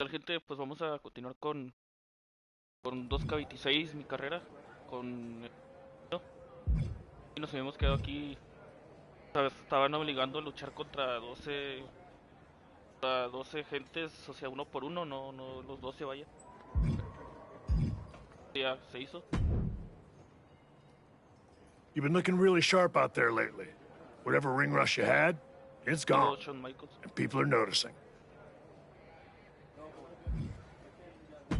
Tal gente, pues vamos a continuar con 2K26, mi carrera, con ¿no? Y nos habíamos quedado aquí, ¿sabes? Estaban obligando a luchar contra 12 gentes, o sea, uno por uno, no los 12 vaya. Ya se hizo. You've been looking really sharp out there lately. Whatever ring rush you had, it's gone. Shawn Michaels. And people are noticing.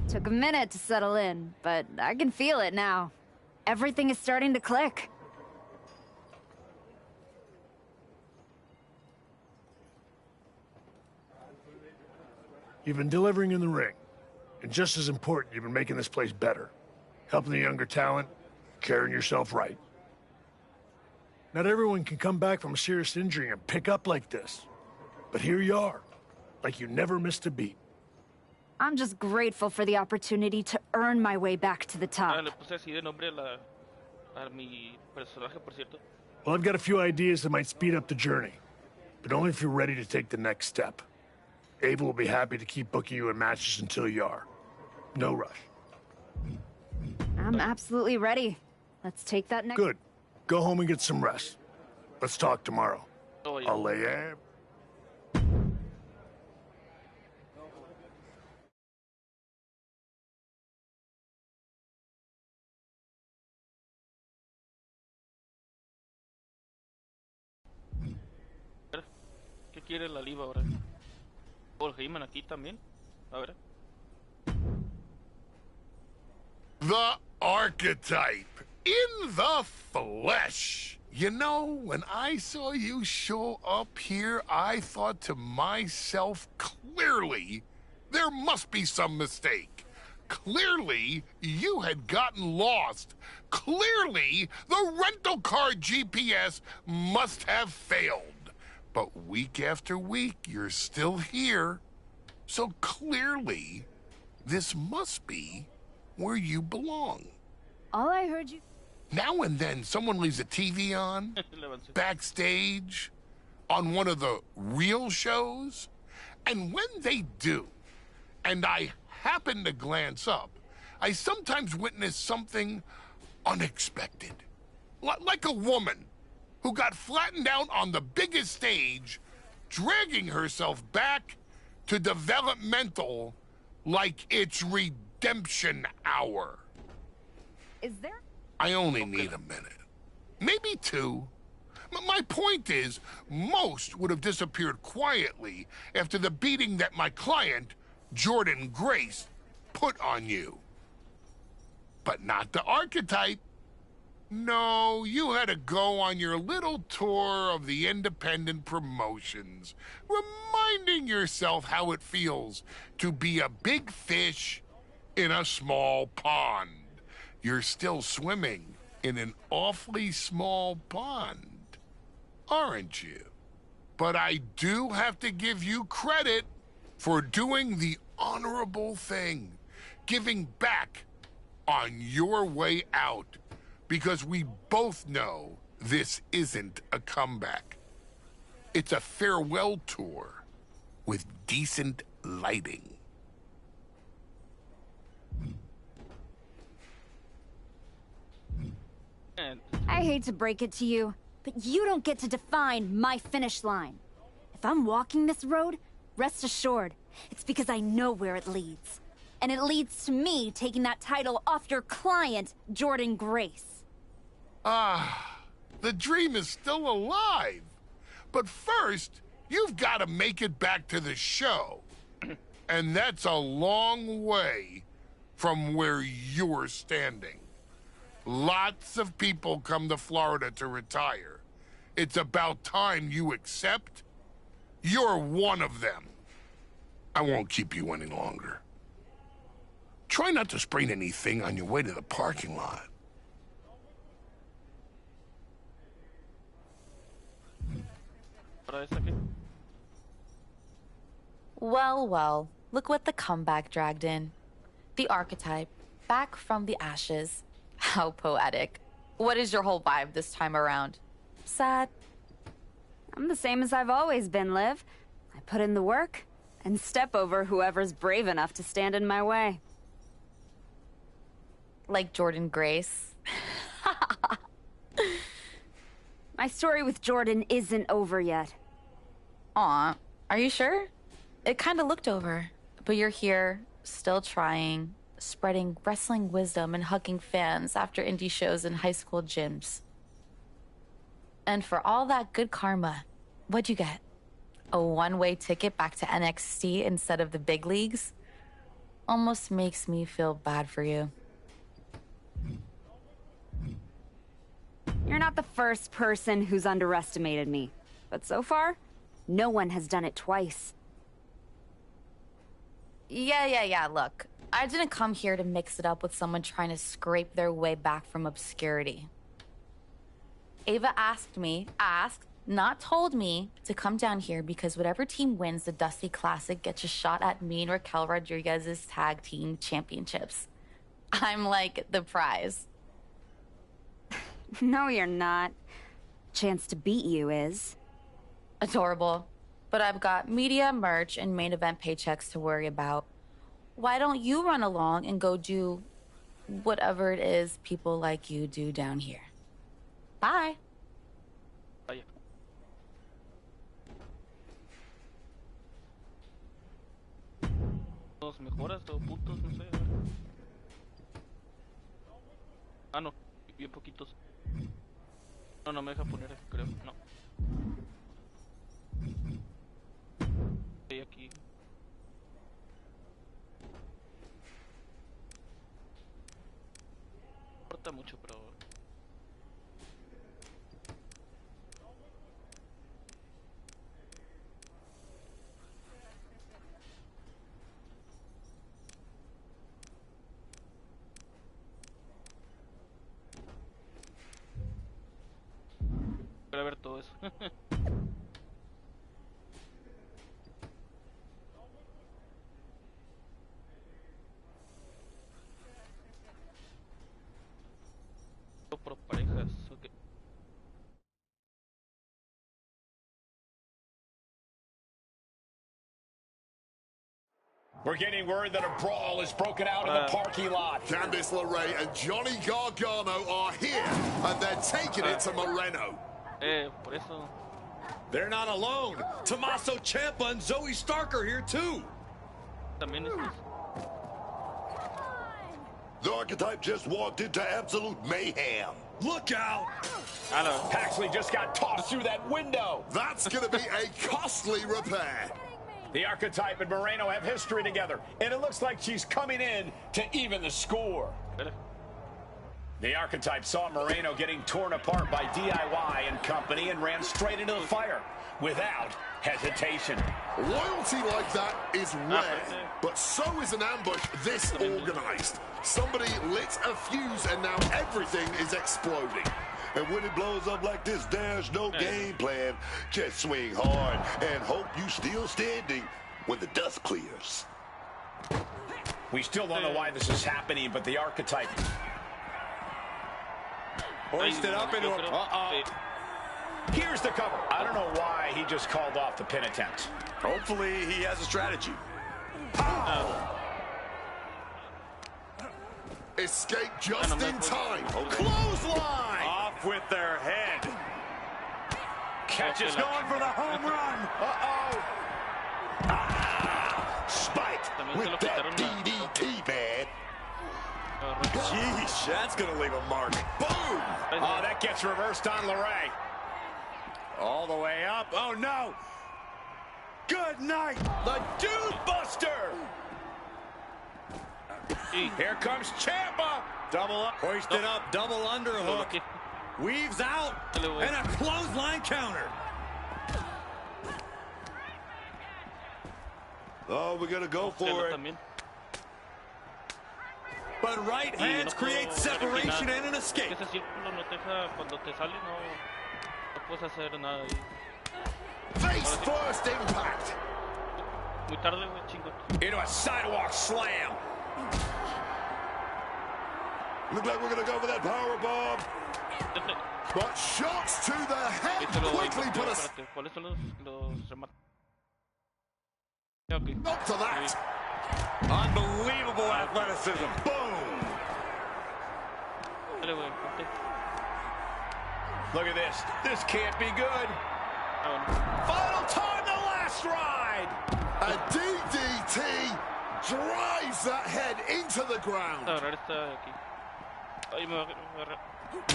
Took a minute to settle in, but I can feel it now. Everything is starting to click. You've been delivering in the ring. And just as important, you've been making this place better. Helping the younger talent, carrying yourself right. Not everyone can come back from a serious injury and pick up like this. But here you are, like you never missed a beat. I'm just grateful for the opportunity to earn my way back to the top. Le puse así de nombre a mi personaje, por cierto. Well, I've got a few ideas that might speed up the journey, but only if you're ready to take the next step. Ava will be happy to keep booking you in matches until you are. No rush. I'm absolutely ready. Let's take that next... Good. Go home and get some rest. Let's talk tomorrow. Oh, yeah. I'll lay you. ¿Qué quiere la Liva ahora? Paul Heyman aquí también. A ver. The archetype in the flesh. You know, when I saw you show up here, I thought to myself, clearly, there must be some mistake. Clearly, you had gotten lost. Clearly, the rental car GPS must have failed. But week after week, you're still here. So clearly, this must be where you belong. All I heard you... Now and then, someone leaves a TV on, backstage, on one of the real shows. And when they do, and I happen to glance up, I sometimes witness something unexpected. Like a woman who got flattened out on the biggest stage, dragging herself back to developmental like it's redemption hour. Is there... I only need a minute. Maybe two. My point is, most would have disappeared quietly after the beating that my client, Jordan Grace, put on you. But not the archetype. No, you had to go on your little tour of the independent promotions, reminding yourself how it feels to be a big fish in a small pond. You're still swimming in an awfully small pond, aren't you? But I do have to give you credit for doing the honorable thing, giving back on your way out, because we both know this isn't a comeback. It's a farewell tour with decent lighting. I hate to break it to you, but you don't get to define my finish line. If I'm walking this road, rest assured, it's because I know where it leads. And it leads to me taking that title off your client, Jordan Grace. Ah, the dream is still alive. But first, you've got to make it back to the show. And that's a long way from where you're standing. Lots of people come to Florida to retire. It's about time you accept you're one of them. I won't keep you any longer. Try not to sprain anything on your way to the parking lot. Well, well, look what the comeback dragged in. The archetype, back from the ashes. How poetic. What is your whole vibe this time around? Sad? I'm the same as I've always been, Liv. I put in the work, and step over whoever's brave enough to stand in my way. Like Jordan Grace. My story with Jordan isn't over yet. Aw, are you sure? It kind of looked over. But you're here, still trying, spreading wrestling wisdom and hugging fans after indie shows and high school gyms. And for all that good karma, what'd you get? A one-way ticket back to NXT instead of the big leagues? Almost makes me feel bad for you. You're not the first person who's underestimated me. But so far, no one has done it twice. Yeah, look. I didn't come here to mix it up with someone trying to scrape their way back from obscurity. Ava asked, not told me, to come down here because whatever team wins the Dusty Classic gets a shot at me and Raquel Rodriguez's tag team championships. I'm like the prize. No, you're not. Chance to beat you is. Adorable. But I've got media, merch, and main event paychecks to worry about. Why don't you run along and go do whatever it is people like you do down here? Bye. Vaya. Los mejoras o puntos, no sé. A ver. Ah, no, bien poquitos. No, no me deja poner, creo. No. Estoy aquí. No importa mucho, pero... Para ver todo eso. Por parejas, ok. We're getting word that a brawl is broken out in the parking lot. Candice LeRae and Johnny Gargano are here, and they're taking it to Moreno. Por eso. They're not alone. Tommaso Ciampa and Zoe Stark are here too. También estos. The Archetype just walked into absolute mayhem. Look out! Hello. Paxley just got tossed through that window. That's going to be a costly repair. The Archetype and Moreno have history together, and it looks like she's coming in to even the score. The Archetype saw Moreno getting torn apart by DIY and company and ran straight into the fire without hesitation. Loyalty like that is rare, but so is an ambush this organized. Somebody lit a fuse and now everything is exploding. And when it blows up like this, there's no game plan. Just swing hard and hope you still standing when the dust clears. We still don't know why this is happening, but the Archetype hoisted up into a... Here's the cover. I don't know why he just called off the pin attempt. Hopefully he has a strategy. Escape just in time. Clothesline! Off with their head. Catch is going for the home run. Spiked with that DDT, man. Jeez, that's going to leave a mark. Boom! Oh, that gets reversed on LeRae. All the way up. Oh, no. Good night. The Dude Buster. Here comes Ciampa. Double up. Hoisted up. Double underhook. Weaves out. And a clothesline counter. Oh, we're going to go for it. But right hands create separation and an escape. Ese círculo no te deja, cuando te sale no puedes hacer nada ahí. Face first impact. Muy tarde, güey, chingo. Into a sidewalk slam. Look like we're going to go for that power bomb. But shots to the head quickly put us. ¿Cuáles son los remates? A Ok. Up to that. Unbelievable athleticism. Boom. Dale, güey, ponte. Look at this. This can't be good. Ah, bueno. Final time, the last ride. A DDT drives that head into the ground. Agarrar esta de aquí. Ay, me va a agarrar.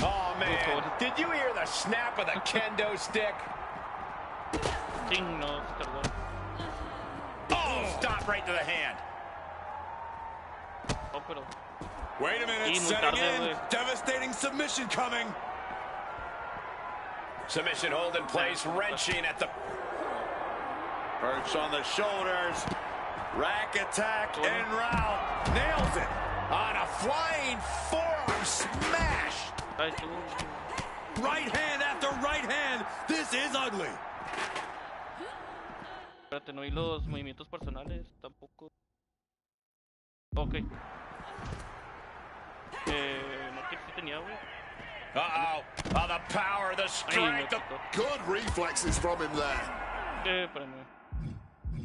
Oh, man. Did you hear the snap of the kendo stick? Ching, no, se tardó. Oh, stop right to the hand. Oh, pero. Wait a minute, Sí, muy setting tarde, in. güey. Devastating submission coming. Submission hold in place, wrenching at the... Perch on the shoulders. Rack attack en route. Nails it. On a flying forearm smash. Ay, tú. Right hand after right hand. This is ugly. Espérate, no vi los movimientos personales tampoco. Ok. No, que sí tenía, güey. Uh-oh. Oh, the power, the Ay, me strength. quitó. Good reflexes from him there. Espérame.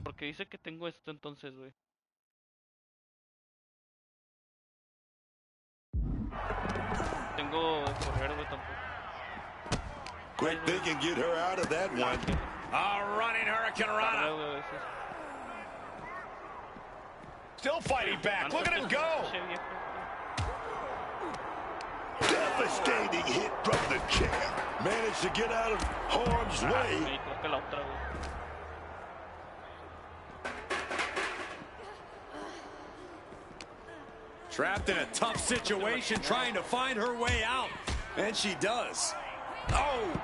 Porque dice que tengo esto entonces, güey. Tengo de correr, güey, tampoco. Quick thinking, get her out of that one. Running Hurricane Tarda, Rana. güey, a veces. Still fighting back. Look at him go. Pinche viejo. Devastating hit from the chair. Managed to get out of harm's Me way. creo que la otra, güey. Trapped in a tough situation, trying to find her way out. And she does. Oh!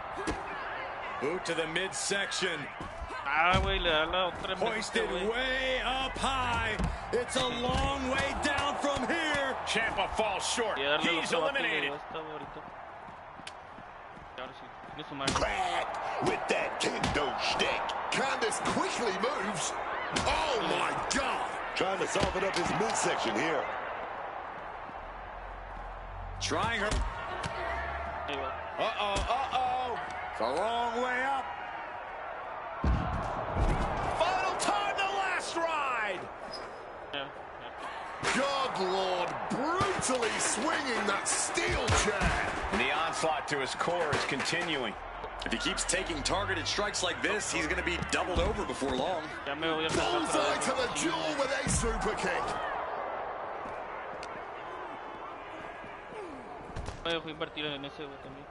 Boot to the midsection. Ah, güey, le da la otra. Hoisted güey. way up high. It's a long way down from here. Ciampa falls short. Y darle He's el otro vato y le eliminated. dio esta ahorita. Y ahora sí, tiene su madre. Crack with that kendo stick. Candace quickly moves. Oh my God! Trying to soften up his midsection here. Trying her. Ahí va. Uh-oh, uh-oh. It's a long way up. Final time, the last ride. Ya, ya. God Lord, brutally swinging that steel chair. The onslaught to his core is continuing. If he keeps taking targeted strikes like this, he's going to be doubled over before long. Ya me voy a cansar otra Bullseye vez. to the jaw with a super kick. Me dejó invertir en ese, güey, también.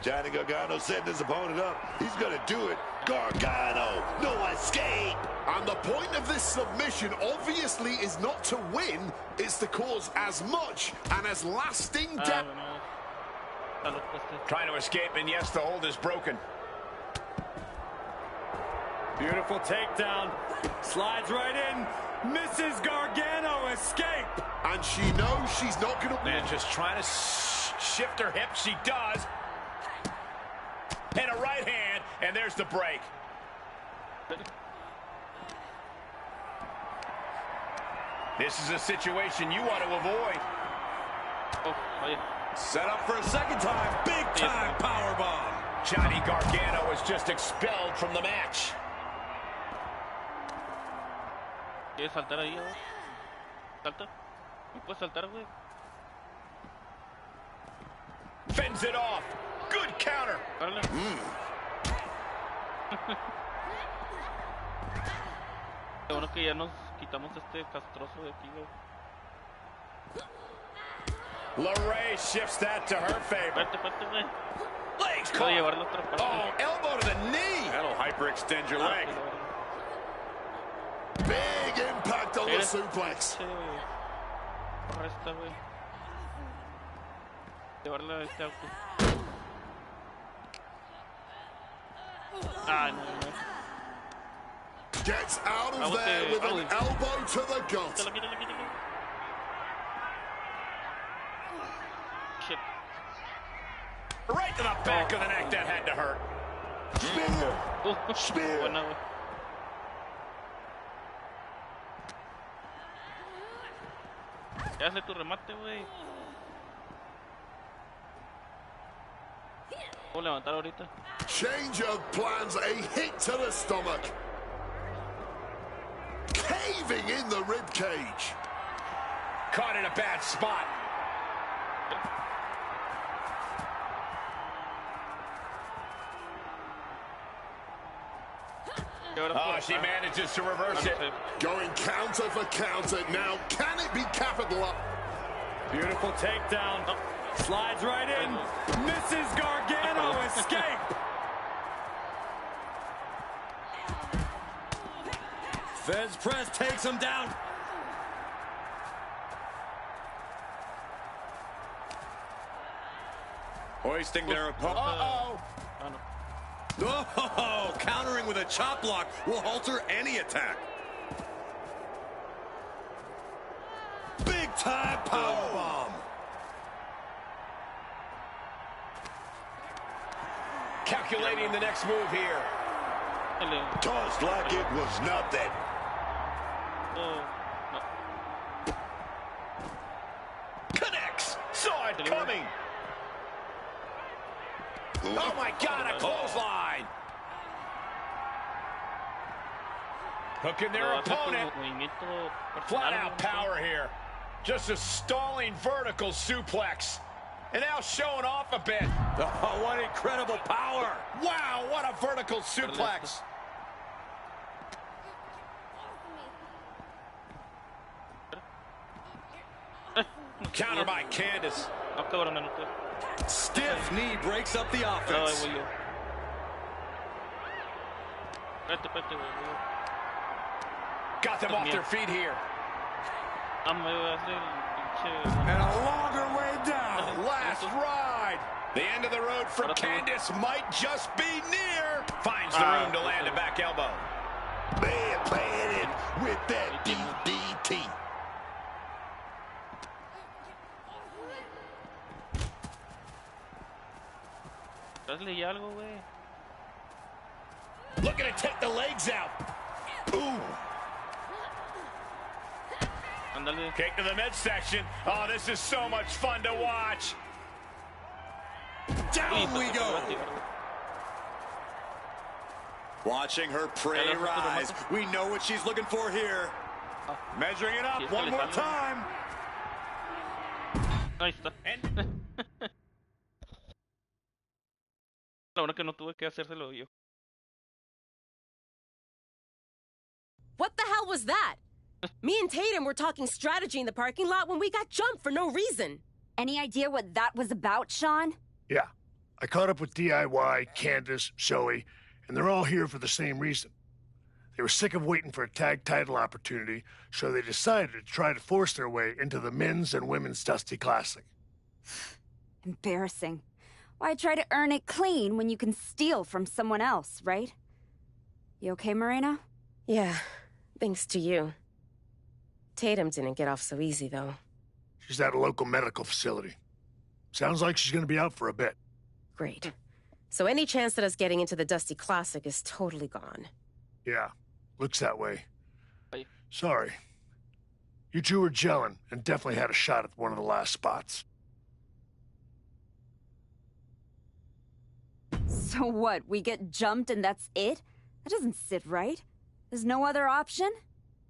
Johnny Gargano setting his opponent up. He's gonna do it. Gargano, no escape. And the point of this submission obviously is not to win, it's to cause as much and as lasting Ah, damage. bueno. Está loco este. Trying to escape, and yes, the hold is broken. Beautiful takedown. Slides right in. Misses Gargano. Escape. And she knows she's not gonna win. Man, just trying to shift her hip. She does. And a right hand, and there's the break. This is a situation you want to avoid. Oh, oye. Set up for a second time. Big time powerbomb. Johnny Gargano is just expelled from the match. ¿Quieres saltar ahí, güey? Salta. ¿Me puedes saltar, güey? Fends it off. Good counter. Dale. Qué bueno que ya nos quitamos este castroso de aquí, güey. ryse shifts that to her favor. Espérate, espérate, güey. Legs Puedo caught. llevar la otra parte. Oh, elbow to the knee. That'll hyperextend your Ah, leg. sí, la verga. Big impact on the Eres- suplex. Sí, güey. Corre esta, güey. Llevarla a este auto. Ah, no, no. Gets out of Vamos, there with an vamos. elbow to the gut. Quítalo, quítalo, quítalo. Shit. Right to the back of the neck. That had to hurt. Spear. Spear. Buena, güey. Ya hazle tu remate, güey. ¿Puedo levantar ahorita? Change of plans, a hit to the stomach. Caving in the rib cage. Caught in a bad spot. Oh, she manages to reverse it. Going counter for counter. Now, can it be capitalized? Beautiful takedown. Slides right in. Misses Gargano. Escape. Fez press takes him down. Hoisting their opponent. Uh-oh. Oh, countering with a chop block will halter any attack. Big time powerbomb. Calculating the next move here. Tossed like it was nothing. Connects. Saw it coming. Oh my God, a clothesline. Hooking their opponent. Flat out power here. Just a stalling vertical suplex. And now showing off a bit. Oh, what incredible power. Wow, what a vertical suplex. Counter by Candice. Stiff knee breaks up the offense. Got them off their feet here. And a longer way down. Last ride. The end of the road for Candice might just be near. Finds the room to land a back elbow. Man planted with that DDT. Looking to take the legs out. Ooh. Kick to the midsection. Oh, this is so much fun to watch. Down we go. Watching her prey rise. We know what she's looking for here. Measuring it up one more time. Ahí está. La verdad que no tuve que hacérselo yo. What the hell was that? Me and Tatum were talking strategy in the parking lot when we got jumped for no reason. Any idea what that was about, Sean? Yeah. I caught up with DIY, Candace, Zoe, and they're all here for the same reason. They were sick of waiting for a tag title opportunity, so they decided to try to force their way into the men's and women's Dusty Classic. Embarrassing. Why try to earn it clean when you can steal from someone else, right? You okay, Moreno? Yeah, thanks to you. Tatum didn't get off so easy, though. She's at a local medical facility. Sounds like she's gonna be out for a bit. Great. So any chance that us getting into the Dusty Classic is totally gone. Yeah, looks that way. Sorry. You two were gelling and definitely had a shot at one of the last spots. So what, we get jumped and that's it? That doesn't sit right. There's no other option?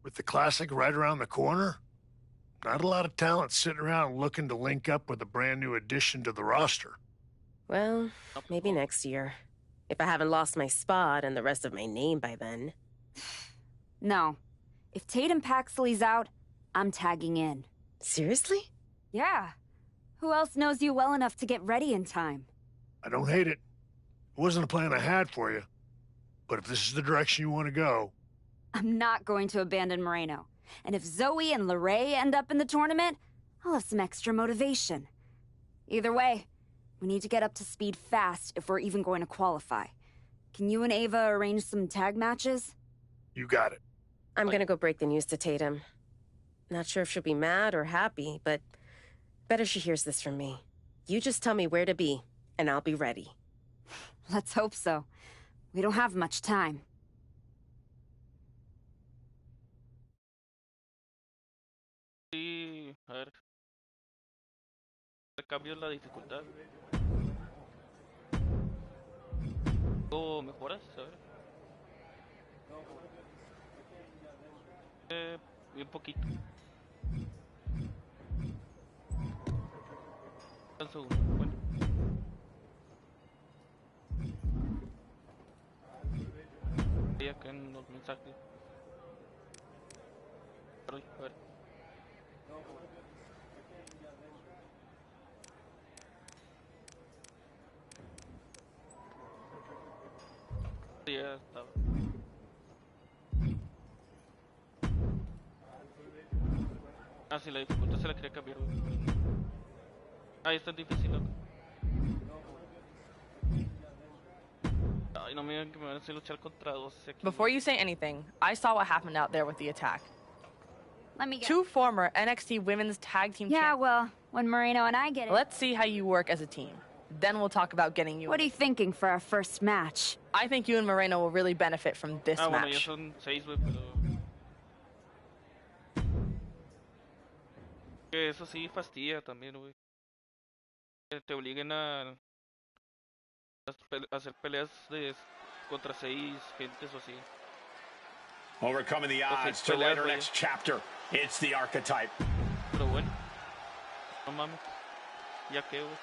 With the Classic right around the corner, not a lot of talent sitting around looking to link up with a brand new addition to the roster. Well, maybe next year. If I haven't lost my spot and the rest of my name by then. No. If Tatum Paxley's out, I'm tagging in. Seriously? Yeah. Who else knows you well enough to get ready in time? I don't hate it. It wasn't a plan I had for you. But if this is the direction you want to go... I'm not going to abandon Moreno. And if Zoe and Lorray end up in the tournament, I'll have some extra motivation. Either way, we need to get up to speed fast if we're even going to qualify. Can you and Ava arrange some tag matches? You got it. I'm gonna go break the news to Tatum. Not sure if she'll be mad or happy, but better she hears this from me. You just tell me where to be, and I'll be ready. Let's hope so. We don't have much time. Sí, a ver. Cambio la dificultad. ¿O mejoras? A ver. Un poquito. Un segundo. Bueno. Y acá en los mensajes. A ver. Ya estaba. Ah, sí, la dificultad se la quería cambiar. Ahí está difícil, loco. Ay, no me digan que me van a hacer luchar contra 12 aquí. Before you say anything, I saw what happened out there with the attack. Let me get... 2 former NXT Women's Tag Team Yeah, champions. well, when Moreno and I get it... Let's see how you work as a team. Then we'll talk about getting you. What are you thinking for our first match? I think you and Moreno will really benefit from this Bueno, ya match. son 6, güey, pero... Que eso sí fastidia también, güey. Que te obliguen a hacer peleas contra 6 gentes o así. Overcoming the odds to write our next chapter. It's the archetype. Pero bueno. No mames. Ya que, güey.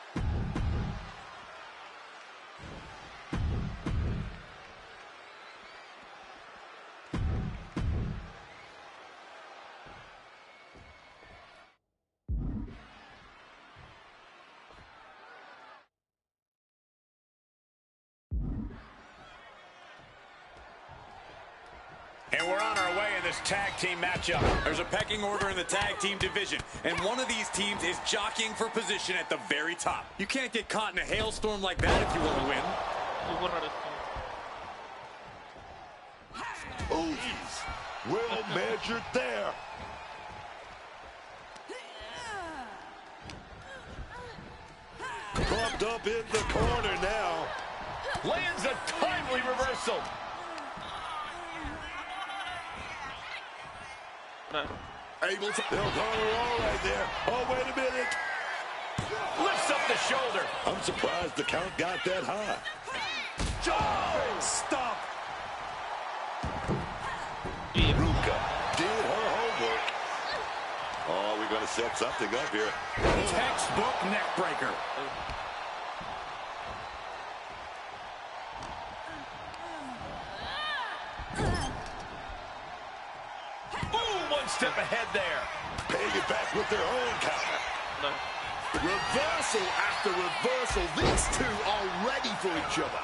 And we're on our way in this tag team matchup. There's a pecking order in the tag team division, and one of these teams is jockeying for position at the very top. You can't get caught in a hailstorm like that if you want to win. Oh, well measured there. Propped up in the corner now. Lands a timely reversal. Able to... They'll call her all right there. Oh, wait a minute. Lifts up the shoulder. I'm surprised the count got that high. Oh, stop. Ruka did her homework. Oh, we're going to set something up here. Textbook neck breaker. One step ahead there. Paying it back with their own counter. Reversal after reversal. These two are ready for each other.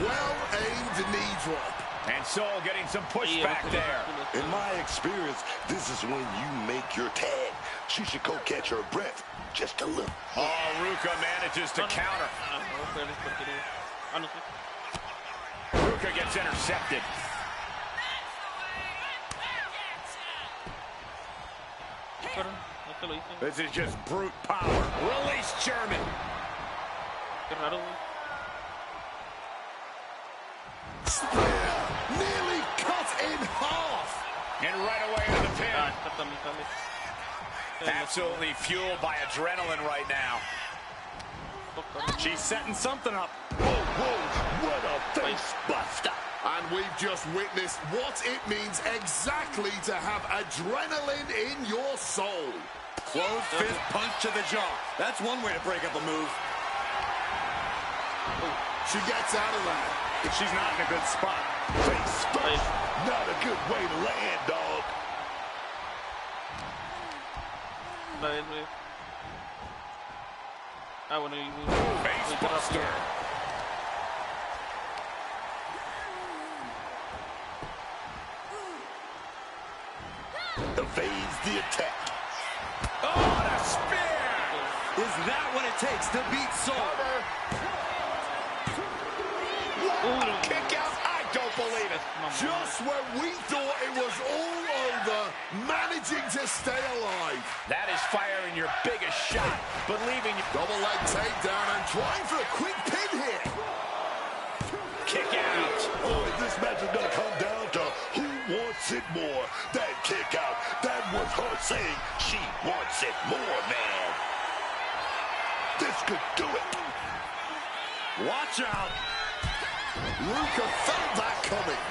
Well-aimed knee drop. And Soul getting some pushback there. In my experience, this is when you make your tag. She should go catch her breath just a little. Oh, Ruka manages to counter. Ruka gets intercepted. This is just brute power. Release German. Spear nearly cut in half. And right away to the pin. Absolutely fueled by adrenaline right now. She's setting something up. Whoa, whoa, what a face buster. And we've just witnessed what it means exactly to have adrenaline in your soul. Closed fist punch to the jaw. That's one way to break up a move. She gets out of that. She's not in a good spot. Face first. Not a good way to land, dog. Face buster. Evades the attack. Oh, the spear! Is that what it takes to beat Soul? What a kick out. I don't believe it. Just when we thought it was all over, managing to stay alive. That is firing your biggest shot, but leaving you. Double leg takedown and trying for a quick pin here. Kick out. Oh, this match is going to come down to who wants it more. That kick out, that was her saying she wants it more, man. This could do it. Watch out. Ruka felt that coming.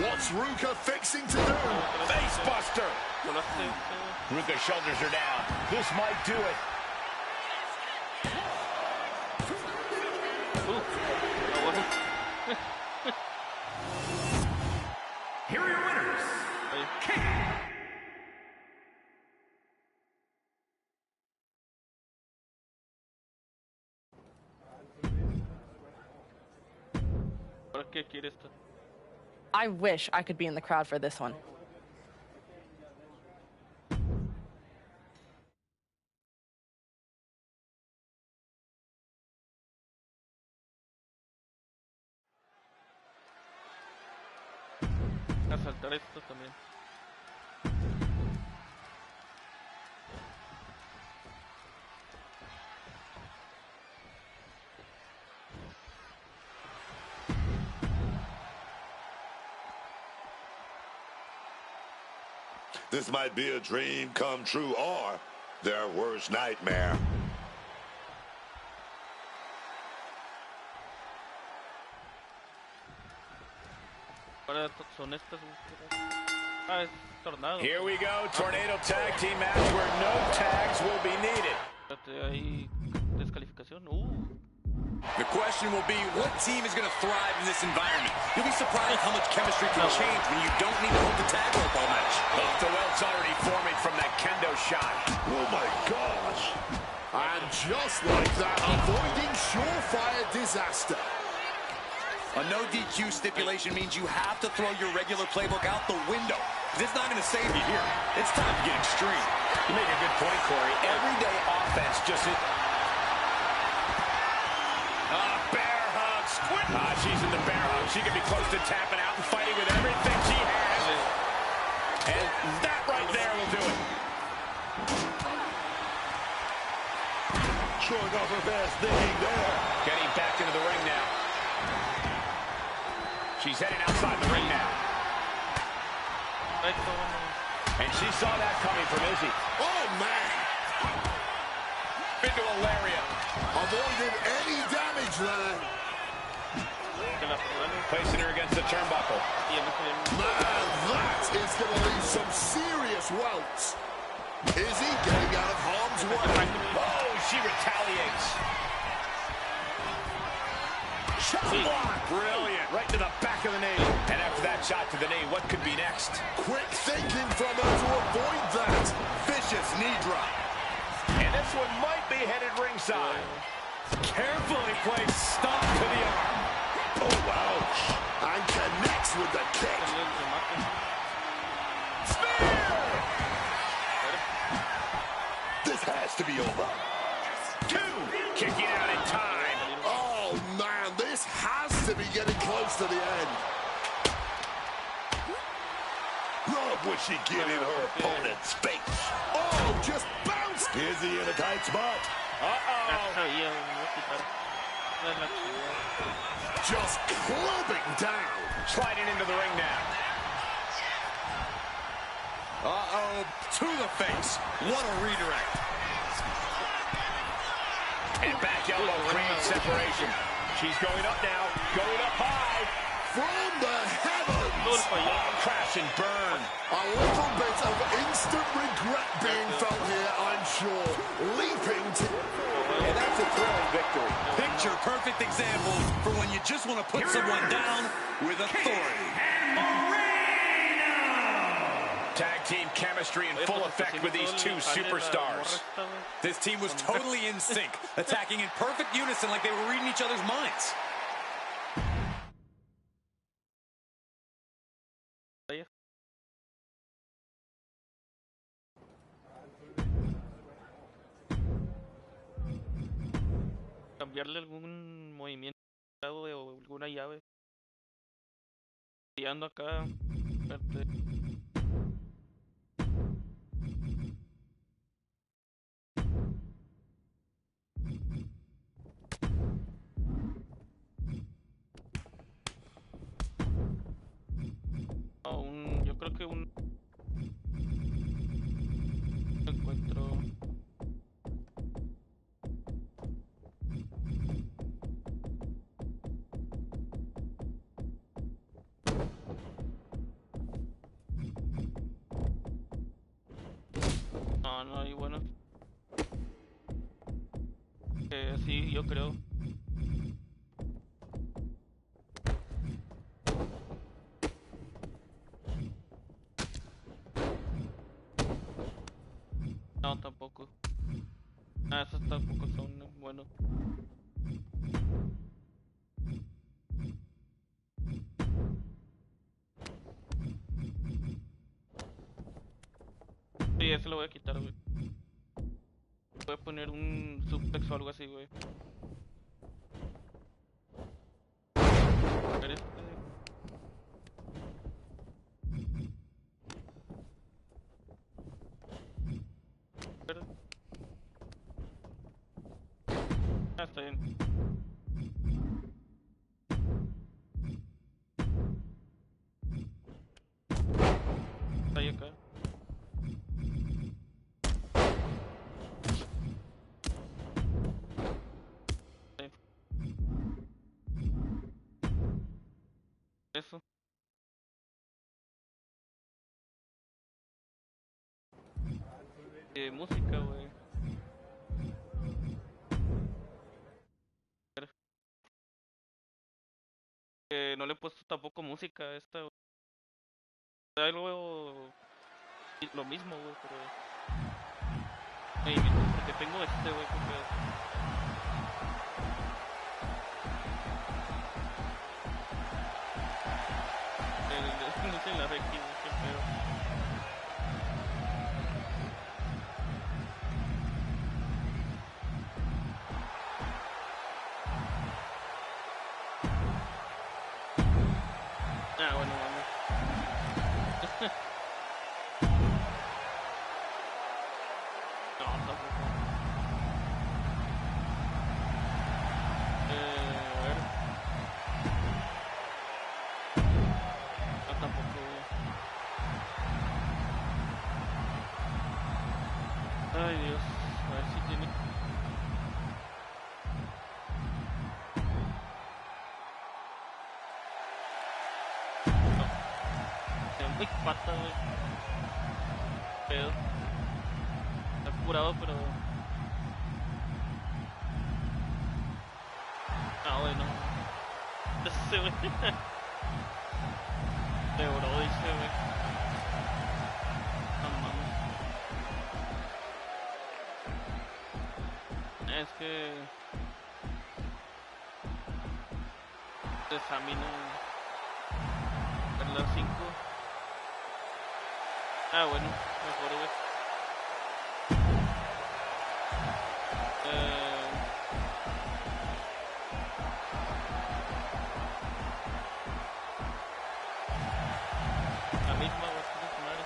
What's Ruka fixing to do? Face buster. Ruka's shoulders are down. This might do it. Here are your winners. ¿Para qué quiere esto? I wish I could be in the crowd for this one. A saltar esto también. This might be a dream come true or their worst nightmare. Ahora son estas. Ah, es tornado. Here we go, tornado tag team match where no tags will be needed. Hay descalificación. The question will be, what team is going to thrive in this environment? You'll be surprised how much chemistry can change when you don't need to hold the tag rope all match. Look, the welt's already forming from that kendo shot. Oh my gosh. And just like that, avoiding surefire disaster. A no DQ stipulation means you have to throw your regular playbook out the window. It's not going to save you here. It's time to get extreme. You make a good point, Corey. Everyday offense just... bear hug, squid. She's in the bear hug. She can be close to tapping out and fighting with everything she has. And that right there will do it. Showing off her best thinking there. Getting back into the ring now. She's heading outside the ring now. And she saw that coming from Izzy. Oh, man. Into a lariat. Avoided any damage there. Placing her against the turnbuckle. Man, that is going to leave some serious welts. Izzy getting out of harm's way. Oh, she retaliates. Shot block. Brilliant. Right to the back of the knee. And after that shot to the knee, what could be next? Quick thinking from her to avoid that. Vicious knee drop. And this one might be headed ringside. Carefully placed stomp to the arm. Oh, ouch. And connects with the kick. Spear! This has to be over. 2. Kicking out in time. Oh, man, this has to be getting close to the end. Love would she get in her opponent's face. Oh, just bounced. Izzy in a tight spot. Just clubbing down. Sliding into the ring now. To the face. What a redirect. And back elbow creates separation. She's going up now. Going up high. From the heavens. Crash and burn. A little bit of instant regret being felt here, I'm sure. Leaping to... And that's a thrilling victory. Picture perfect example for when you just want to put someone down with authority. Tag team chemistry in full effect with these two superstars. This team was totally in sync, attacking in perfect unison like they were reading each other's minds. Cambiarle algún movimiento o alguna llave. Tirando acá. Yo creo que un encuentro No, no hay buenos. Sí, yo creo. No, tampoco. Ah, esos tampoco son buenos. Sí, ese lo voy a quitar, güey. Voy a poner un suplex o algo así, güey. A ver este. A ver. Ah, está bien. Está ahí acá. Está bien. Eso. Música, güey. No le he puesto tampoco música a esta, güey. Algo lo mismo, güey, pero porque tengo este, güey, porque no sé la X, güey, qué pedo. Ah, bueno, vamos. No, tampoco. A ver. No, tampoco, güey. Ay, Dios. A ver si tiene. No. Tiene muy pata, güey. Pedo. Está curado, pero. Ah, bueno. Ese, güey. De oro, dice, güey. No mames. Es que. Examina. En las 5. Ah, bueno. Mejor, güey. La misma, güey. Su madre.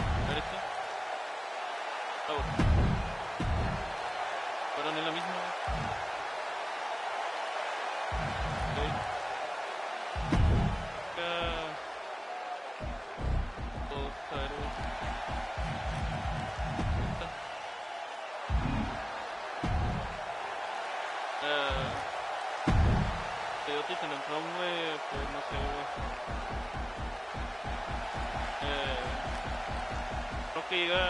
A ver esto. Ah, bueno. Pero no es la misma, güey. Ok. A ver, güey. Esta. Peyote te lo entró, güey, pues no sé, güey. Creo que llega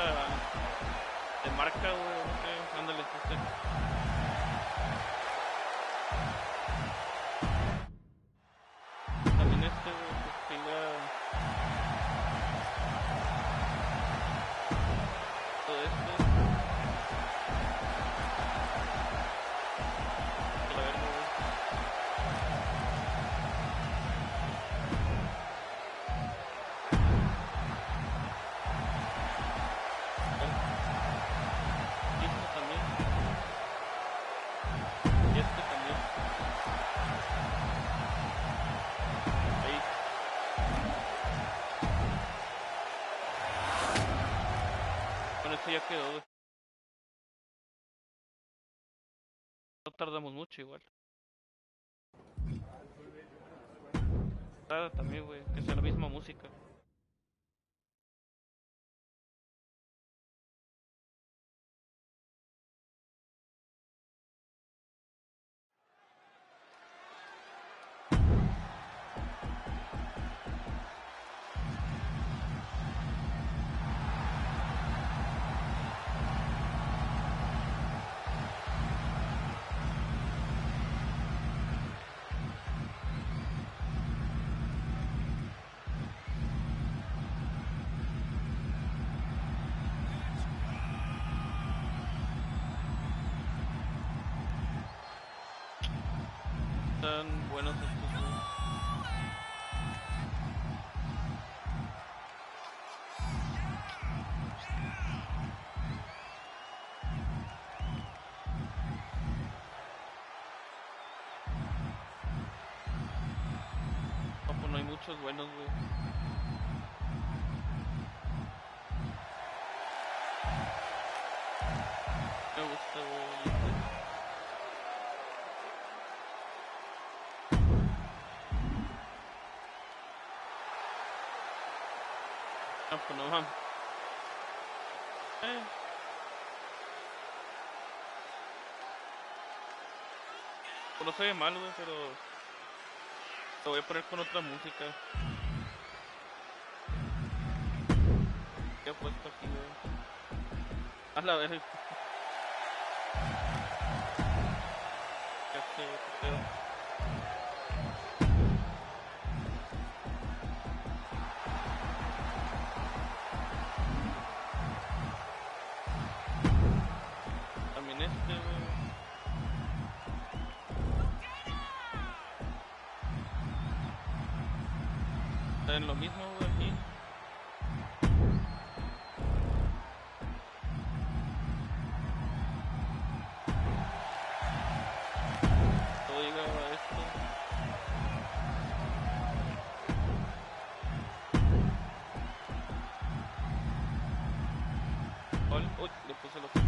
de marca, güey, no sé, ándale, este. También este, güey, pues que llega todo este. Que la verga, güey. Y este también. Y este también. Ahí. Con esto ya quedó, güey. No tardamos mucho igual. Ah, también, güey, que sea la misma música. Están buenos estos, güey. No, pues no hay muchos buenos, güey. Me gusta, güey. Ah, pues no mames. Pues no se ve mal, güey, pero lo voy a poner con otra música. ¿Qué he puesto aquí, güey? A la vez. ¿Qué pedo? También güey. Está en lo mismo, güey, aquí. Todo llega a esto. Uy, le puse lo que...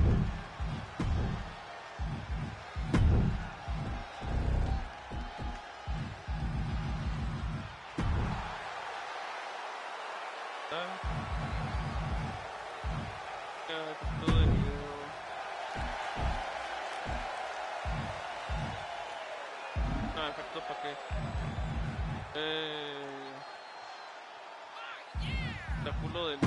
Todo el video. No, efecto para qué. La culo del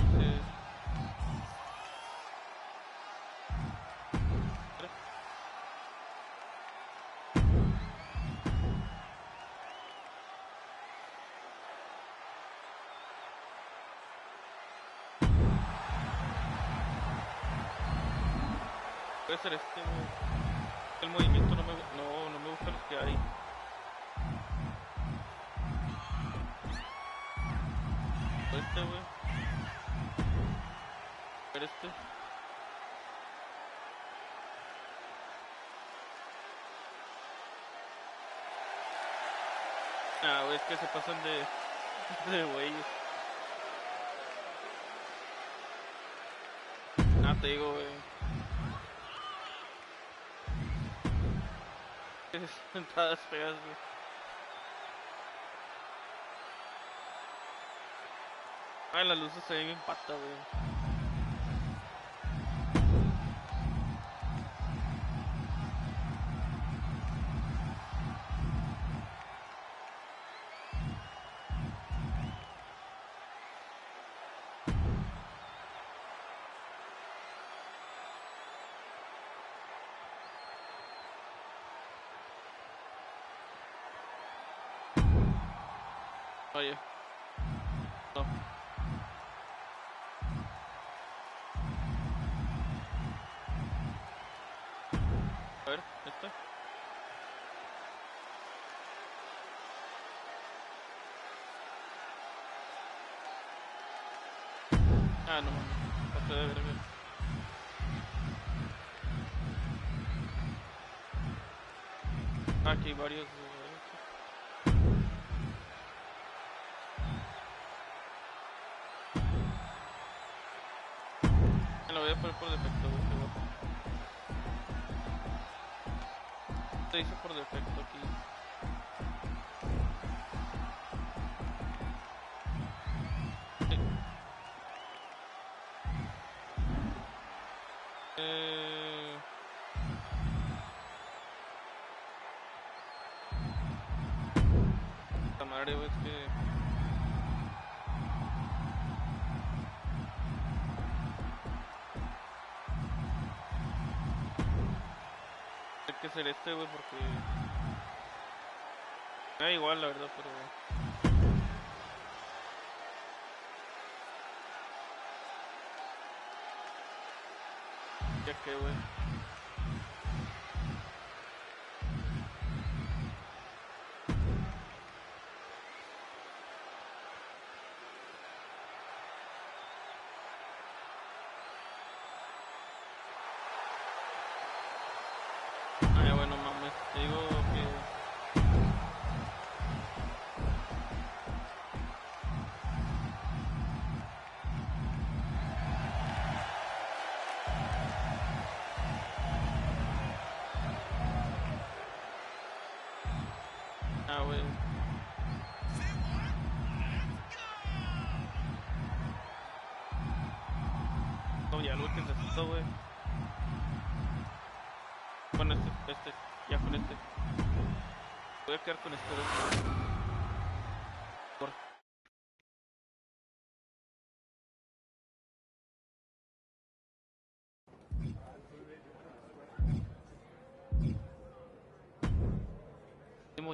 puede ser güey. El movimiento no me gusta los que hay. Güey. Pero Ah, güey, es que se pasan de güeyes. Ah, te digo, güey. Sentadas feas, güey. Ah, las luces se ven en pata, güey. Oye. No. A ver, esta. Ah, no mames. Pasé de verga. Aquí hay varios. Me lo voy a poner por defecto, güey. Te dice por defecto aquí. Sí. Esta madre, güey, es que... Hay que ser güey, porque... Me da igual, la verdad, pero... Ya que, güey. Ah, güey. No, ya lo que necesito, güey. Con este, ya con este. Voy a quedar con este, güey.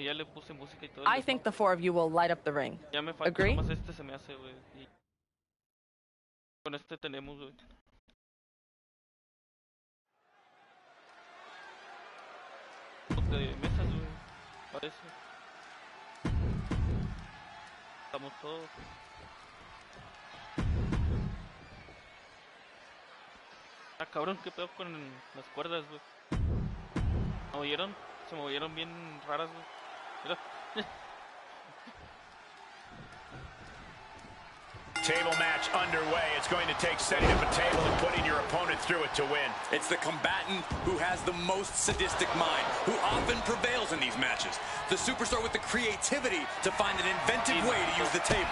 Ya le puse música y todo. I think the four of you will light up the ring. Ya me falta Agree? nomás este, se me hace, güey. Y con este tenemos, güey. De mesas, güey. Parece. Estamos todos. Ah, cabrón, qué pedo con las cuerdas, güey. Se movieron bien raras, güey. Mira. Table match underway. It's going to take setting up a table and putting your opponent through it to win. It's the combatant who has the most sadistic mind, who often prevails in these matches. The superstar with the creativity to find an inventive way to use the table.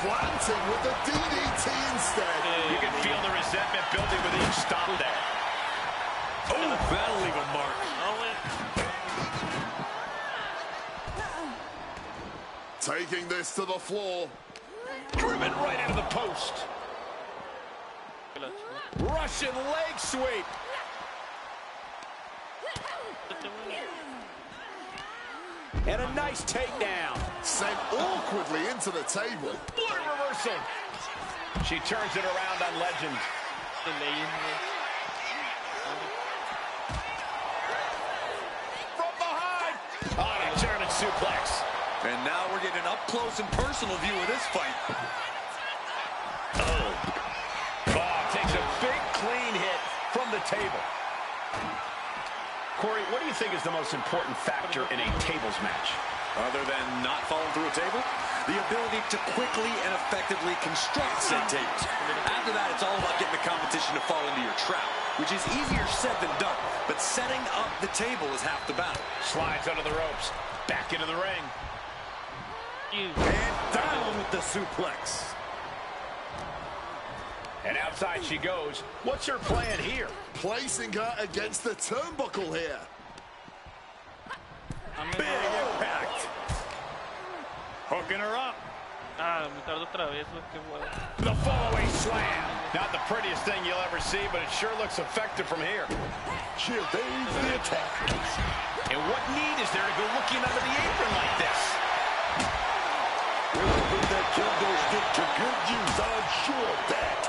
Planting with the DDT instead. You can feel the resentment building with each stop there. Oh, that'll leave a mark. Taking this to the floor. Driven right into the post. Russian leg sweep. And a nice takedown. Sent awkwardly into the table. What a reversal. She turns it around on Legend. From behind. On a German suplex. And now we're getting an up-close and personal view of this fight. Oh, takes a big, clean hit from the table. Corey, what do you think is the most important factor in a tables match? Other than not falling through a table, the ability to quickly and effectively construct said tables. After that, it's all about getting the competition to fall into your trap, which is easier said than done. But setting up the table is half the battle. Slides under the ropes, back into the ring. And down with the suplex. And outside she goes. What's her plan here? Placing her against the turnbuckle here. Big impact. Hooking her up. Me tardó otra vez, güey, qué guay. The fallaway slam. Not the prettiest thing you'll ever see, but it sure looks effective from here. She evades the attack. And what need is there to go looking under the apron like this? Really put that kendo stick to good use, I'm sure of that.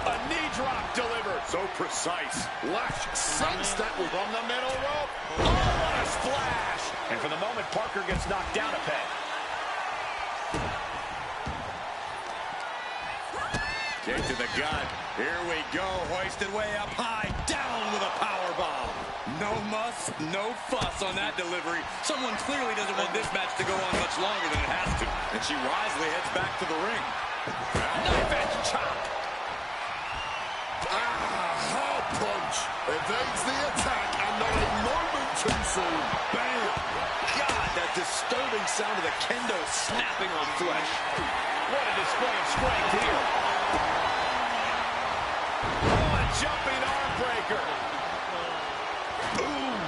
A knee drop delivered. So precise. Lash sensed that with from the middle rope. Oh, what a splash. And for the moment, Parker gets knocked down a peg. Kick to the gut. Here we go. Hoisted way up high. Down with a power bomb. No muss, no fuss on that delivery. Someone clearly doesn't want this match to go on much longer than it has to. And she wisely heads back to the ring. Knife edge chop. Hard punch. Evades the attack and not a moment too soon. Bam! God, that disturbing sound of the kendo snapping on flesh. What a display of strength here. Oh, a jumping arm breaker. Ooh.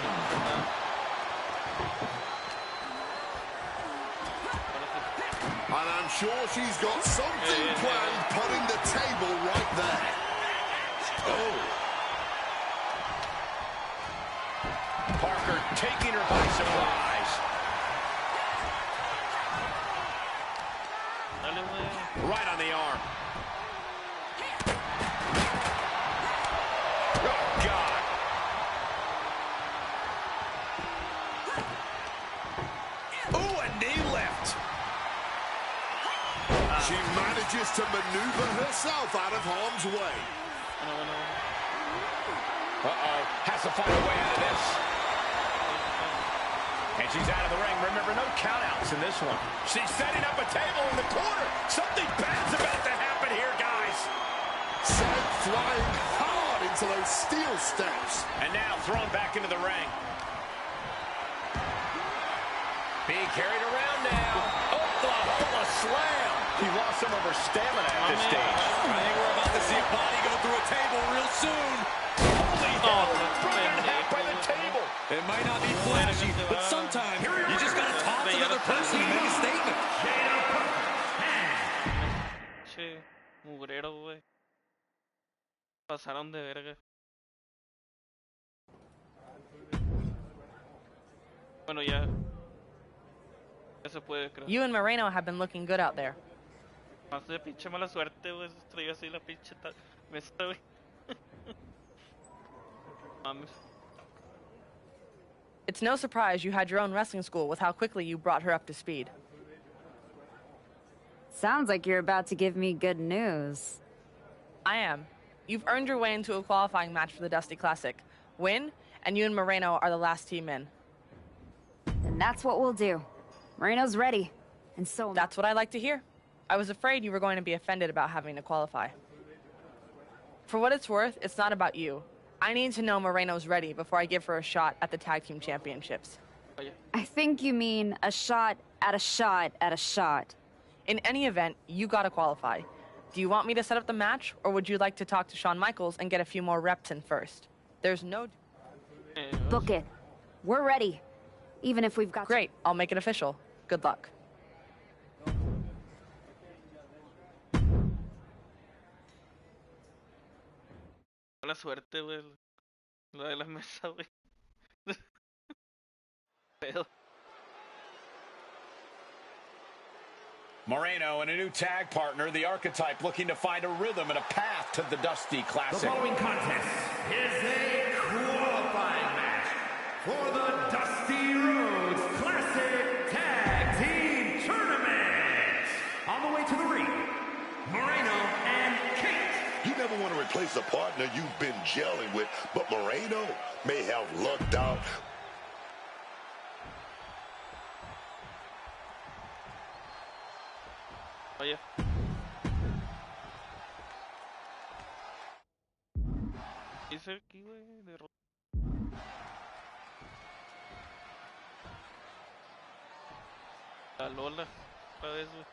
And I'm sure she's got something planned, putting the table right there. Oh. Parker taking her by surprise. Right on the arm. Oh, God. Ooh, a knee lift. She manages to maneuver herself out of harm's way. Uh-oh. Has to find a way out of this. And she's out of the ring. Remember, no countouts in this one. She's setting up a table in the corner. Something bad's about to happen here, guys. Sent flying hard into those steel steps. And now thrown back into the ring. Being carried around now. Oklahoma slam. He lost some of her stamina at this stage. I think we're about to see a body go through a table real soon. Holy hell, broken in half by the table. It might not be flashy, but sometimes you just gotta toss another person and make a statement. Che, mugrero, güey. Pasaron de verga. Bueno, ya. Ya se puede, creo. You and Moreno have been looking good out there. Más de pinche mala suerte, güey. Traía así la pinche mesa, güey. Mames. It's no surprise you had your own wrestling school with how quickly you brought her up to speed. Sounds like you're about to give me good news. I am. You've earned your way into a qualifying match for the Dusty Classic. Win, and you and Moreno are the last team in. And that's what we'll do. Moreno's ready. And so... That's what I like to hear. I was afraid you were going to be offended about having to qualify. For what it's worth, it's not about you. I need to know Moreno's ready before I give her a shot at the Tag Team Championships. I think you mean a shot at a shot at a shot. In any event, you gotta qualify. Do you want me to set up the match, or would you like to talk to Shawn Michaels and get a few more reps in first? There's no... Book it. We're ready. Even if we've got... Great, I'll make it official. Good luck. Mala suerte, güey. Lo de la mesa, güey. Pedo. Moreno and a new tag partner, the Archetype, looking to find a rhythm and a path to the Dusty Classic. The following contest is a qualifying match for the Dusty Rhodes Classic Tag Team Tournament. On the way to the ring, Moreno and Kate. You never want to replace a partner you've been gelling with, but Moreno may have lucked out. Oye. Dice aquí, güey, de la Lola, otra vez, güey.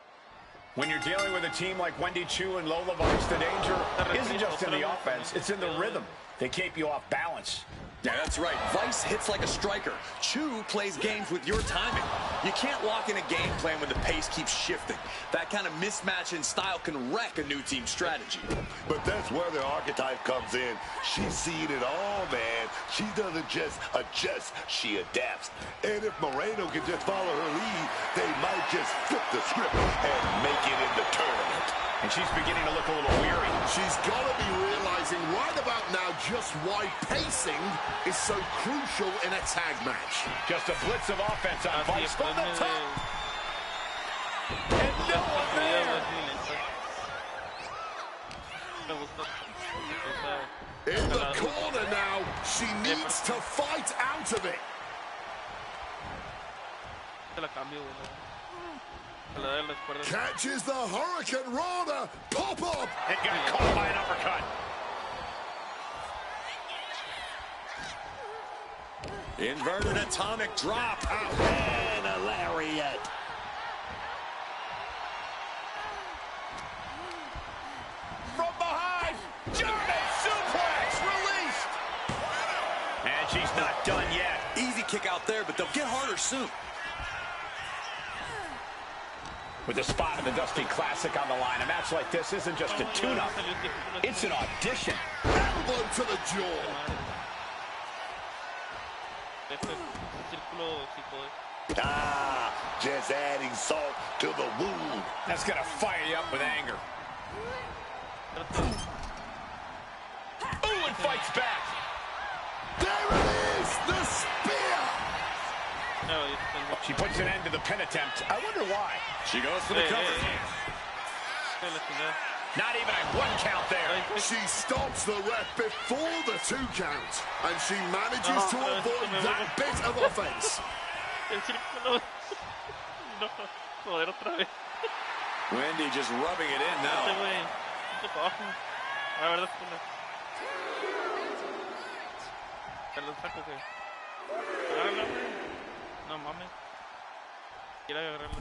When you're dealing with a team like Wendy Chu and Lola Vice, the danger isn't just in the offense, it's in the rhythm. They keep you off balance. Yeah, that's right. Vice hits like a striker. Chu plays games with your timing. You can't walk in a game plan when the pace keeps shifting. That kind of mismatch in style can wreck a new team strategy. But that's where the Archetype comes in. She's seen it all, man. She doesn't just adjust, she adapts. And if Moreno can just follow her lead, they might just flip the script and make it in the tournament. And she's beginning to look a little weary. She's got to be realizing right about now just why pacing is so crucial in a tag match. Just a blitz of offense on Vice from the top. And no one there. In the corner now. She needs to fight out of it. Catches the Hurricane Rana. Pop up. And got caught by an uppercut. Inverted atomic drop. And a lariat. From behind. German suplex released. And she's not done yet. Easy kick out there, but they'll get harder soon. With a spot in the Dusty Classic on the line, a match like this isn't just a tune-up. It's an audition. Elbow to the jaw. Just adding salt to the wound. That's going to fire you up with anger. Ooh, and fights back. There it is, the spear. She puts an end to the pin attempt. I wonder why. She goes for the cover. Not even a 1 count there. She stops the ref before the 2 count. And she manages to avoid that bit of offense. Wendy just rubbing it in now. Quiere agarrarlo.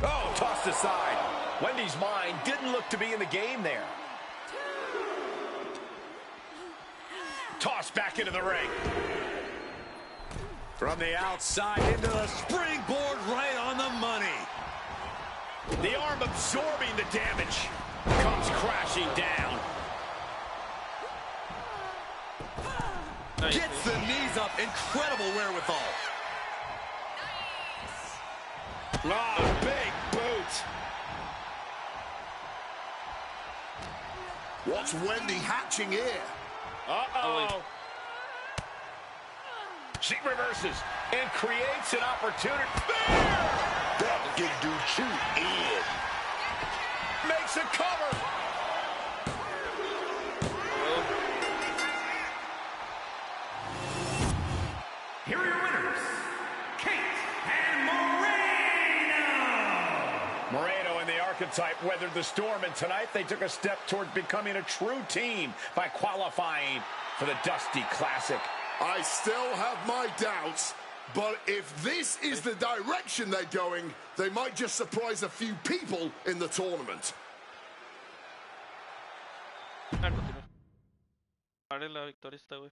Oh, tossed aside. Wendy's mind didn't look to be in the game there. Tossed back into the ring. From the outside into the springboard right on the money. The arm absorbing the damage. Comes crashing down. Nice. Gets the knees up. Incredible wherewithal. Oh, big boot. What's Wendy hatching here? Uh-oh. She reverses and creates an opportunity. There! That can do two in. Makes a cover. Here are your winners, Kate and Moreno. Moreno and the Archetype weathered the storm, and tonight they took a step toward becoming a true team by qualifying for the Dusty Classic. I still have my doubts, but if this is the direction they're going, they might just surprise a few people in the tournament. Vale la victoria esta, güey.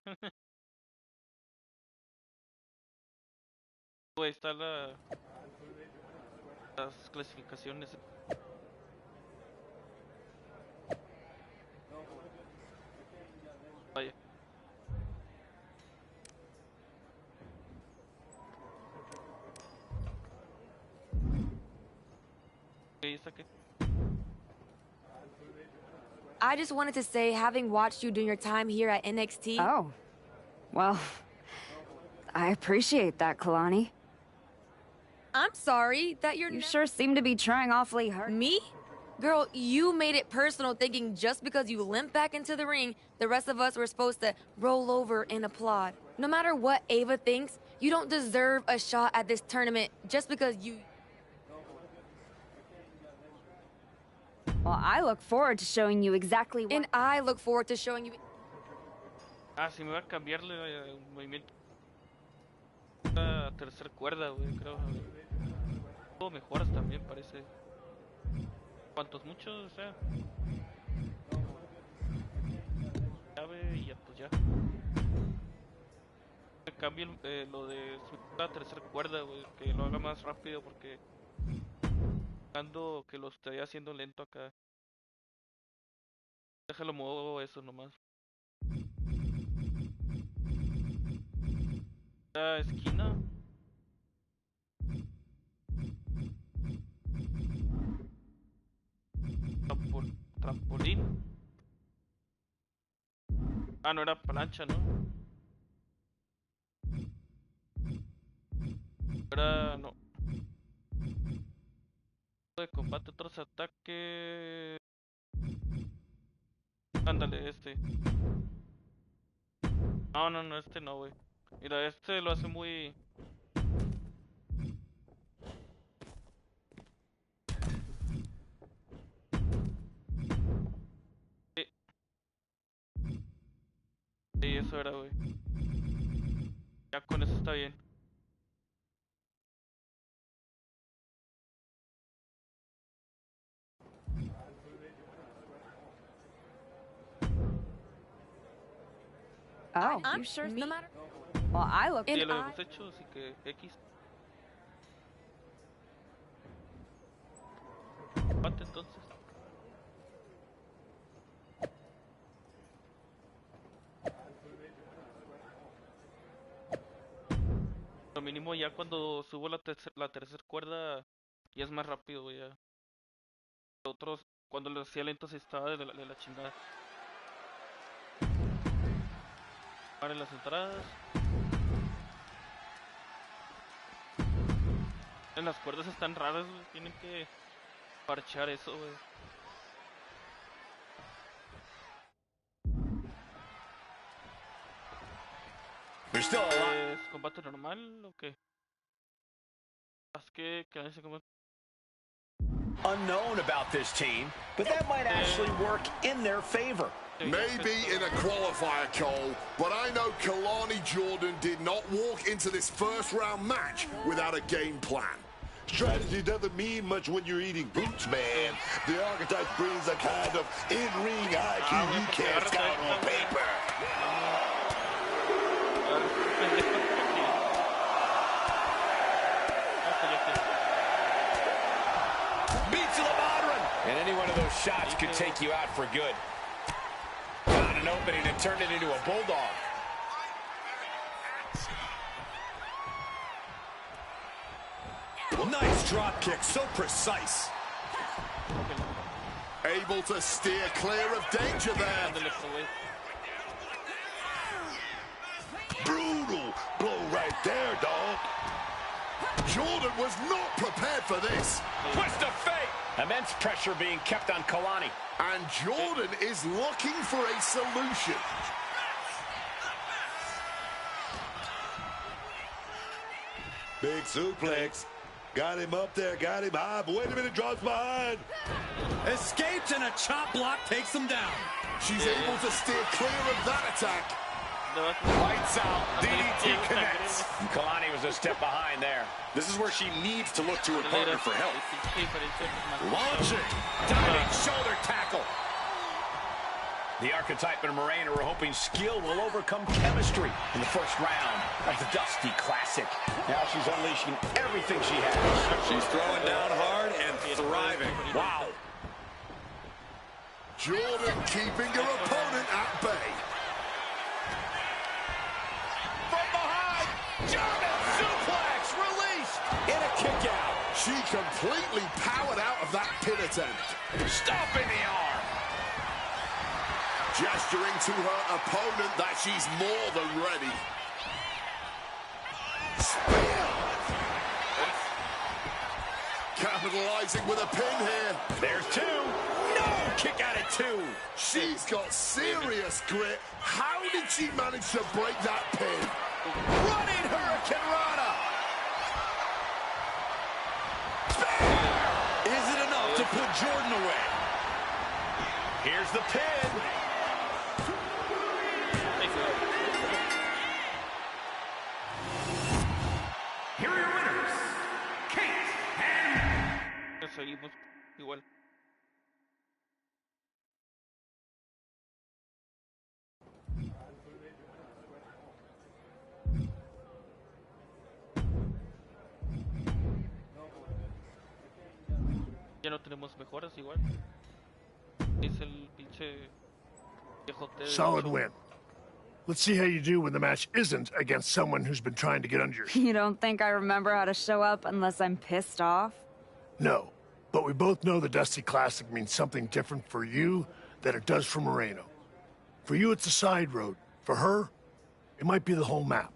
Güey, está las clasificaciones. Vaya. ¿Y esta qué? I just wanted to say, having watched you during your time here at NXT... Oh. Well, I appreciate that, Kalani. I'm sorry that you're... You sure seem to be trying awfully hard. Me? Girl, you made it personal thinking just because you limped back into the ring, the rest of us were supposed to roll over and applaud. No matter what Ava thinks, you don't deserve a shot at this tournament just because you... Well, I look forward to showing you exactly what... And I look forward to showing you... Ah, si me va a cambiarle el movimiento. La tercera cuerda, güey, creo. Todo mejoras también, parece. ¿Cuántos? Muchos, o sea. Llave y ya, pues ya. Me cambio lo de la tercera cuerda, güey, que lo haga más rápido porque... que lo estoy haciendo lento acá. Déjalo muevo eso nomás. La esquina. Trampolín. Ah, no era plancha, ¿no? Era... no. De combate, otros ataques. Ándale, este. No, este no, güey. Mira, este lo hace muy... Sí, eso era, güey. Ya con eso está bien. Oh, I'm you sure? no matter... Well, I look... Ya lo hemos hecho, así que X. Combate entonces. Lo mínimo ya cuando subo la tercera cuerda ya es más rápido, güey, ya. Otros, cuando lo hacía lento se estaba de la chingada. Ahora en las entradas. En las cuerdas están raras, güey. Tienen que parchar eso, güey. There's still a lot. ¿Es combate normal o qué? Es que ese combate. Unknown about this team, but that might actually work in their favor. Maybe in a qualifier, Cole, but I know Kalani Jordan did not walk into this first-round match without a game plan. Strategy doesn't mean much when you're eating boots, man. The archetype brings a kind of in-ring IQ you can't scout on paper. Beats the modern. And any one of those shots could take you out for good. Found an opening and turned it into a bulldog. Nice drop kick, so precise. Able to steer clear of danger there. Brutal blow right there, dog. Jordan was not prepared for this. Twist of fate. Immense pressure being kept on Kalani. And Jordan is looking for a solution. Big suplex. Got him up there, got him high, but wait a minute, drops behind. Escapes and a chop block takes him down. She's able to steer clear of that attack. Lights out, DDT connects. Kalani was a step behind there. This is where she needs to look to her partner for help. Launching, diving shoulder tackle. The archetype and Moreno are hoping skill will overcome chemistry in the first round of the Dusty Classic. Now she's unleashing everything she has. She's throwing down hard and thriving. Wow. Jordan keeping her opponent at bay. From behind, German suplex released. In a kick out. She completely powered out of that pin attempt. Stomping the arm. Gesturing to her opponent that she's more than ready. Spear! Capitalizing with a pin here. There's two. No! Kick out at two. She's got serious grit. How did she manage to break that pin? Running Hurricane Rana. Spear! Is it enough to put Jordan away? Here's the pin. Here are your winners, Kate and... Seguimos igual. Ya no tenemos mejoras igual. Es el pinche viejote. Solid win. Let's see how you do when the match isn't against someone who's been trying to get under your... You don't think I remember how to show up unless I'm pissed off? No, but we both know the Dusty Classic means something different for you than it does for Moreno. For you, it's a side road. For her, it might be the whole map.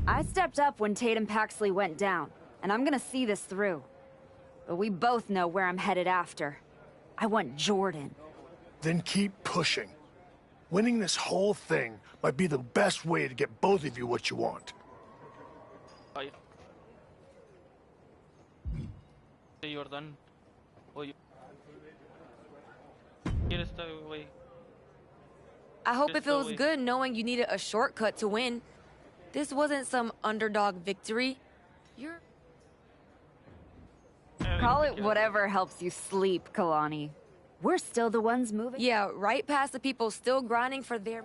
I stepped up when Tatum Paxley went down, and I'm gonna see this through. But we both know where I'm headed after. I want Jordan. Then keep pushing. Winning this whole thing might be the best way to get both of you what you want. Ay. Jordan. Oye. ¿Quieres estar, güey? I hope it feels good knowing you needed a shortcut to win. This wasn't some underdog victory. You're... Call it whatever helps you sleep, Kalani. We're still the ones moving. Yeah, right past the people still grinding for their...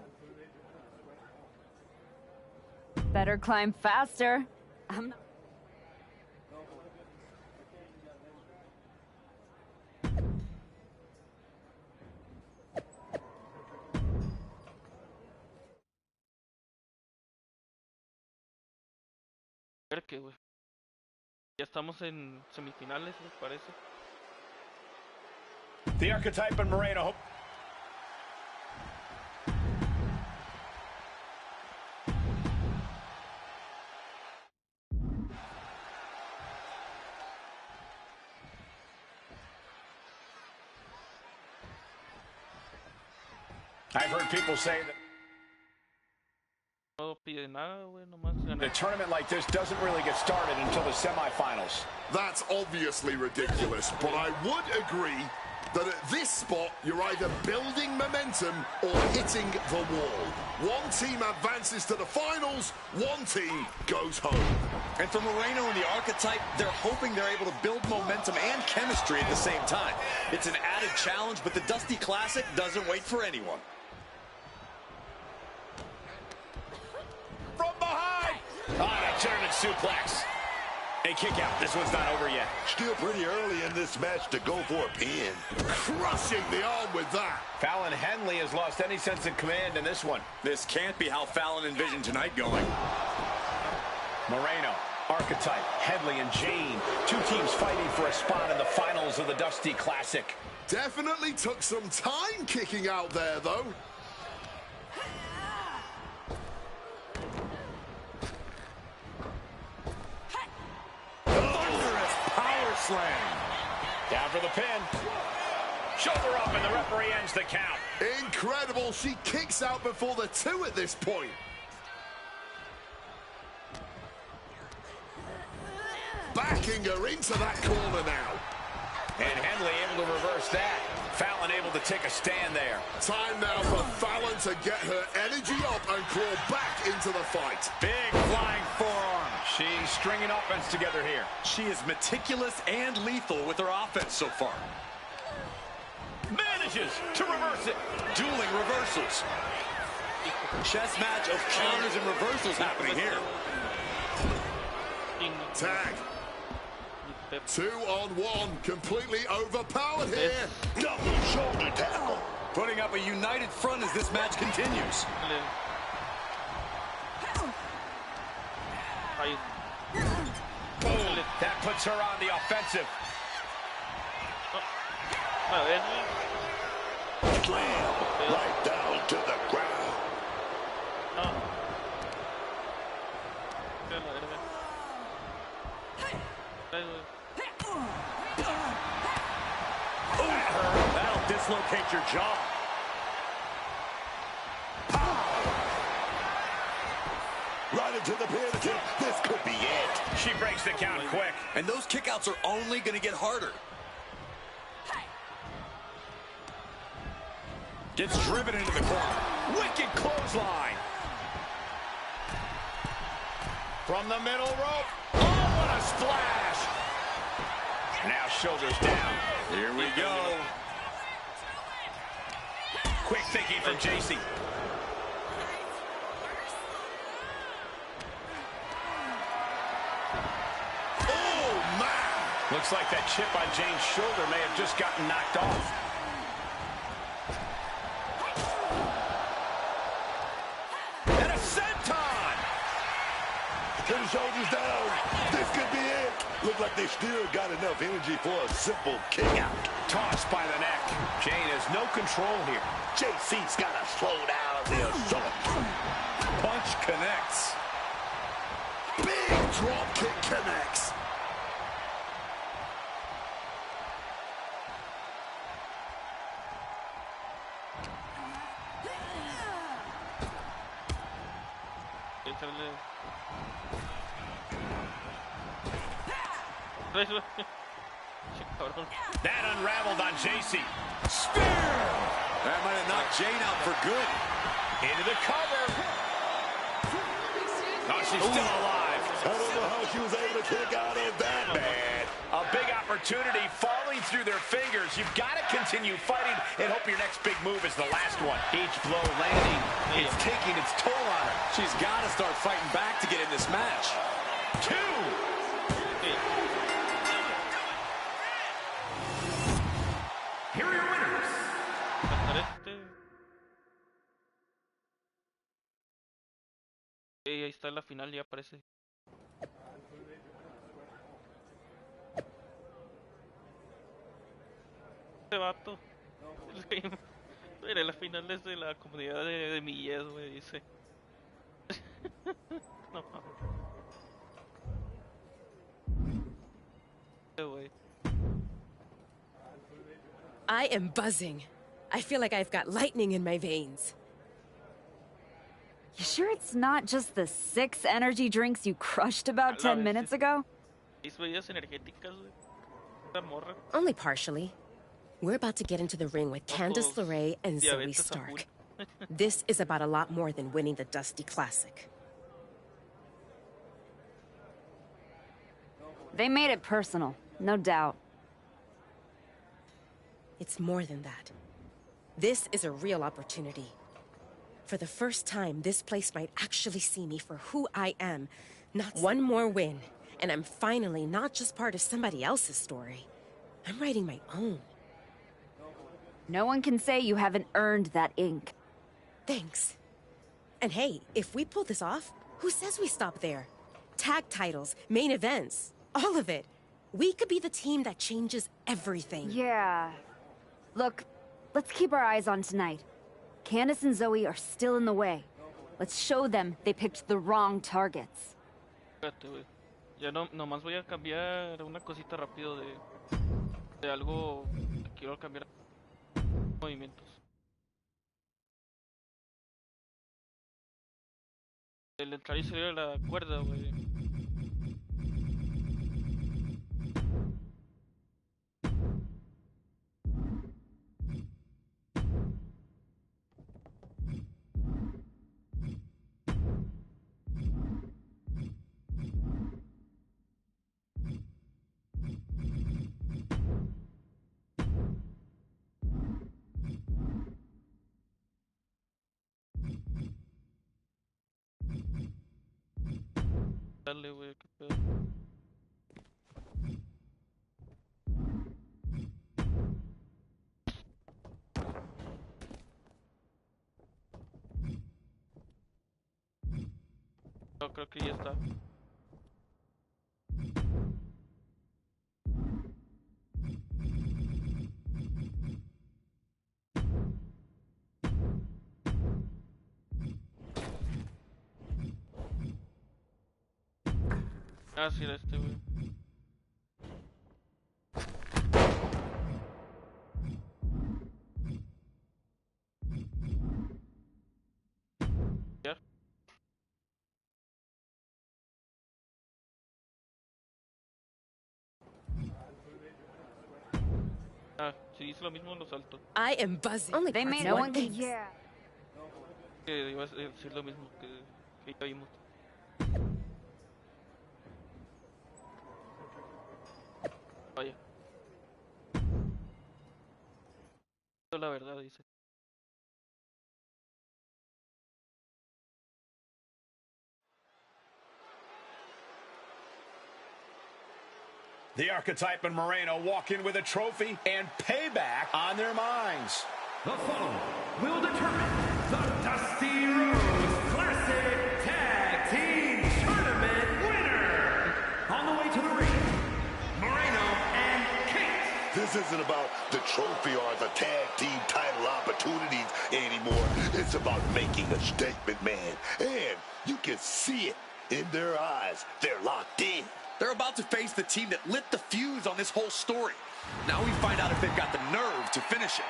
Better climb faster. I'm not... A ver qué, güey. Ya estamos en semifinales, me parece. The archetype and Moreno. I've heard people say that. No, pide nada, güey, nomás ganar. A tournament like this doesn't really get started until the semifinals. That's obviously ridiculous, but I would agree that at this spot, you're either building momentum or hitting the wall. One team advances to the finals, one team goes home. And for Moreno and the Archetype, they're hoping they're able to build momentum and chemistry at the same time. It's an added challenge, but the Dusty Classic doesn't wait for anyone. From behind! Ah, a German suplex. A kick out. This one's not over yet. Still pretty early in this match to go for a pin. Crushing the arm with that. Fallon Henley has lost any sense of command in this one. This can't be how Fallon envisioned tonight going. Moreno, Archetype, Henley, and Jane. Two teams fighting for a spot in the finals of the Dusty Classic. Definitely took some time kicking out there, though. Thunderous power slam. Down for the pin. Shoulder up, and the referee ends the count. Incredible. She kicks out before the two at this point. Backing her into that corner now. And Henley able to reverse that. Fallon able to take a stand there. Time now for Fallon to get her energy up and crawl back into the fight. Big flying forearm. She's stringing offense together here. She is meticulous and lethal with her offense so far. Manages to reverse it. Dueling reversals. Chess match of counters and reversals happening here. Tag. 2-on-1, completely overpowered here. Double shoulder tackle. Putting up a united front as this match continues. Boom. That puts her on the offensive. Slam right down to the ground. That'll dislocate your jaw. Right into the pin. This could be it. She breaks the count quick. And those kickouts are only going to get harder. Gets driven into the corner. Wicked clothesline. From the middle rope. Oh, what a splash. Now shoulders down. Here we go. Quick thinking from JC. Oh, man. Looks like that chip on Jane's shoulder may have just gotten knocked off. And a senton. Put the shoulders down. This could be it. Look like they still got enough energy for a simple kick out. Tossed by the neck. Jane has no control here. JC's got to slow down the assault. Punch connects. Big drop kick connects. That unraveled on JC. Spear! That might have knocked Jane out for good. Into the cover. Oh, she's still alive. I don't know how she was able to kick out of that bad. A big opportunity falling through their fingers. You've got to continue fighting and hope your next big move is the last one. Each blow landing is taking its toll on her. She's got to start fighting back to get in this match. 2. Here are your winners. Ahí está la final, ya aparece. Este vato. Mira, la final es de la comunidad de Milles, güey, dice. No mames. Güey. I am buzzing. I feel like I've got lightning in my veins. You sure it's not just the 6 energy drinks you crushed about 10 minutes ago? Only partially. We're about to get into the ring with Candice LeRae and Zoe Stark. This is about a lot more than winning the Dusty Classic. They made it personal, no doubt. It's more than that. This is a real opportunity. For the first time, this place might actually see me for who I am. Not one more win, and I'm finally not just part of somebody else's story. I'm writing my own. No one can say you haven't earned that ink. Thanks. And hey, if we pull this off, who says we stop there? Tag titles, main events, all of it. We could be the team that changes everything. Yeah. Look, let's keep our eyes on tonight. Candice and Zoe are still in the way. Let's show them they picked the wrong targets. Espérate, güey. Ya no, nomás voy a cambiar una cosita rápido de algo que quiero cambiar movimientos. El entrar y salir de la cuerda, güey. Dale, güey, qué pedo. No, creo que ya está. Ah, sí, era este, güey. ¿Ya? Ah, si hice lo mismo, lo salto. I am buzzing. Only They made no one thing. Yeah. Iba a decir lo mismo que ya vimos. Vaya. La verdad, dice. The archetype and Moreno walk in with a trophy and payback on their minds. The following will determine the Dusty Rhodes Classic Tag Team Tournament winner. On the way to the ring, Moreno and Kate. This isn't about the trophy or the tag team title opportunities anymore. It's about making a statement, man. And you can see it in their eyes. They're locked in. They're about to face the team that lit the fuse on this whole story. Now we find out if they've got the nerve to finish it.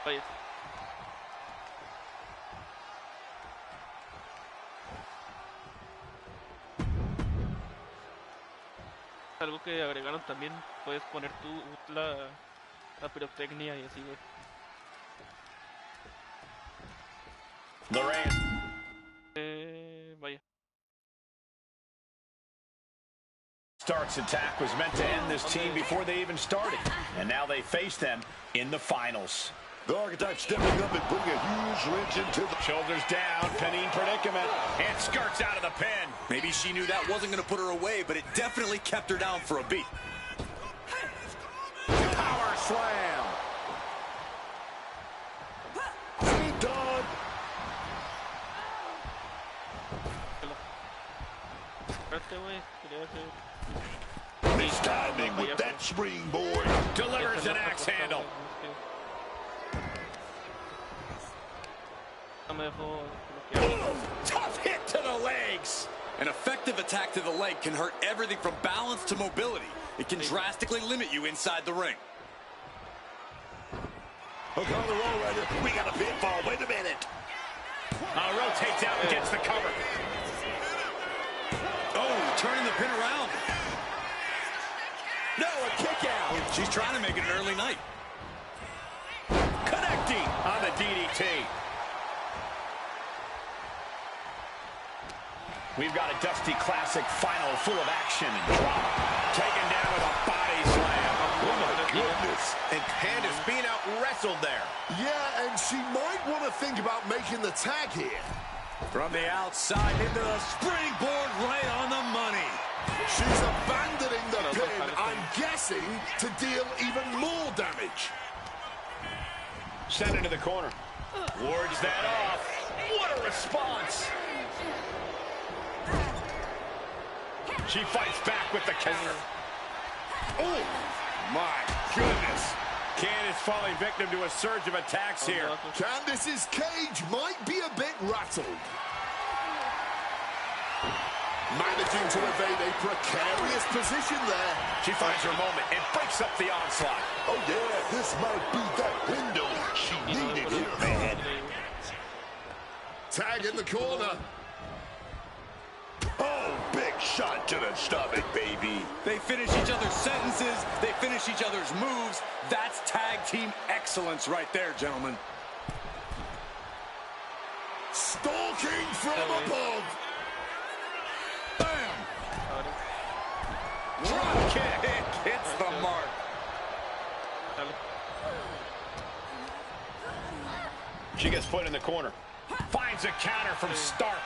Vaya. Algo que agregaron también, puedes poner tú la pirotecnia y así, güey. Vaya. Stark's attack was meant to end this team before they even started, and now they face them in the finals. The archetype stepping up and putting a huge wrench into the... Shoulders down, pinning predicament, and skirts out of the pin. Maybe she knew that wasn't going to put her away, but it definitely kept her down for a beat. Power slam. Ain't done. Mistiming with that springboard. Delivers an axe handle. No me dejó Tough hit to the legs. An effective attack to the leg can hurt everything from balance to mobility. It can drastically limit you inside the ring. Hook on the roll, Ryder. We got a pinfall. Wait a minute. Rotates out and gets the cover. Oh, turning the pin around. No, a kick out. She's trying to make it an early night. Connecting on the DDT. We've got a Dusty Classic final full of action and drama. Taken down with a body slam. Oh, my goodness. And Candice being out wrestled there. Yeah, and she might want to think about making the tag here. From the outside into the springboard right on the money. She's abandoning the pin, I'm guessing, to deal even more damage. Sent into the corner. Wards that off. What a response. She fights back with the counter. Oh, my goodness. Candice falling victim to a surge of attacks here. Candice's cage might be a bit rattled. Managing to evade a precarious position there. She finds her moment and breaks up the onslaught. Oh, yeah, this might be that window she needed here, man. Tag in the corner. Oh, big shot to the stomach, baby. They finish each other's sentences. They finish each other's moves. That's tag team excellence right there, gentlemen. Stalking from above. Bam! Drop kick hits the mark. She gets put in the corner. Finds a counter from Stark.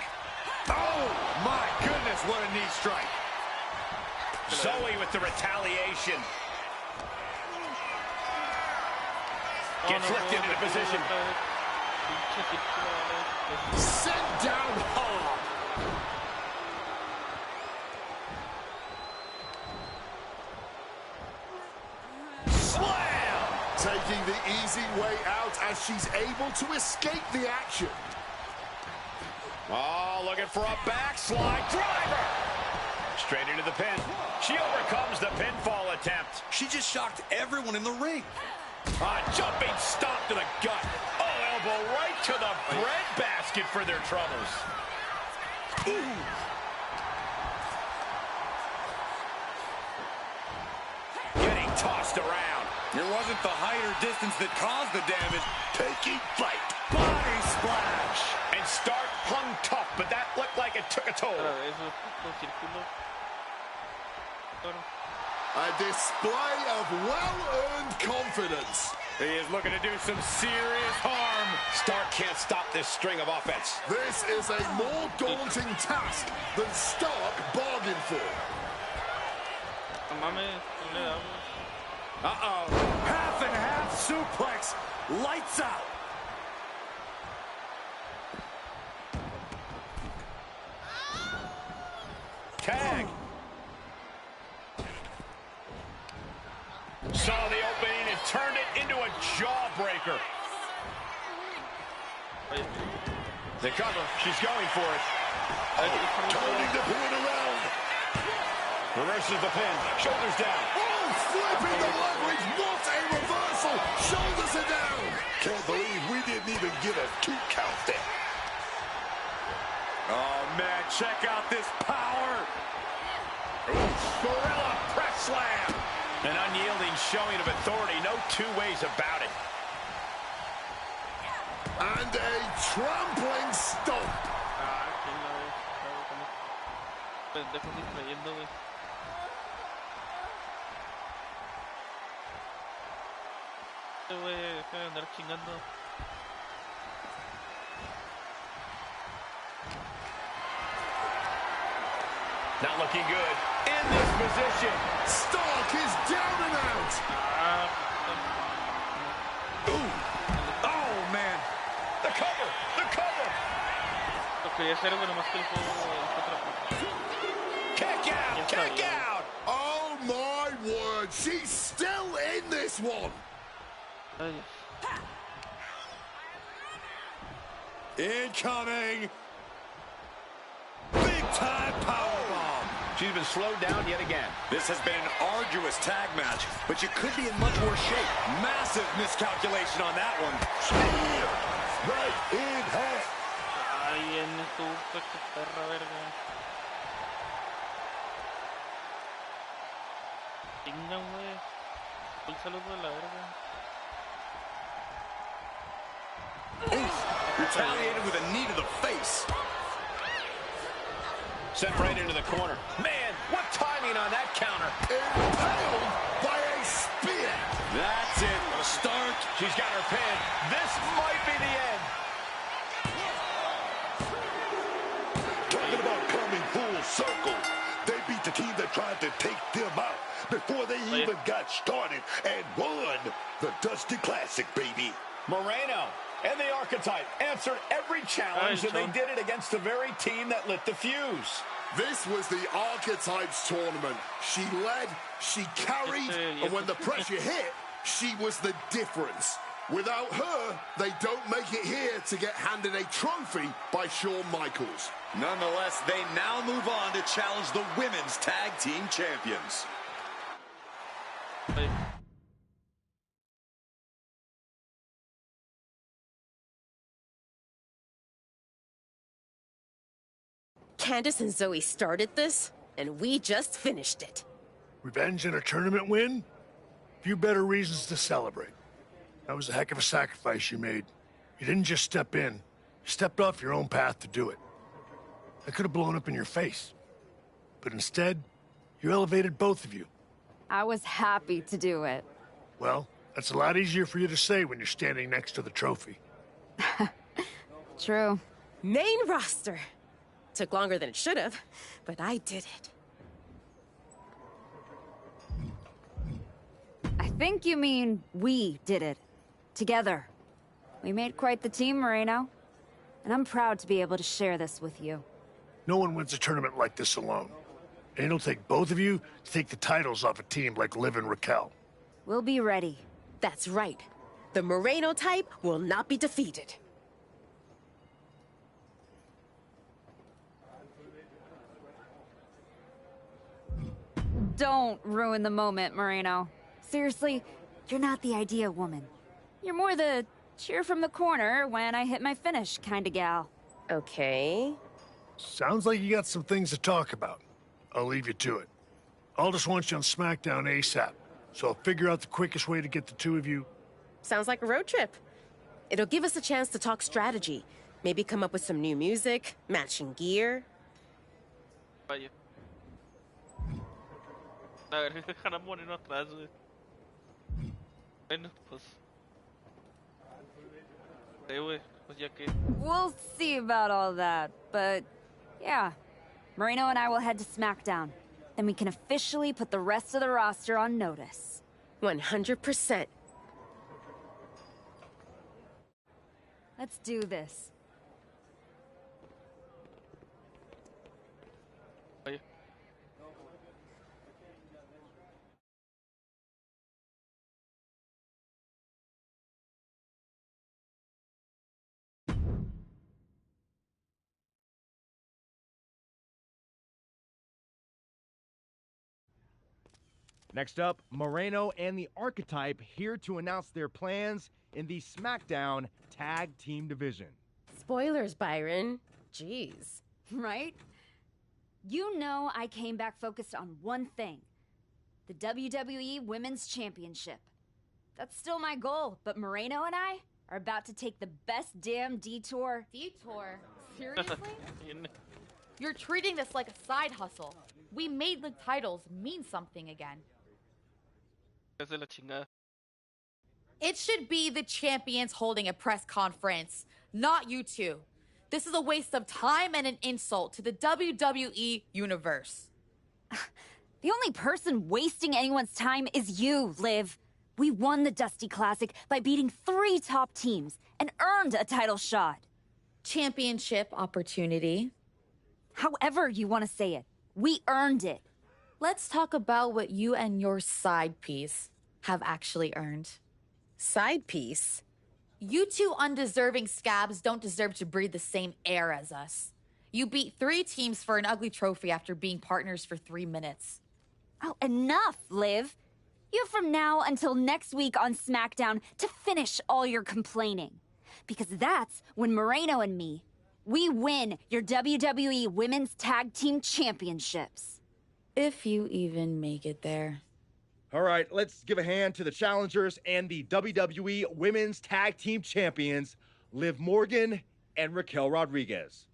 Oh, my goodness, what a knee strike. Zoe with the retaliation. Gets lifted into position. Sent down hard. Slam! Taking the easy way out as she's able to escape the action. Oh, looking for a backslide driver. Straight into the pin. She overcomes the pinfall attempt. She just shocked everyone in the ring. Jumping stomp to the gut. Oh, elbow right to the breadbasket for their troubles. Ooh. Getting tossed around. It wasn't the height or distance that caused the damage. Taking flight. Body splash. And Stark hung tough, but that looked like it took a toll. A display of well-earned confidence. He is looking to do some serious harm. Stark can't stop this string of offense. This is a more daunting task than Stark bargained for. Uh-oh. Half and half suplex. Lights out. Tag. Saw the opening and turned it into a jawbreaker. The cover. She's going for it. Turning the pin around. Reverses the pin. Shoulders down. Oh, flipping the leverage. What a reversal. Shoulders are down. Can't believe we didn't even get a 2 count there. Oh, man, check out this power. Gorilla press slam. An unyielding showing of authority. No two ways about it. And a trampling stomp. Not looking good. In this position. Stark is down and out. Ooh. Oh, man. The cover. The cover. Kick out. Kick out. Oh, my word. She's still in this one. Incoming. Big time powerbomb. She's been slowed down yet again. This has been an arduous tag match, but you could be in much more shape. Massive miscalculation on that one. Spear. Right in half. Ay, en tu perra verga. Chingan, güey. Un saludo de la verga. Retaliated with a knee to the face. Sent right into the corner. Man, what timing on that counter. Impaled by a spear. That's it. Start. She's got her pin. This might be the end. Talking about coming full circle. They beat the team that tried to take them out before they even got started and won the Dusty Classic, baby. Moreno and the Archetype answered every challenge, and they did it against the very team that lit the fuse. This was the Archetypes tournament. She led, she carried, and when the pressure hit, she was the difference. Without her, they don't make it here to get handed a trophy by Shawn Michaels. Nonetheless, they now move on to challenge the women's tag team champions. Candace and Zoe started this, and we just finished it. Revenge and a tournament win? Few better reasons to celebrate. That was a heck of a sacrifice you made. You didn't just step in. You stepped off your own path to do it. I could have blown up in your face. But instead, you elevated both of you. I was happy to do it. Well, that's a lot easier for you to say when you're standing next to the trophy. True. Main roster. Took longer than it should have, but I did it. I think you mean we did it. Together. We made quite the team, Moreno. And I'm proud to be able to share this with you. No one wins a tournament like this alone. And it'll take both of you to take the titles off a team like Liv and Raquel. We'll be ready. That's right. The Moreno type will not be defeated. Don't ruin the moment, Moreno. Seriously, you're not the idea woman. You're more the cheer from the corner when I hit my finish kind of gal. Okay. Sounds like you got some things to talk about. I'll leave you to it. I'll just want you on SmackDown ASAP, so I'll figure out the quickest way to get the two of you. Sounds like a road trip. It'll give us a chance to talk strategy. Maybe come up with some new music, matching gear. Vaya. A ver, dejar a Moreno atrás, güey. Bueno, pues. Sí, güey, pues ya que. We'll see about all that, but yeah. Moreno and I will head to SmackDown. Then we can officially put the rest of the roster on notice. 100%. Let's do this. Vaya. Next up, Moreno and the Archetype here to announce their plans in the SmackDown Tag Team Division. Spoilers, Byron. Jeez. Right? You know I came back focused on one thing. The WWE Women's Championship. That's still my goal, but Moreno and I are about to take the best damn detour. Detour? Seriously? You're treating this like a side hustle. We made the titles mean something again. Es de la chingada. It should be the champions holding a press conference, not you two. This is a waste of time and an insult to the WWE universe. The only person wasting anyone's time is you, Liv. We won the Dusty Classic by beating 3 top teams and earned a title shot. Championship opportunity. However you want to say it, we earned it. Let's talk about what you and your side piece have actually earned. Side piece? You two undeserving scabs don't deserve to breathe the same air as us. You beat 3 teams for an ugly trophy after being partners for 3 minutes. Oh, enough, Liv. You have from now until next week on SmackDown to finish all your complaining. Because that's when Moreno and me, we win your WWE Women's Tag Team Championships. If you even make it there. All right, let's give a hand to the challengers and the WWE Women's Tag Team Champions, Liv Morgan and Raquel Rodriguez.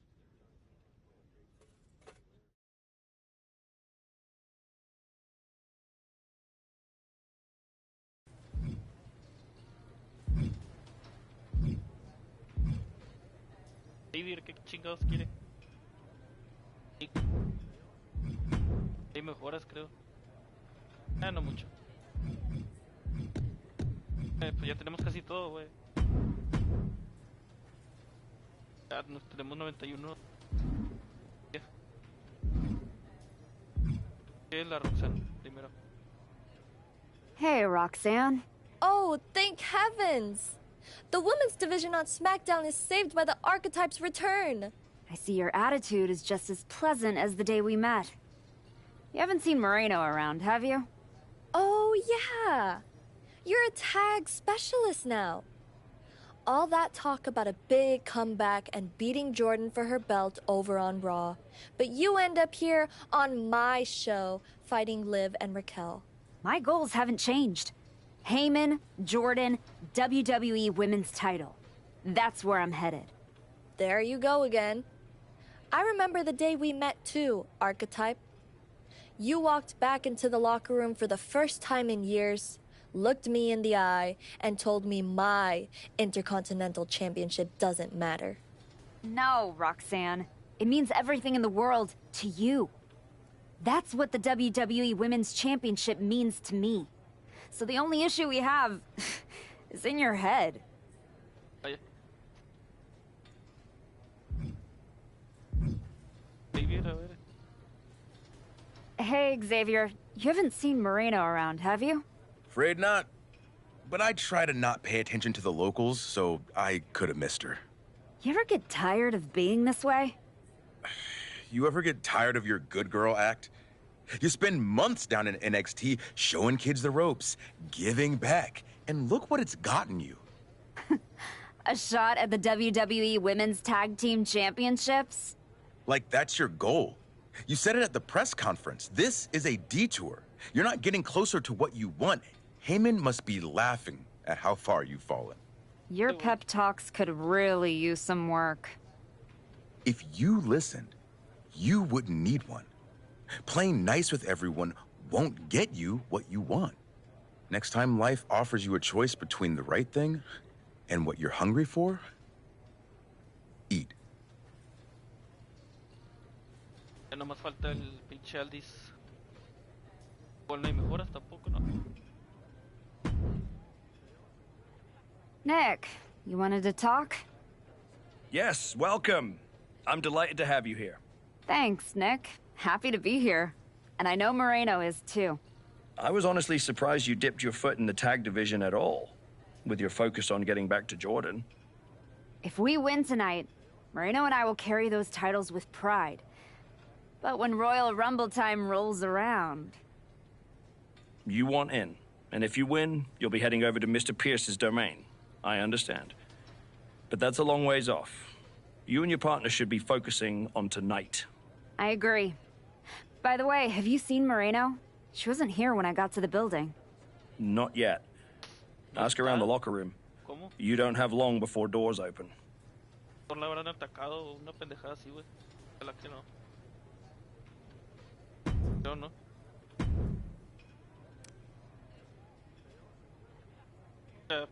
Xavier, ¿qué chingados quiere? Hay mejoras, creo. Ah, no mucho. Pues ya tenemos casi todo, güey. Ya tenemos 91. ¿Qué es la Roxanne primero? Hey, Roxanne. Oh, thank heavens! The women's division on SmackDown is saved by the Archetype's return. I see your attitude is just as pleasant as the day we met. You haven't seen Moreno around, have you? Oh, yeah. You're a tag specialist now. All that talk about a big comeback and beating Jordan for her belt over on Raw. But you end up here on my show fighting Liv and Raquel. My goals haven't changed. Heyman, Jordan, WWE Women's title. That's where I'm headed. There you go again. I remember the day we met too, Archetype. You walked back into the locker room for the first time in years, looked me in the eye, and told me my Intercontinental Championship doesn't matter. No, Roxanne. It means everything in the world to you. That's what the WWE Women's Championship means to me. So the only issue we have is in your head. Hey, Xavier. You haven't seen Moreno around, have you? Afraid not. But I try to not pay attention to the locals, so I could have missed her. You ever get tired of being this way? You ever get tired of your good girl act? You spend months down in NXT showing kids the ropes, giving back, and look what it's gotten you. A shot at the WWE Women's Tag Team Championships? Like that's your goal. You said it at the press conference. This is a detour. You're not getting closer to what you want. Heyman must be laughing at how far you've fallen. Your pep talks could really use some work. If you listened, you wouldn't need one. Playing nice with everyone won't get you what you want. Next time life offers you a choice between the right thing and what you're hungry for, eat. Ya nomás falta el pinche Aldis. Igual no hay mejoras tampoco, ¿no? Nick, you wanted to talk? Yes, welcome. I'm delighted to have you here. Thanks, Nick. Happy to be here. And I know Moreno is too. I was honestly surprised you dipped your foot in the tag division at all, with your focus on getting back to Jordan. If we win tonight, Moreno and I will carry those titles with pride. But when Royal Rumble time rolls around... You want in, and if you win, you'll be heading over to Mr. Pierce's domain. I understand. But that's a long ways off. You and your partner should be focusing on tonight. I agree. By the way, have you seen Moreno? She wasn't here when I got to the building. Not yet. Ask around the locker room. ¿Cómo? You don't have long before doors open. Por la habrán atacado una pendejada así, güey. Ojalá que no. Yo no.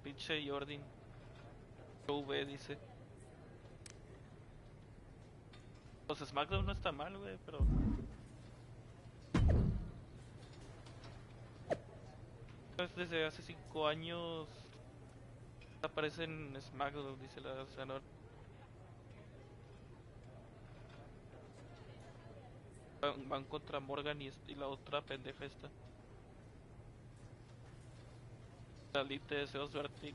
Pinche Jordan. V dice. Los SmackDown no está mal, güey, pero... Pues desde hace 5 años aparecen en SmackDown, dice la senadora. Van contra Morgan y la otra pendeja esta. La elite de suerte.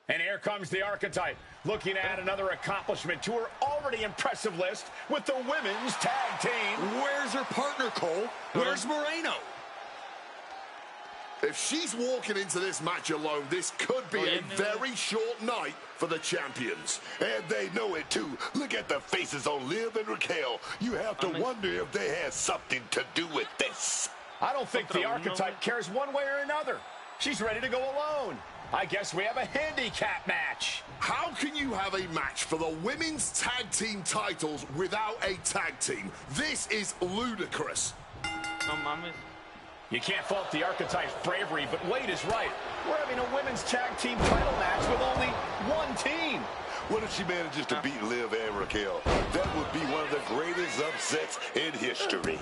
And here comes the Archetype, looking to add another accomplishment to her already impressive list with the women's tag team. Where's her partner, Cole? Where's Moreno? If she's walking into this match alone, this could be a very short night for the champions. And they know it, too. Look at the faces on Liv and Raquel. You have to wonder if they had something to do with this. I don't think the Archetype cares one way or another. She's ready to go alone. I guess we have a handicap match. How can you have a match for the women's tag team titles without a tag team? This is ludicrous. You can't fault the Archetype's bravery, but Wade is right. We're having a women's tag team title match with only one team. What if she manages to beat Liv and Raquel? That would be one of the greatest upsets in history.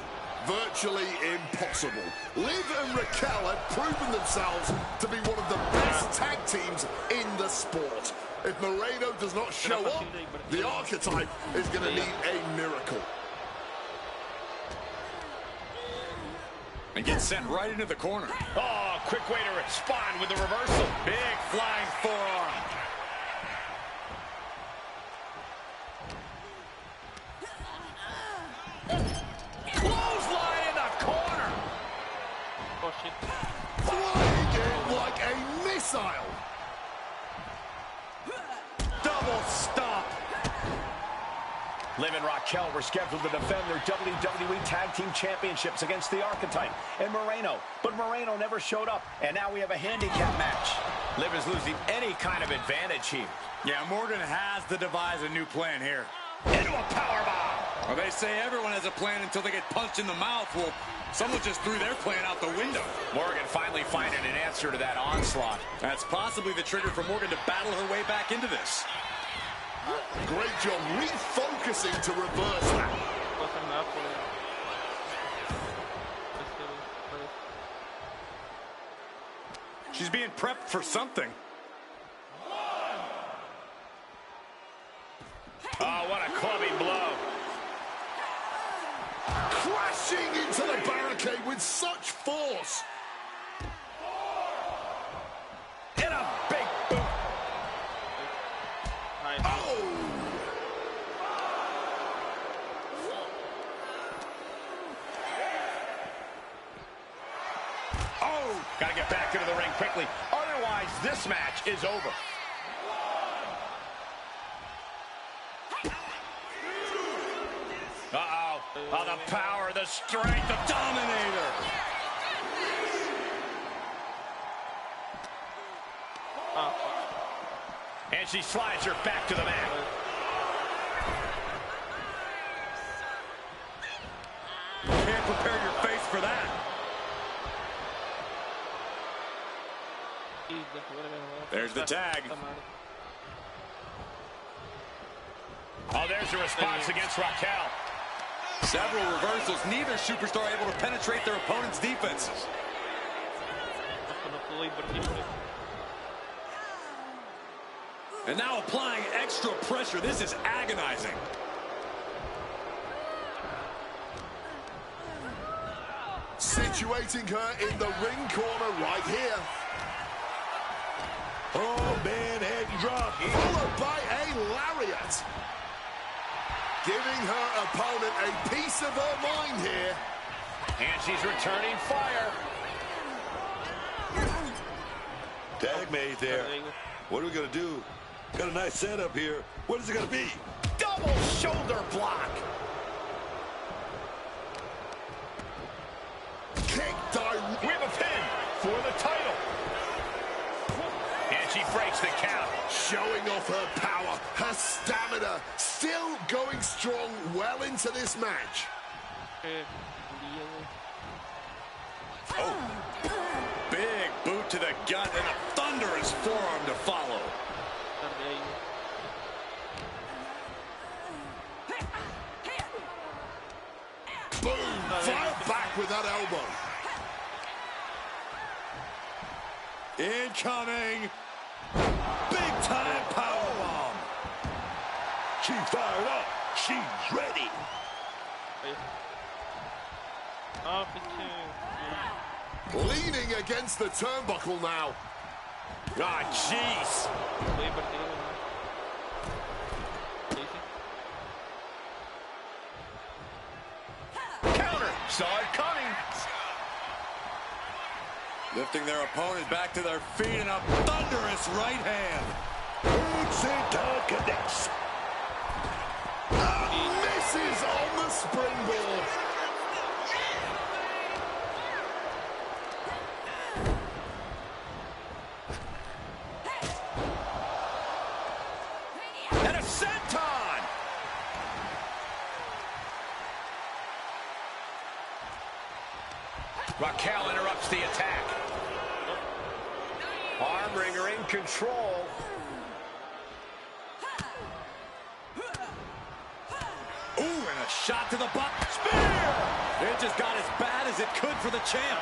Virtually impossible. Liv and Raquel have proven themselves to be one of the best tag teams in the sport. If Moreno does not show up, the Archetype is going to need a miracle. And gets sent right into the corner. Oh, quick way to respond with the reversal. Big flying forearm. Clothesline in the corner. Oh shit. Flying in like a missile. Double stop. Liv and Raquel were scheduled to defend their WWE Tag Team Championships against the Archetype and Moreno. But Moreno never showed up, and now we have a handicap match. Liv is losing any kind of advantage here. Yeah, Morgan has to devise a new plan here. Into a powerbomb. Well, they say everyone has a plan until they get punched in the mouth. Well, someone just threw their plan out the window. Morgan finally finding an answer to that onslaught. That's possibly the trigger for Morgan to battle her way back into this. Great job refocusing to reverse that. She's being prepped for something. Oh, what a clubbing blow. Crashing into the barricade with such force. In a big boot. Oh! Oh! Gotta get back into the ring quickly. Otherwise, this match is over. Uh-oh. Oh, the power, the strength of Dominator. And she slides her back to the mat. Can't prepare your face for that. There's the tag. Oh, there's a response against Raquel. Several reversals. Neither superstar able to penetrate their opponent's defenses. And now applying extra pressure. This is agonizing. Situating her in the ring corner right here. Oh, man, head drop. Followed by a lariat. Giving her opponent a piece of her mind here. And she's returning fire. Tag made there. What are we going to do? Got a nice setup here. What is it going to be? Double shoulder block. Kick direct. We have a pin for the title. And she breaks the count. Showing off her power, her stamina, still going strong well into this match. Oh, big boot to the gut and a thunderous forearm to follow. Boom! Fire back with that elbow. Incoming. Big time powerbomb. She's fired up. She's ready. Leaning against the turnbuckle now. Ah, jeez. Counter. Saw it coming. Lifting their opponent back to their feet in a thunderous right hand. Connects. Misses on the springboard. And a senton. Raquel interrupts the attack. Arm wringer in control. Ooh, and a shot to the butt. Spear! It just got as bad as it could for the champ.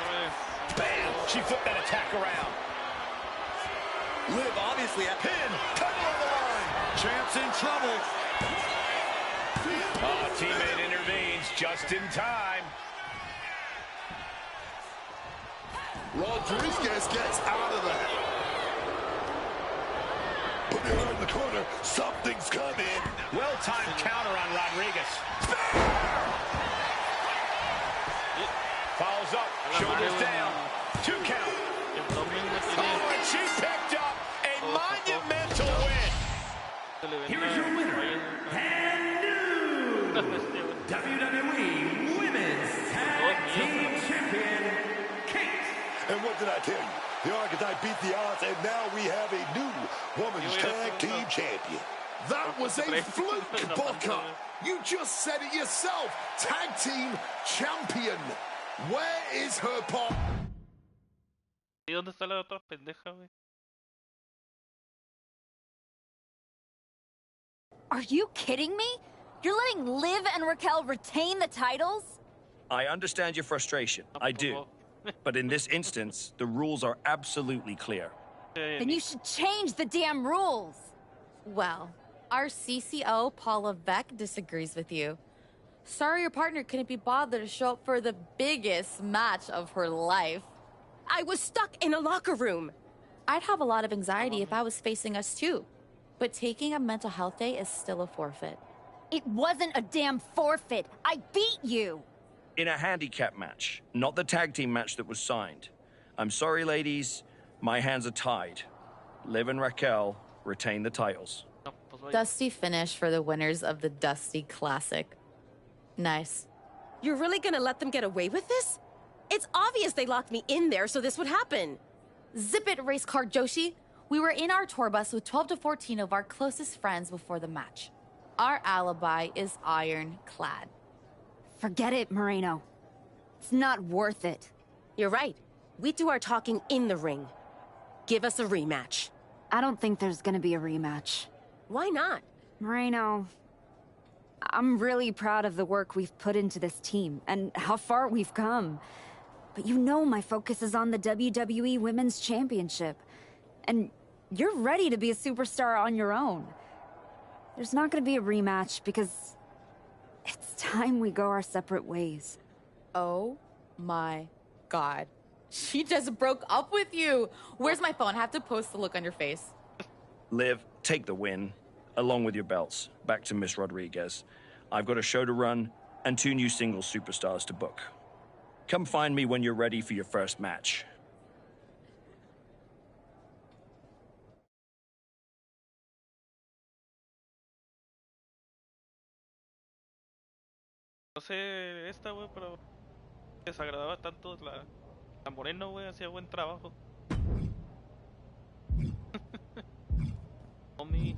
Bam! She flipped that attack around. Liv obviously a pin. Title on the line. Champ's in trouble. Teammate intervenes just in time. Rodriguez gets out of there. But behind the corner, something's coming. Well-timed counter on Rodriguez. Follows up, shoulders down. 2 count. Oh, and she picked up a monumental win. Here is your winner, and new WWE Women's Tag Team Champion, Kate. And what did I tell you? The Archetype beat the odds, and now we have a new Women's Tag Team Champion. That was a fluke, Booker. You just said it yourself. Tag Team Champion. Where is her part? ¿Y dónde está la otra pendeja, güey? Are you kidding me? You're letting Liv and Raquel retain the titles? I understand your frustration. I do. But in this instance, the rules are absolutely clear. Then you should change the damn rules. Well, our CCO, Paula Beck, disagrees with you. Sorry your partner couldn't be bothered to show up for the biggest match of her life. I was stuck in a locker room. I'd have a lot of anxiety if I was facing us too. But taking a mental health day is still a forfeit. It wasn't a damn forfeit. I beat you. In a handicap match, not the tag team match that was signed. I'm sorry, ladies. My hands are tied. Liv and Raquel retain the titles. Dusty finish for the winners of the Dusty Classic. Nice. You're really gonna let them get away with this? It's obvious they locked me in there so this would happen. Zip it, race car Joshi. We were in our tour bus with 12 to 14 of our closest friends before the match. Our alibi is ironclad. Forget it, Moreno. It's not worth it. You're right. We do our talking in the ring. Give us a rematch. I don't think there's gonna be a rematch. Why not? Moreno, I'm really proud of the work we've put into this team and how far we've come. But you know my focus is on the WWE Women's Championship. And you're ready to be a superstar on your own. There's not gonna be a rematch because it's time we go our separate ways. Oh my God. She just broke up with you. Where's my phone? I have to post the look on your face. Liv, take the win, along with your belts, back to Miss Rodriguez. I've got a show to run and 2 new singles superstars to book. Come find me when you're ready for your first match. No sé esta, güey, pero desagradaba tanto la Moreno, güey, hacía buen trabajo. Homie.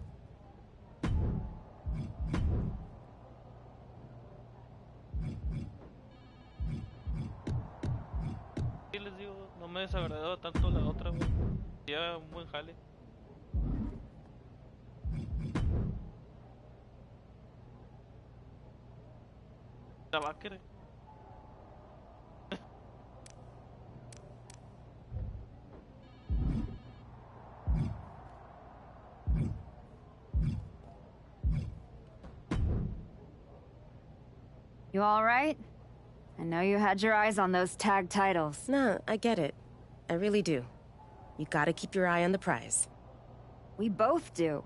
Sí, les digo, no me desagradaba tanto la otra, güey. Hacía un buen jale. La vaquera. You all right? I know you had your eyes on those tag titles. No, I get it. I really do. You gotta keep your eye on the prize. We both do.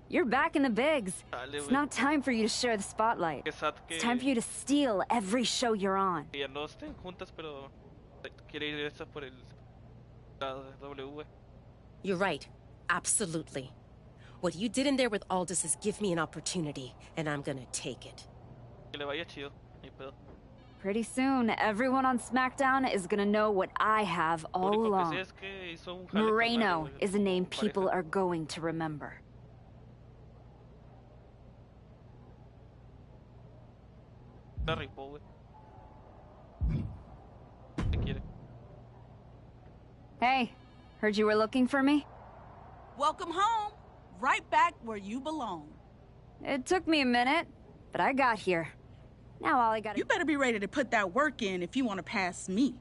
You're back in the bigs. It's not time for you to share the spotlight. It's time for you to steal every show you're on. Ya no estén juntas, pero quiere ir esa por la W. You're right. Absolutely. What you did in there with Aldous is give me an opportunity, and I'm gonna take it. Que le vaya chido. Ni pedo. Pretty soon, everyone on SmackDown is gonna know what I have all along. Moreno is a name people are going to remember. Hey, heard you were looking for me? Welcome home. Right back where you belong. It took me a minute, but I got here. Now all I gotta... You better be ready to put that work in if you want to pass me.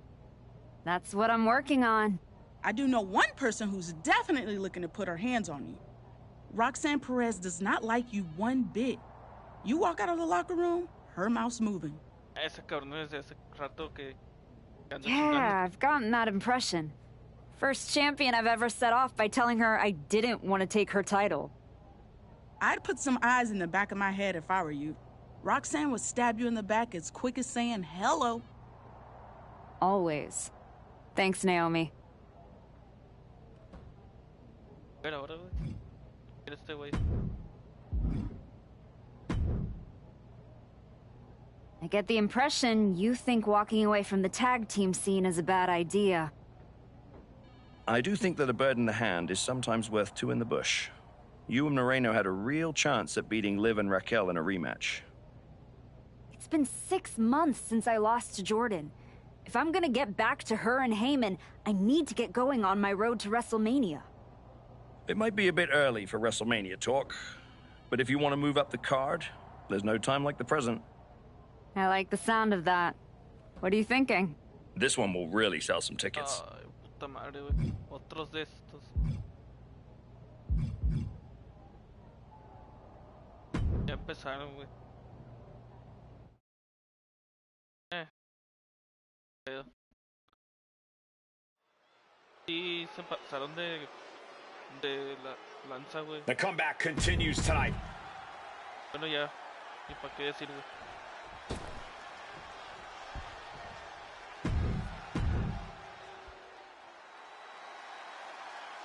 That's what I'm working on. I do know one person who's definitely looking to put her hands on you. Roxanne Perez does not like you one bit. You walk out of the locker room, her mouth's moving. Yeah, I've gotten that impression. First champion I've ever set off by telling her I didn't want to take her title. I'd put some eyes in the back of my head if I were you. Roxanne would stab you in the back as quick as saying hello. Always. Thanks, Naomi. I get the impression you think walking away from the tag team scene is a bad idea. I do think that a bird in the hand is sometimes worth two in the bush. You and Moreno had a real chance at beating Liv and Raquel in a rematch. It's been 6 months since I lost to Jordan. If I'm gonna get back to her and Heyman, I need to get going on my road to WrestleMania. It might be a bit early for WrestleMania talk, but if you want to move up the card, there's no time like the present. I like the sound of that. What are you thinking? This one will really sell some tickets. Puta madre, güey. Otros de estos. Ya empezaron, güey. Pedo. Sí, se pasaron de la lanza, güey. The comeback continues tonight. Bueno, ya. ¿Y para qué decir, güey?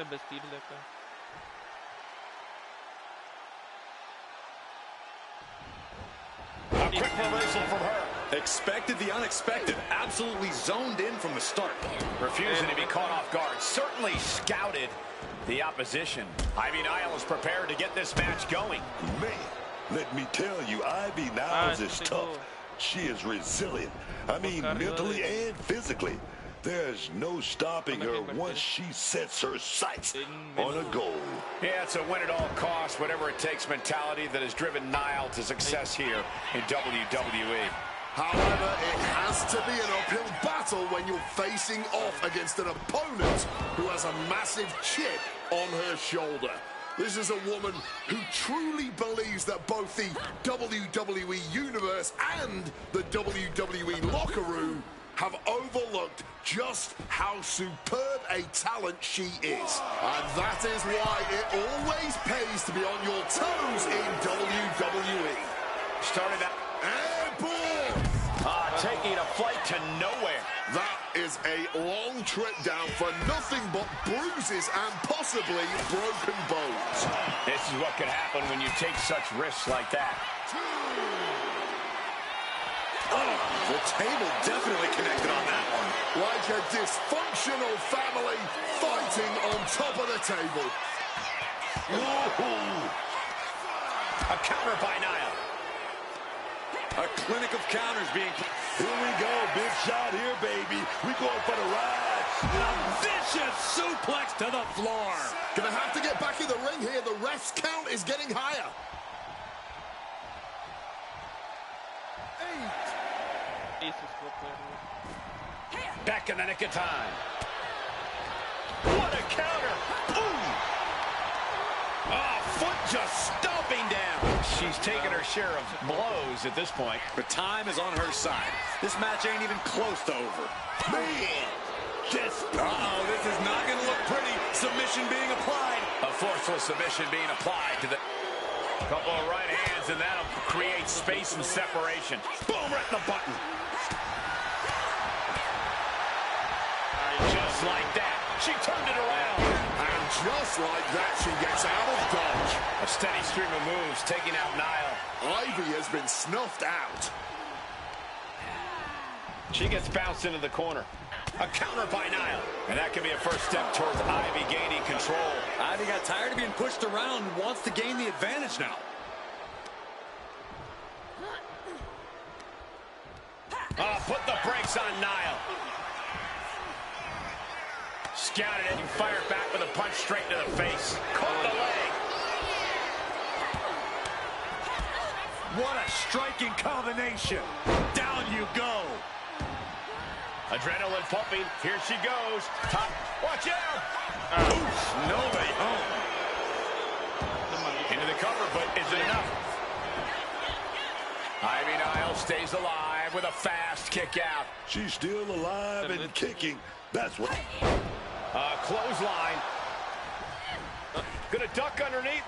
Vestirle acá. A quick reversal from her. Expected the unexpected. Absolutely zoned in from the start. Refusing to be caught off guard. Certainly scouted the opposition. Ivy Nile is prepared to get this match going. Man, let me tell you, Ivy Niles is tough. She is resilient. I mean, mentally and physically. There's no stopping her once she sets her sights on a goal. Yeah, it's a win at all costs, whatever it takes mentality that has driven Nile to success here in WWE. However, it has to be an uphill battle when you're facing off against an opponent who has a massive chip on her shoulder. This is a woman who truly believes that both the WWE Universe and the WWE locker room have overlooked just how superb a talent she is. And that is why it always pays to be on your toes in WWE. Started out airborne. Taking a flight to nowhere. That is a long trip down for nothing but bruises and possibly broken bones. This is what can happen when you take such risks like that. Oh, the table definitely connected on that one. Like a dysfunctional family fighting on top of the table. Ooh. A counter by Nile. A clinic of counters being... Here we go, big shot here, baby. We going for the ride. And a vicious suplex to the floor. Gonna have to get back in the ring here. The ref's count is getting higher. Back in the nick of time. What a counter! Ooh! Oh, foot just stomping down. She's taken her share of blows at this point. But time is on her side. This match ain't even close to over. Man, this. Uh-oh, this is not going to look pretty. Submission being applied. A forceful submission being applied to the... Couple of right hands, and that'll create space and separation. Boom, right in the button. Just like that, she turned it around. And just like that, she gets out of dodge. A steady stream of moves, taking out Nile. Ivy has been snuffed out. She gets bounced into the corner. A counter by Nile. And that can be a first step towards Ivy gaining control. Ivy got tired of being pushed around and wants to gain the advantage now. Put the brakes on Nile. Scouted it and fired back with a punch straight to the face. Caught the leg. What a striking combination. Down you go. Adrenaline pumping. Here she goes. Top. Watch out. Oops. No way home. Into the cover, but is it enough? Ivy Nile stays alive with a fast kick out. She's still alive and kicking. That's what... Clothesline. Gonna duck underneath.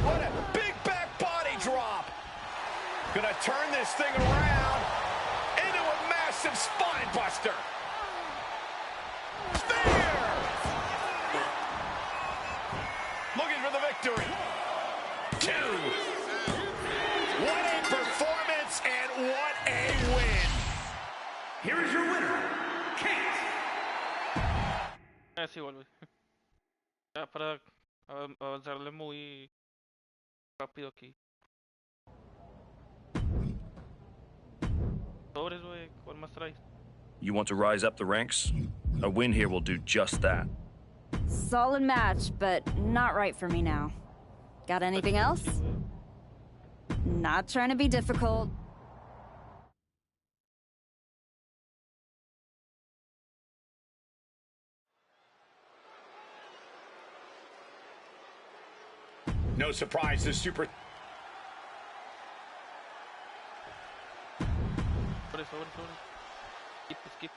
What a big back body drop. Gonna turn this thing around into a massive spine buster. Spear! Looking for the victory. 2. What a performance and what a win. Here is your winner, Kate. Es igual, güey. Ya para avanzarle muy rápido aquí. Sobres, güey. ¿Cuál más traes? You want to rise up the ranks? A win here will do just that. Solid match, but not right for me now. Got anything else? Not trying to be difficult. No surprise, the super... Sobre. Skip.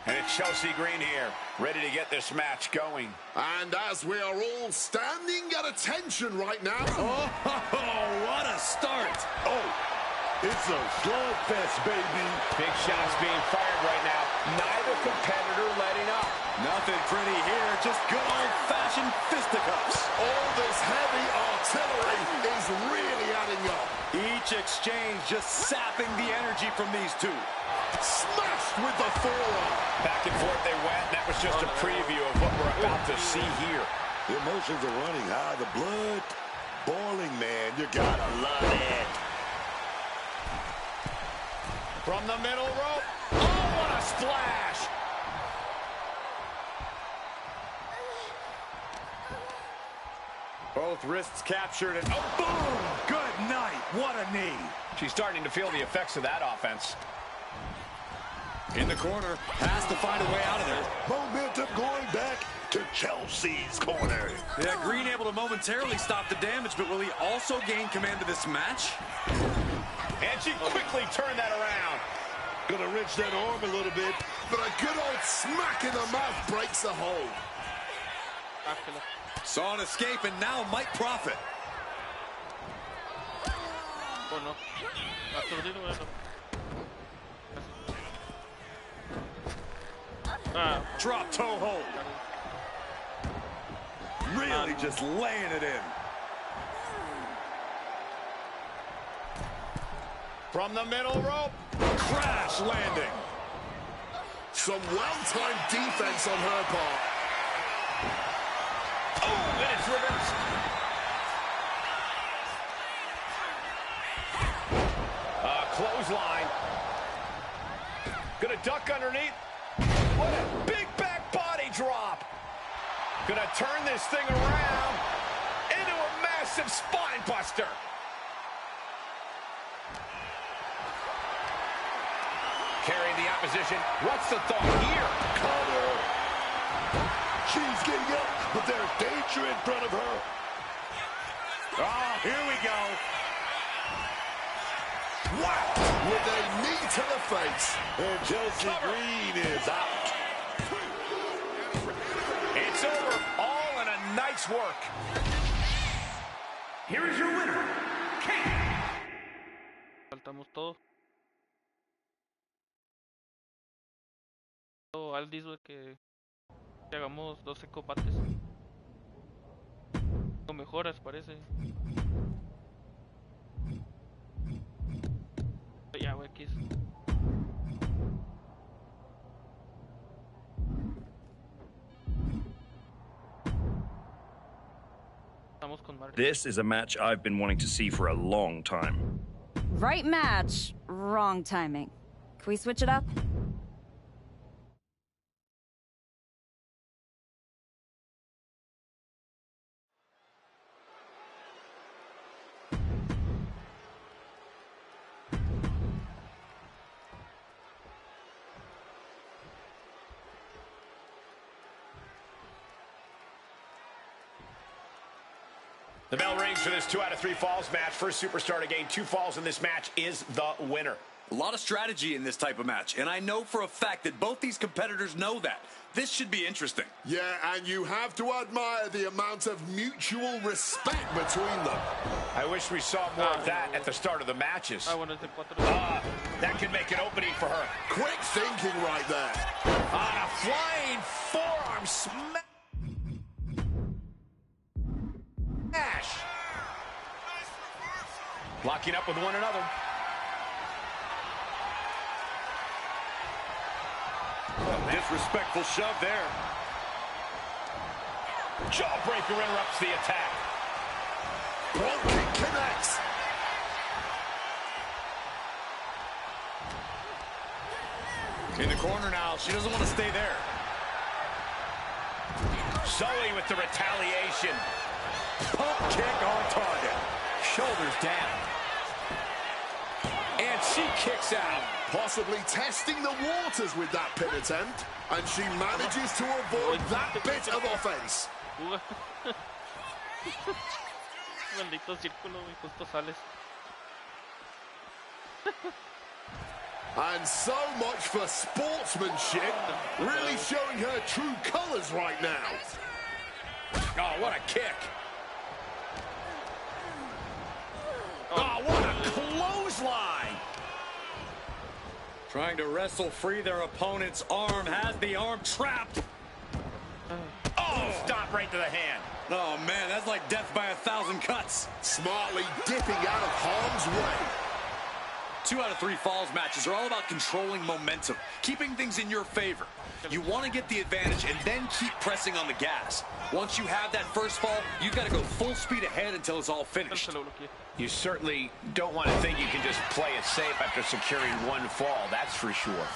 And it's Chelsea Green here, ready to get this match going. And as we are all standing at attention right now... Oh, what a start. Oh, it's a slugfest, baby. Big shots being fired right now. Neither competitor letting up. Nothing pretty here, just good old-fashioned fisticuffs. All this heavy artillery is really adding up. Each exchange just sapping the energy from these two. Smashed with the forearm. Back and forth they went. That was just a preview of what we're about to see here. The emotions are running high. The blood boiling, man. You gotta love it. From the middle rope. Oh, what a splash. Both wrists captured and oh, boom! Good night. What a knee. She's starting to feel the effects of that offense. In the corner, has to find a way out of there. Momentum going back to Chelsea's corner. Yeah, Green able to momentarily stop the damage, but will he also gain command of this match? And she quickly turned that around. Gonna wrench that arm a little bit, but a good old smack in the mouth breaks the hold. Saw an escape and now might profit. Oh, no. Drop toe hold. Really just laying it in. From the middle rope. Crash landing. Some well-timed defense on her part. Oh, and it's reversed. Clothesline. Gonna duck underneath. What a big back body drop. Gonna turn this thing around into a massive spine buster. Carrying the opposition. What's the thought here? Cover. She's getting up, but there's danger in front of her. Oh, here we go. with a knee to the face. And Chelsea Green is out. It's over, all in a night's work. Here is your winner, Kate. Faltamos todo. Aldis, güey, que hagamos 12 combates. O mejoras, parece. Ya, güey, aquí es. This is a match I've been wanting to see for a long time. Right match, wrong timing. Can we switch it up? The bell rings for this 2 out of 3 falls match. First superstar to gain 2 falls in this match is the winner. A lot of strategy in this type of match, and I know for a fact that both these competitors know that. This should be interesting. Yeah, and you have to admire the amount of mutual respect between them. I wish we saw more of that at the start of the matches. That could make an opening for her. Quick thinking right there. On a flying forearm smash. Locking up with one another. Disrespectful shove there. Jawbreaker interrupts the attack. Front kick connects. In the corner now. She doesn't want to stay there. Zoe with the retaliation. Pump kick on target. Shoulders down. And she kicks out. Possibly testing the waters with that pin attempt. And she manages to avoid that bit of offense. Maldito círculo, y justo sales. And so much for sportsmanship. Really showing her true colors right now. Oh, what a kick. Oh, what a clothesline. Trying to wrestle free their opponent's arm. Has the arm trapped. Oh, stop right to the hand. Oh, man, that's like death by 1,000 cuts. Smartly dipping out of harm's way. 2 out of 3 falls matches are all about controlling momentum, keeping things in your favor. You want to get the advantage and then keep pressing on the gas. Once you have that first fall, you've got to go full speed ahead until it's all finished. You certainly don't want to think you can just play it safe after securing 1 fall, that's for sure.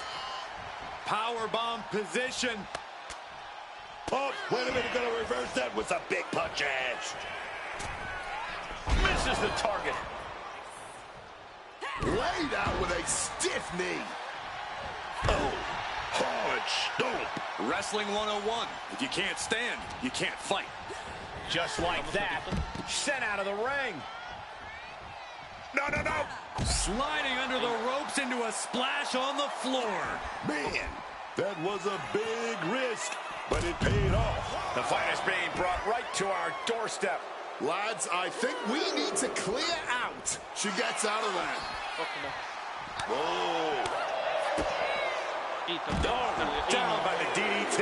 Powerbomb position. Oh, wait a minute, gonna reverse that with some big punches. Misses the target. Laid out with a stiff knee. Oh, hard stomp. Wrestling 101. If you can't stand, you can't fight. Just like that, sent out of the ring. No, no, no. Sliding under the ropes into a splash on the floor. Man, that was a big risk, but it paid off. The fight is being brought right to our doorstep. Lads, I think we need to clear out. She gets out of there. Whoa. Down by the DDT.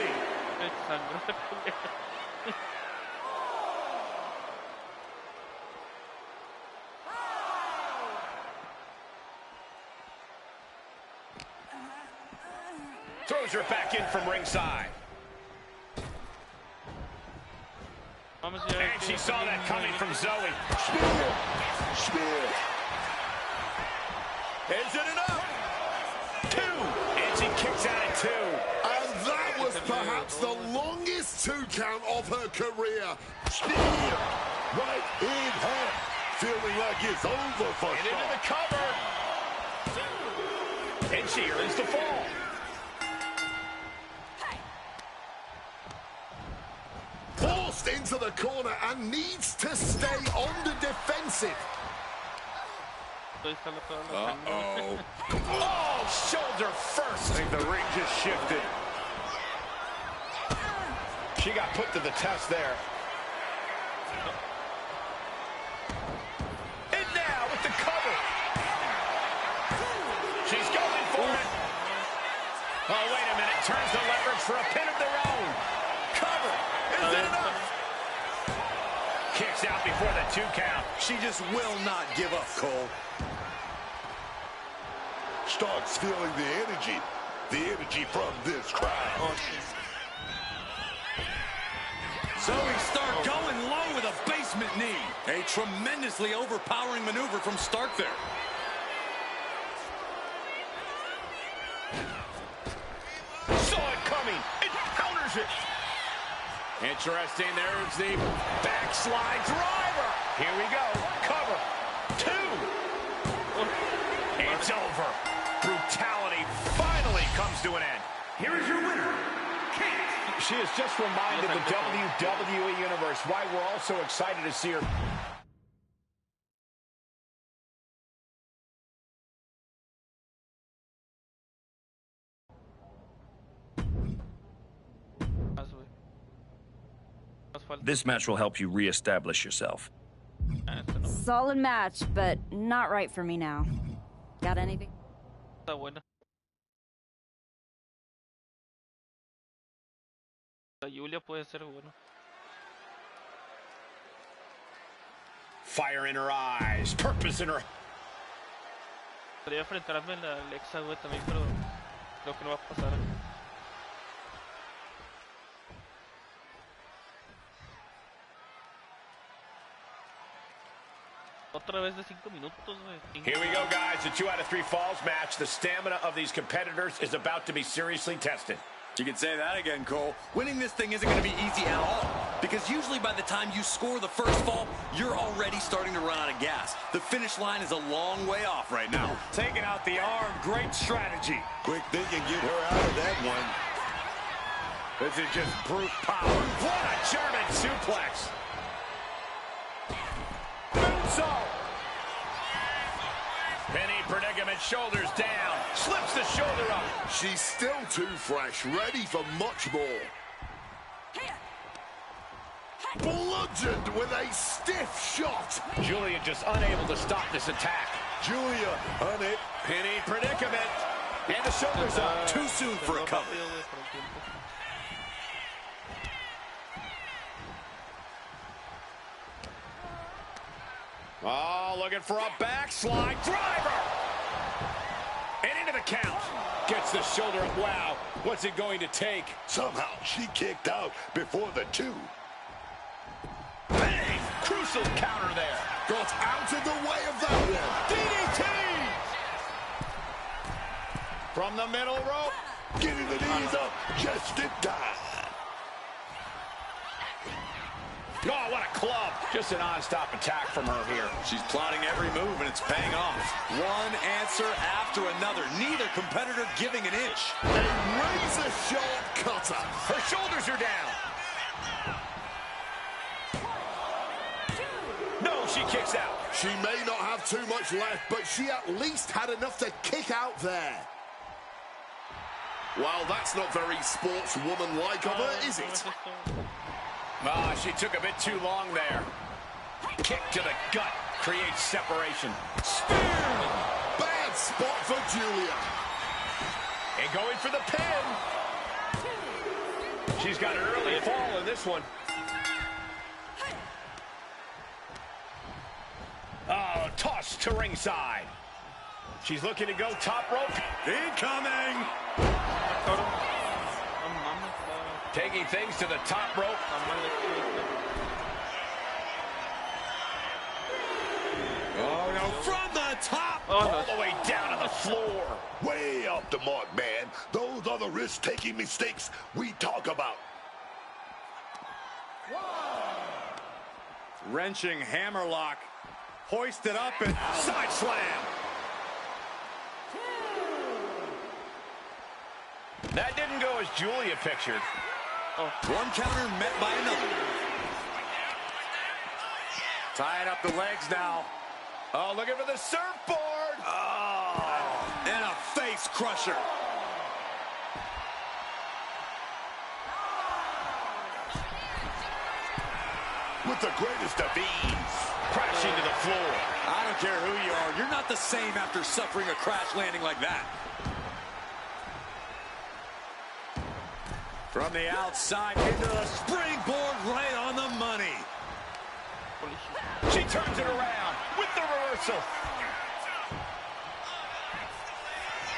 Throws her back in from ringside. And she saw that coming from Zoe. Spear. Is it enough? 2. And she kicks out at 2. And that was perhaps the longest 2 count of her career. Spear. Right in her. Feeling like it's over for her. And into the cover. And she earns the fall. Forced into the corner and needs to stay on the defensive. Uh-oh. Oh, shoulder first. I think the ring just shifted. She got put to the test there. And now with the cover. She's going for it. Oh, wait a minute. Turns the leverage for a pin of their own. Cover. Is it enough? Kicks out before the 2 count. She just will not give up, Cole. Starts feeling the energy from this crowd. Zoe Stark going low with a basement knee. A tremendously overpowering maneuver from Stark there. Saw it coming. It counters it. Interesting. There's the backslide driver. Here we go. Cover. 2. It's over. Brutality finally comes to an end. Here is your winner, Kate. She has just reminded the WWE Universe why we're all so excited to see her. This match will help you re-establish yourself. Solid match, but not right for me now. Got anything? Está buena. La Julia puede ser buena. Fire in her eyes, purpose in her. Podría enfrentarme a la Alexa, güey, también, pero creo que no va a pasar. Otra vez de 5 minutos, güey. Here we go, guys. The 2 out of 3 falls match. The stamina of these competitors is about to be seriously tested. You can say that again, Cole. Winning this thing isn't going to be easy at all. Because usually by the time you score the first fall, you're already starting to run out of gas. The finish line is a long way off right now. Taking out the arm. Great strategy. Quick thinking, get her out of that one. This is just brute power. What a German suplex. Moonsault. Penny predicament, shoulders down. Slips the shoulder up. She's still too fresh, ready for much more. Bludgeoned with a stiff shot. Julia just unable to stop this attack. Julia on it. Penny predicament. And the shoulders up. Too soon for a cover. Oh, looking for a backslide driver. And into the count. Gets the shoulder up. Wow. What's it going to take? Somehow she kicked out before the 2. Bang! Crucial counter there. Got out of the way of that one. DDT! From the middle rope. Getting the knees up just in time. Oh, what a club. Just a non-stop attack from her here. She's plotting every move, and it's paying off. One answer after another. Neither competitor giving an inch. A razor-sharp cutter. Her shoulders are down. No, she kicks out. She may not have too much left, but she at least had enough to kick out there. Well, that's not very sportswoman-like of her, is it? Ah, she took a bit too long there. Kick to the gut creates separation. Spear! Bad spot for Julia. And going for the pin. She's got an early fall in this one. Oh, toss to ringside. She's looking to go top rope. Incoming! Taking things to the top rope. Oh, no, from the top. All the way down to the floor. Way off the mark, man. Those are the risk-taking mistakes we talk about. Wrenching hammerlock. Hoisted up and side slam. That didn't go as Julia pictured. Oh. One counter met by another. Tying up the legs now. Oh, looking for the surfboard. forward. Oh, and a face crusher. With the greatest of ease. Crashing to the floor. I don't care who you are. You're not the same after suffering a crash landing like that. From the outside into the springboard right on the money. She turns it around with the reversal.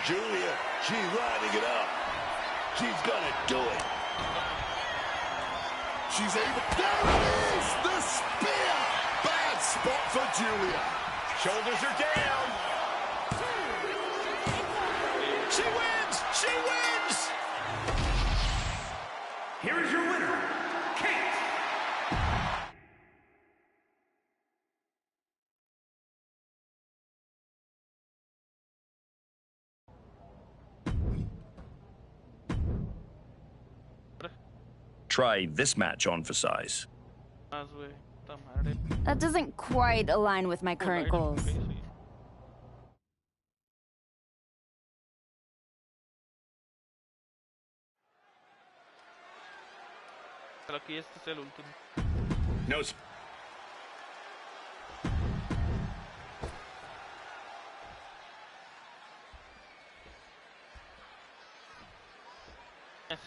Julia, she's lining it up. She's gonna do it. She's able. There it is! The spear! Bad spot for Julia. Shoulders are down. She wins! She wins! Here is your winner, Kate. Try this match on for size. That doesn't quite align with my current goals. Aquí este es el último. No. Sí,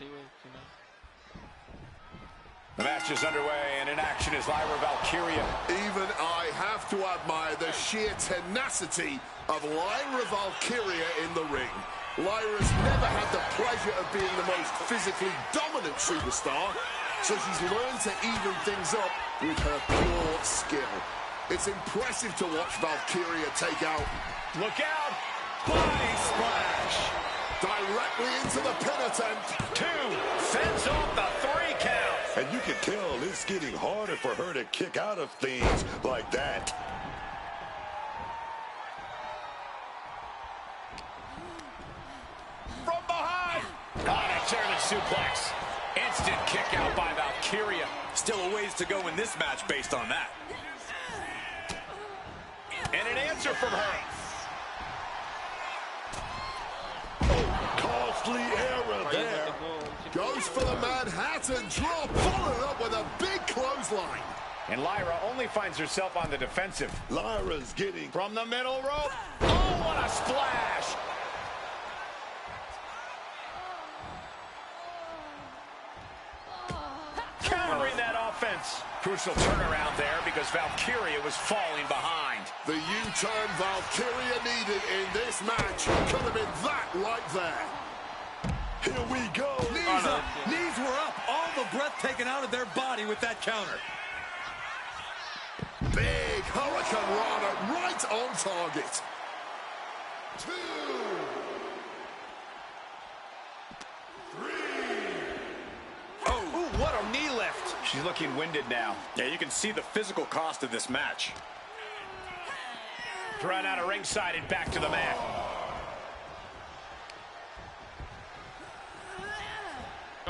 güey, sí, no. The match is underway, and in action is Lyra Valkyria. Even I have to admire the sheer tenacity of Lyra Valkyria in the ring. Lyra's never had the pleasure of being the most physically dominant superstar, so she's learned to even things up with her pure skill. It's impressive to watch Valkyria take out. Look out! Body splash! Directly into the pin attempt. 2, fends off the 3 count. And you can tell it's getting harder for her to kick out of things like that. From behind! A German suplex. Instant kick out by Valkyria. Still a ways to go in this match based on that. And an answer from her. Costly error there. Goes for the Manhattan drop, followed up with a big clothesline. And Lyra only finds herself on the defensive. Lyra's getting from the middle rope. Oh, what a splash! Countering that offense. Crucial turnaround there because Valkyria was falling behind. The U-turn Valkyria needed in this match. Could have been that right there. Here we go. Knees up. Knees were up. All the breath taken out of their body with that counter. Big Hurricane Rana right on target. 2, 3. Oh, ooh, what a knee lift. She's looking winded now. Yeah, you can see the physical cost of this match. Drawn out of ringside and back to the mat.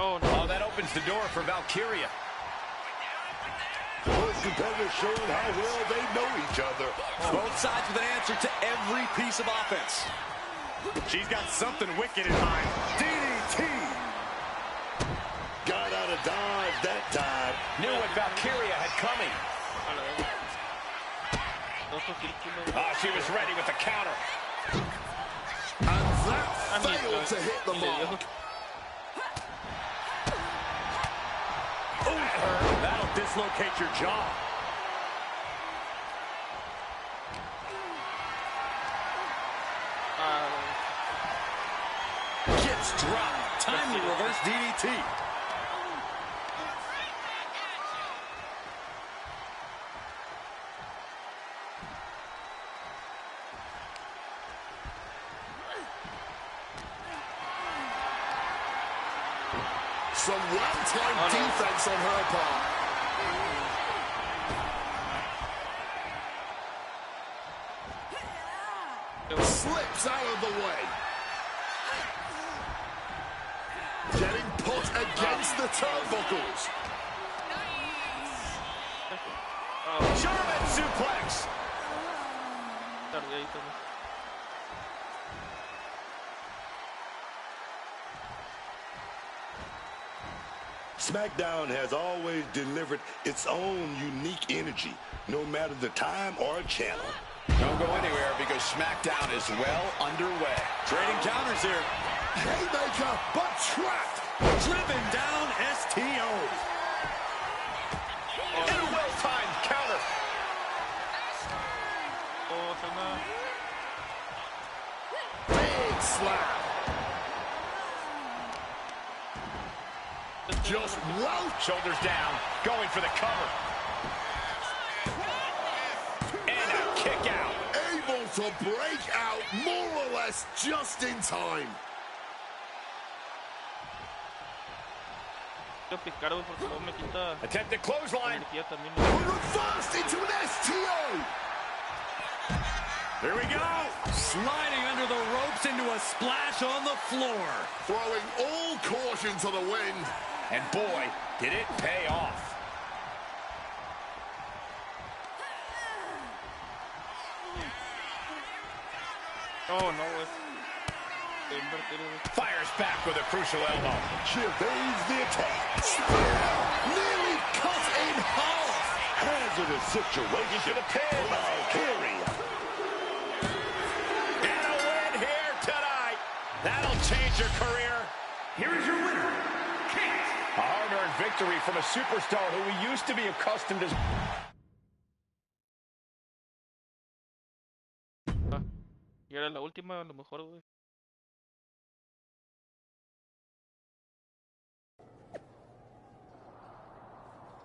Oh, no. Oh, that opens the door for Valkyria. Both competitors showing how well they know each other. Both sides with an answer to every piece of offense. She's got something wicked in mind. DDT. Got out of dodge that time. Knew what Valkyria had coming. She was ready with the counter. And that failed to hit the mark. That'll dislocate your jaw. Gets dropped. Timely reverse DDT. Some well-timed defense on her part. Slips out of the way. Getting put against the turnbuckles. German suplex. SmackDown has always delivered its own unique energy, no matter the time or channel. Don't go anywhere because SmackDown is well underway. Trading counters here. Haymaker, but trapped. Driven down STO. And a well-timed counter. Big slap. Just wow. Shoulders down, going for the cover. And a kick out. Able to break out more or less just in time. Attempted clothesline. Reversed into an STO. Here we go. Sliding under the ropes into a splash on the floor. Throwing all caution to the wind. And boy, did it pay off. Oh, no. Fires back with a crucial elbow. She evades the attack. Spear nearly cut in half. Hazardous situation. To the pin. Carry. And a win here tonight. That'll change your career. Here is your winner, Kate. A hard-earned victory from a superstar who we used to be accustomed to. Y era la última, a lo mejor, güey.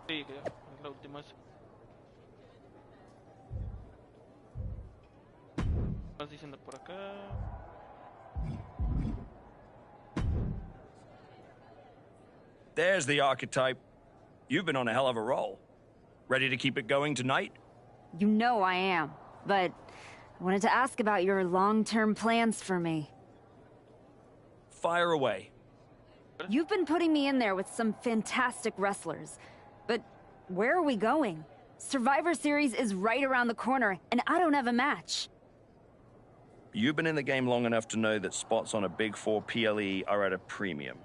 Sí, que es la última. Vas diciendo por acá. There's the archetype. You've been on a hell of a roll. Ready to keep it going tonight? You know I am, but I wanted to ask about your long-term plans for me. Fire away. You've been putting me in there with some fantastic wrestlers, but where are we going? Survivor Series is right around the corner, and I don't have a match. You've been in the game long enough to know that spots on a Big Four PLE are at a premium.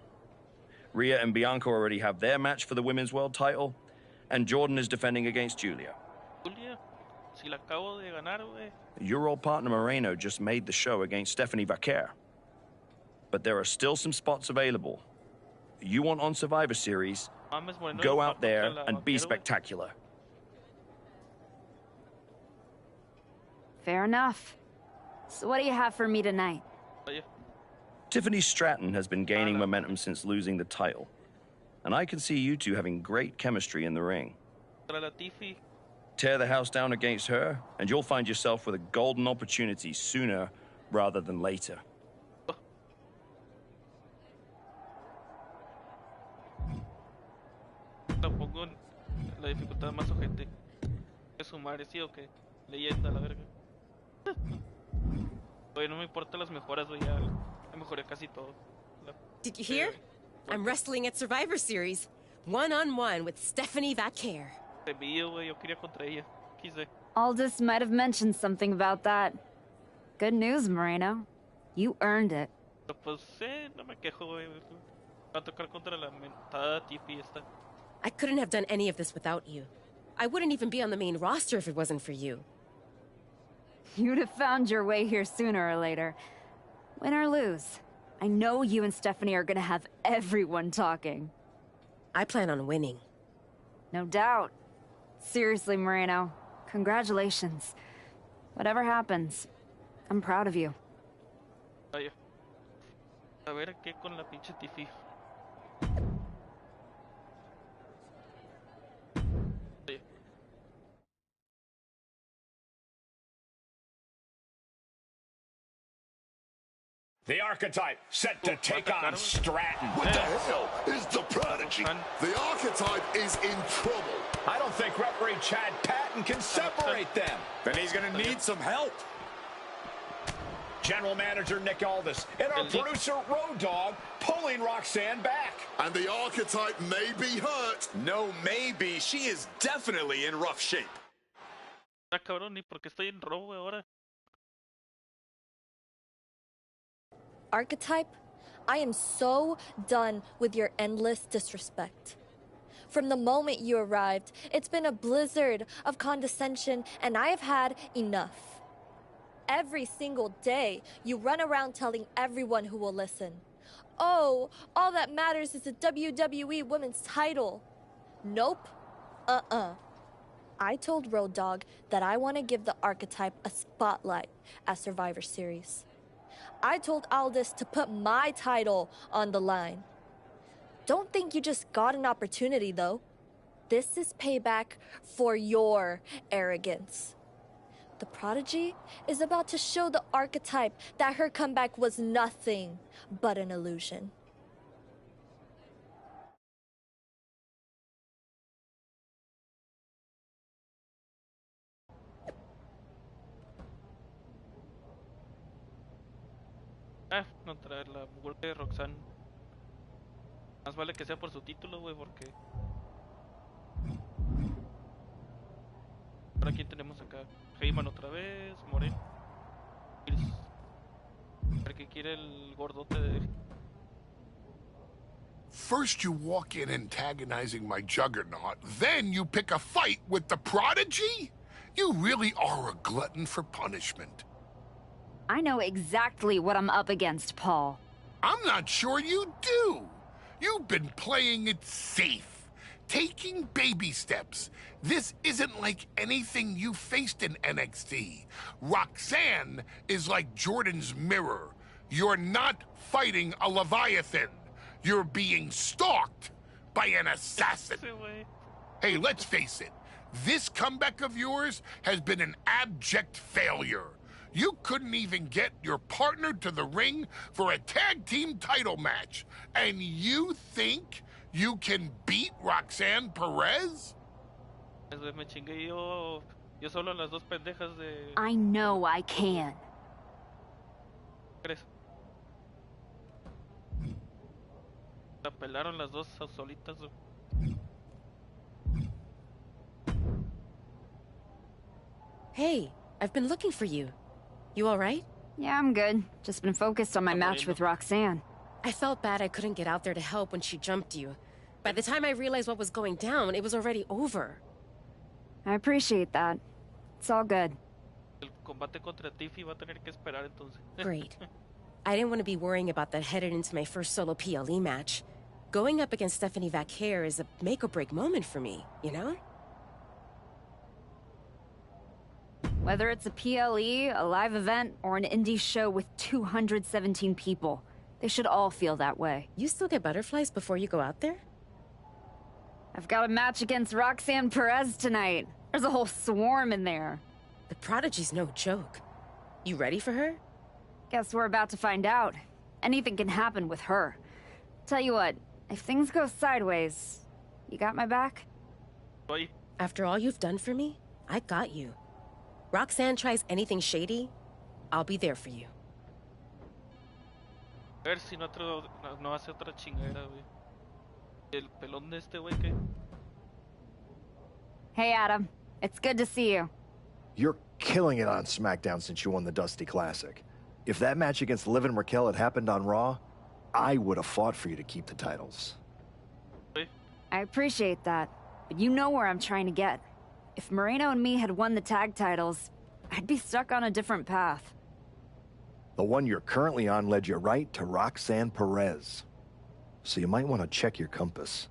Rhea and Bianca already have their match for the Women's World title, and Jordan is defending against Julia. Julia, si la acabo de ganar, güey. Your old partner Moreno just made the show against Stephanie Vaquer. But there are still some spots available. You want on Survivor Series, go out there and be spectacular. Fair enough. So what do you have for me tonight? Tiffany Stratton has been gaining momentum since losing the title. And I can see you two having great chemistry in the ring. Tear the house down against her, and you'll find yourself with a golden opportunity sooner rather than later. Tampoco la dificultad más ojete. Es sumar, sí o qué. Leyenda, la verga. Oye, no me importan las mejoras, güey. Ya mejoré casi todo. Did you hear? I'm wrestling at Survivor Series. One-on-one with Stephanie Vaquer. Te vi, güey. Yo quería contra ella. Quise. Aldous might have mentioned something about that. Good news, Moreno. You earned it. Pues, no me quejo, güey. Va a tocar contra la mentada Tiffy esta. I couldn't have done any of this without you. I wouldn't even be on the main roster if it wasn't for you. You'd have found your way here sooner or later. Win or lose, I know you and Stephanie are gonna have everyone talking. I plan on winning. No doubt. Seriously, Moreno, congratulations. Whatever happens, I'm proud of you. Vaya. A ver qué con la pinche Tiffy. The Archetype set to take on Stratton. What the hell is the Prodigy? The Archetype is in trouble. I don't think referee Chad Patton can separate them. Then he's going to need some help. General Manager Nick Aldis and our producer Road Dogg pulling Roxanne back. And the Archetype may be hurt. No, maybe. She is definitely in rough shape. Ah, cabrón, ni porque estoy en robo ahora. Archetype, I am so done with your endless disrespect. From the moment you arrived, it's been a blizzard of condescension, and I have had enough. Every single day, you run around telling everyone who will listen, "Oh, all that matters is the WWE Women's title." Nope. I told Road Dogg that I want to give the archetype a spotlight at Survivor Series. I told Aldis to put my title on the line. Don't think you just got an opportunity, though. This is payback for your arrogance. The Prodigy is about to show the archetype that her comeback was nothing but an illusion. No traer la muerte de Roxanne. Más vale que sea por su título, güey, porque... Ahora, ¿quién tenemos acá? Heyman otra vez, Moreno. A ver qué quiere el gordote de... First you walk in antagonizing my juggernaut, then you pick a fight with the Prodigy? You really are a glutton for punishment. I know exactly what I'm up against, Paul. I'm not sure you do. You've been playing it safe, taking baby steps. This isn't like anything you faced in NXT. Roxanne is like Jordan's mirror. You're not fighting a Leviathan. You're being stalked by an assassin. Hey, let's face it. This comeback of yours has been an abject failure. You couldn't even get your partner to the ring for a tag team title match. And you think you can beat Roxanne Perez? Me chingué yo solo las dos pendejas de... I know I can. ¿Crees? La pelaron las dos solitas. Hey, I've been looking for you. You all right? Yeah, I'm good. Just been focused on my match with Roxanne. I felt bad I couldn't get out there to help when she jumped you. By the time I realized what was going down, it was already over. I appreciate that. It's all good. El combate contra Tiffy va a tener que esperar entonces. Great. I didn't want to be worrying about that headed into my first solo PLE match. Going up against Stephanie Vaquer is a make-or-break moment for me, you know? Whether it's a PLE, a live event, or an indie show with 217 people, they should all feel that way. You still get butterflies before you go out there? I've got a match against Roxanne Perez tonight. There's a whole swarm in there. The Prodigy's no joke. You ready for her? Guess we're about to find out. Anything can happen with her. Tell you what, if things go sideways, you got my back? After all you've done for me, I got you. Roxanne tries anything shady, I'll be there for you. A ver si no hace otra chingadera, güey. El pelón de este güey que... Hey, Adam. It's good to see you. You're killing it on SmackDown since you won the Dusty Classic. If that match against Liv and Raquel had happened on Raw, I would have fought for you to keep the titles. I appreciate that, but you know where I'm trying to get. If Moreno and me had won the tag titles, I'd be stuck on a different path. The one you're currently on led you right to Roxanne Perez. So you might want to check your compass.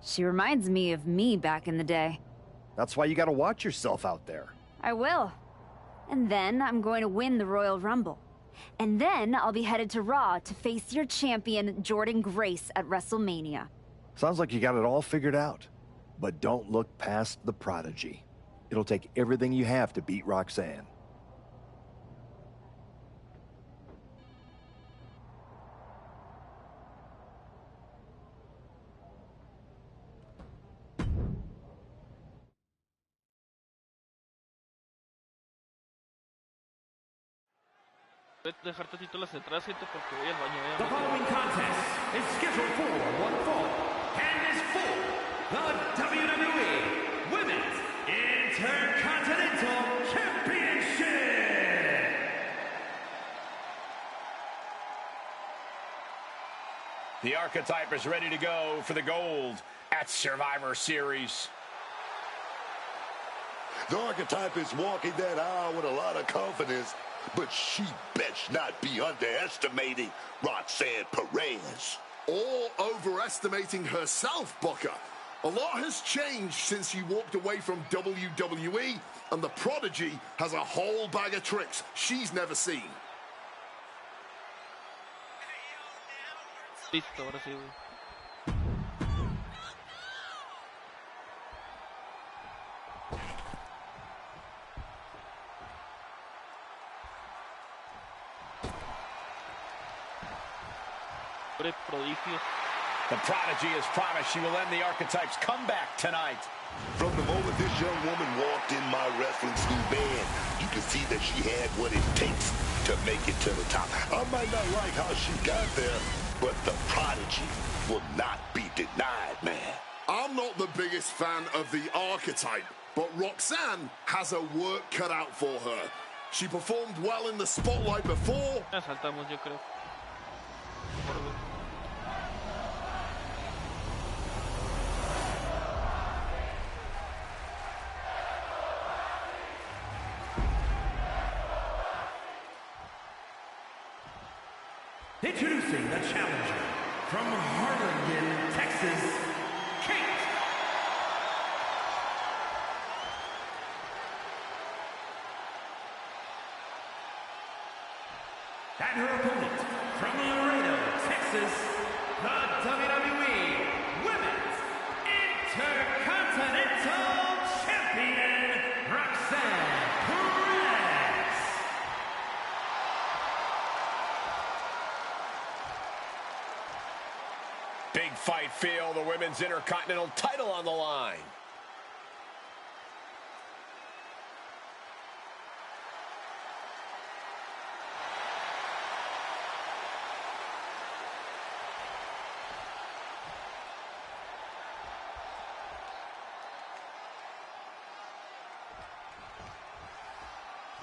She reminds me of me back in the day. That's why you gotta watch yourself out there. I will. And then I'm going to win the Royal Rumble. And then I'll be headed to Raw to face your champion, Jordan Grace, at WrestleMania. Sounds like you got it all figured out. But don't look past the Prodigy. It'll take everything you have to beat Roxanne. Voy a dejar tantito las entradas, gente, porque voy al baño. The following contest is scheduled for one fall and is for the WWE Women's Intercontinental Championship. The Archetype is ready to go for the gold at Survivor Series. The Archetype is walking that aisle with a lot of confidence, but she best not be underestimating Roxanne Perez. Or overestimating herself, Booker. A lot has changed since she walked away from WWE, and the Prodigy has a whole bag of tricks she's never seen. Listo, ahora sí, güey. Prodigio. The Prodigy has promised she will end the Archetype's comeback tonight. From the moment this young woman walked in my wrestling school band, you can see that she had what it takes to make it to the top. I might not like how she got there, but the Prodigy will not be denied, man. I'm not the biggest fan of the Archetype, but Roxanne has her work cut out for her. She performed well in the spotlight before. La saltamos, yo creo. Introducing the challenger from Harlingen, Texas, Kate. And her opponent from Laredo, Texas, the WWE Women's Intercontinental Champion, Roxanne Perez. Big fight feel, the Women's Intercontinental title on the line.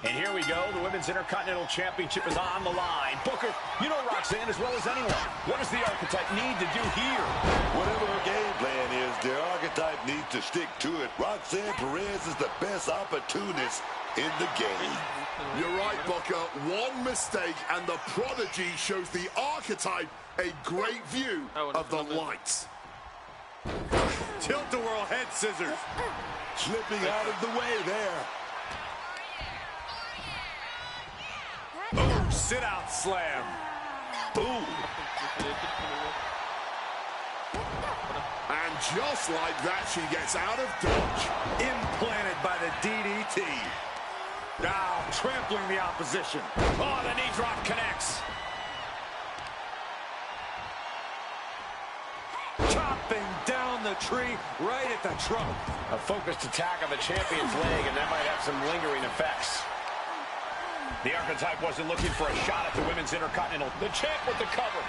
And here we go. The Women's Intercontinental Championship is on the line. Booker, you know Roxanne as well as anyone. What does the Archetype need to do here? Whatever her game plan is, the Archetype needs to stick to it. Roxanne Perez is the best opportunist in the game. You're right, Booker. One mistake, and the Prodigy shows the Archetype a great view of the lights. Tilt-a-whirl head scissors. Slipping out of the way there. Oh, sit-out slam. Boom. And just like that, she gets out of dodge. Implanted by the DDT. Now trampling the opposition. Oh, the knee drop connects. Chopping down the tree right at the trunk. A focused attack on the champion's leg, and that might have some lingering effects. The Archetype wasn't looking for a shot at the Women's Intercontinental. The champ with the cover.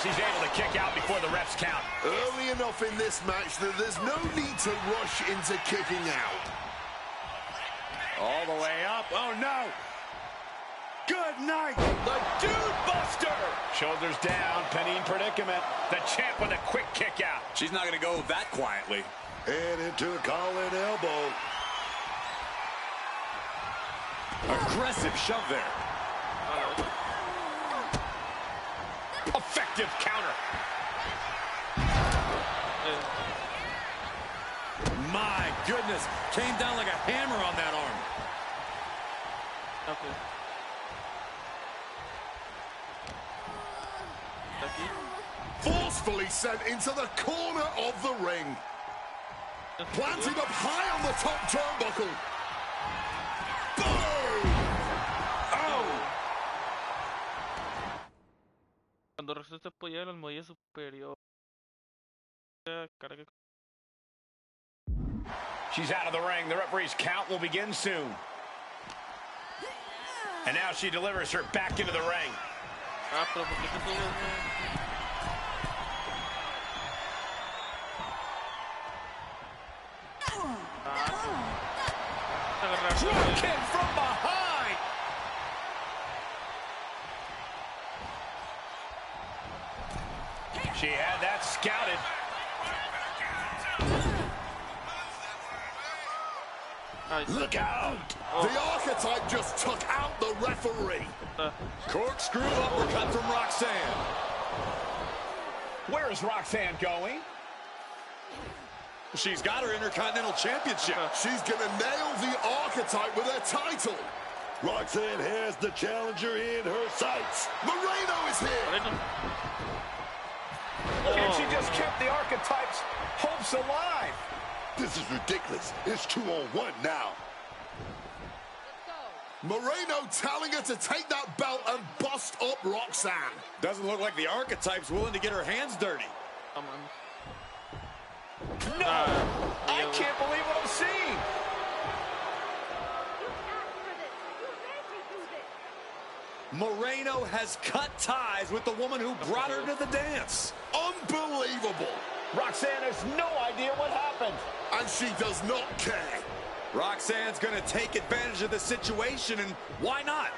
She's able to kick out before the refs count. Early enough in this match that there's no need to rush into kicking out. All the way up. Oh, no. Good night. The Dude Buster. Shoulders down. Penine predicament. The champ with a quick kick out. She's not going to go that quietly. And into a collar and elbow. Aggressive shove there. Effective counter. My goodness. Came down like a hammer on that arm. Okay. Forcefully sent into the corner of the ring. Planted up high on the top turnbuckle. Cuando resulta apoyar al muelle superior. Carga. She's out of the ring. The referee's count will begin soon. And now she delivers her back into the ring. Pero ¿por qué te subes, Drop kick from behind. She had that scouted. Look out! The Archetype just took out the referee. Corkscrew uppercut from Roxanne. Where is Roxanne going? She's got her Intercontinental Championship. She's gonna nail the Archetype with her title. Roxanne has the challenger in her sights. Moreno is here. And she just kept the Archetype's hopes alive. This is ridiculous. It's 2-on-1 now. Moreno telling her to take that belt and bust up Roxanne. Doesn't look like the Archetype's willing to get her hands dirty. No! I can't believe what I'm seeing. Moreno has cut ties with the woman who brought her to the dance. Unbelievable. Roxanne has no idea what happened. And she does not care. Roxanne's going to take advantage of the situation, and why not?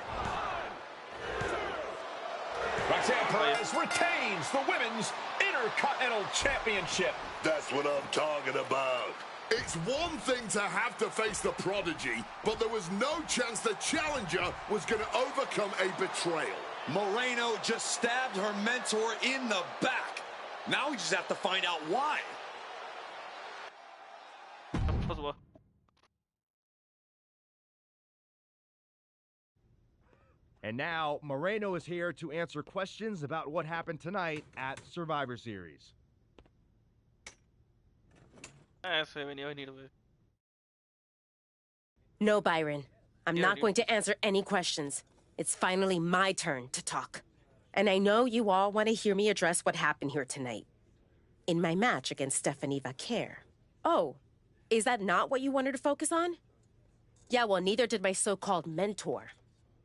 Roxanne Perez retains the Women's Intercontinental Championship. That's what I'm talking about. It's one thing to have to face the Prodigy, but there was no chance the challenger was going to overcome a betrayal. Moreno just stabbed her mentor in the back. Now we just have to find out why. And now, Moreno is here to answer questions about what happened tonight at Survivor Series. No, Byron. I'm not going to answer any questions. It's finally my turn to talk. And I know you all want to hear me address what happened here tonight. In my match against Stephanie Vaquer. Oh, is that not what you wanted to focus on? Yeah, well, neither did my so-called mentor.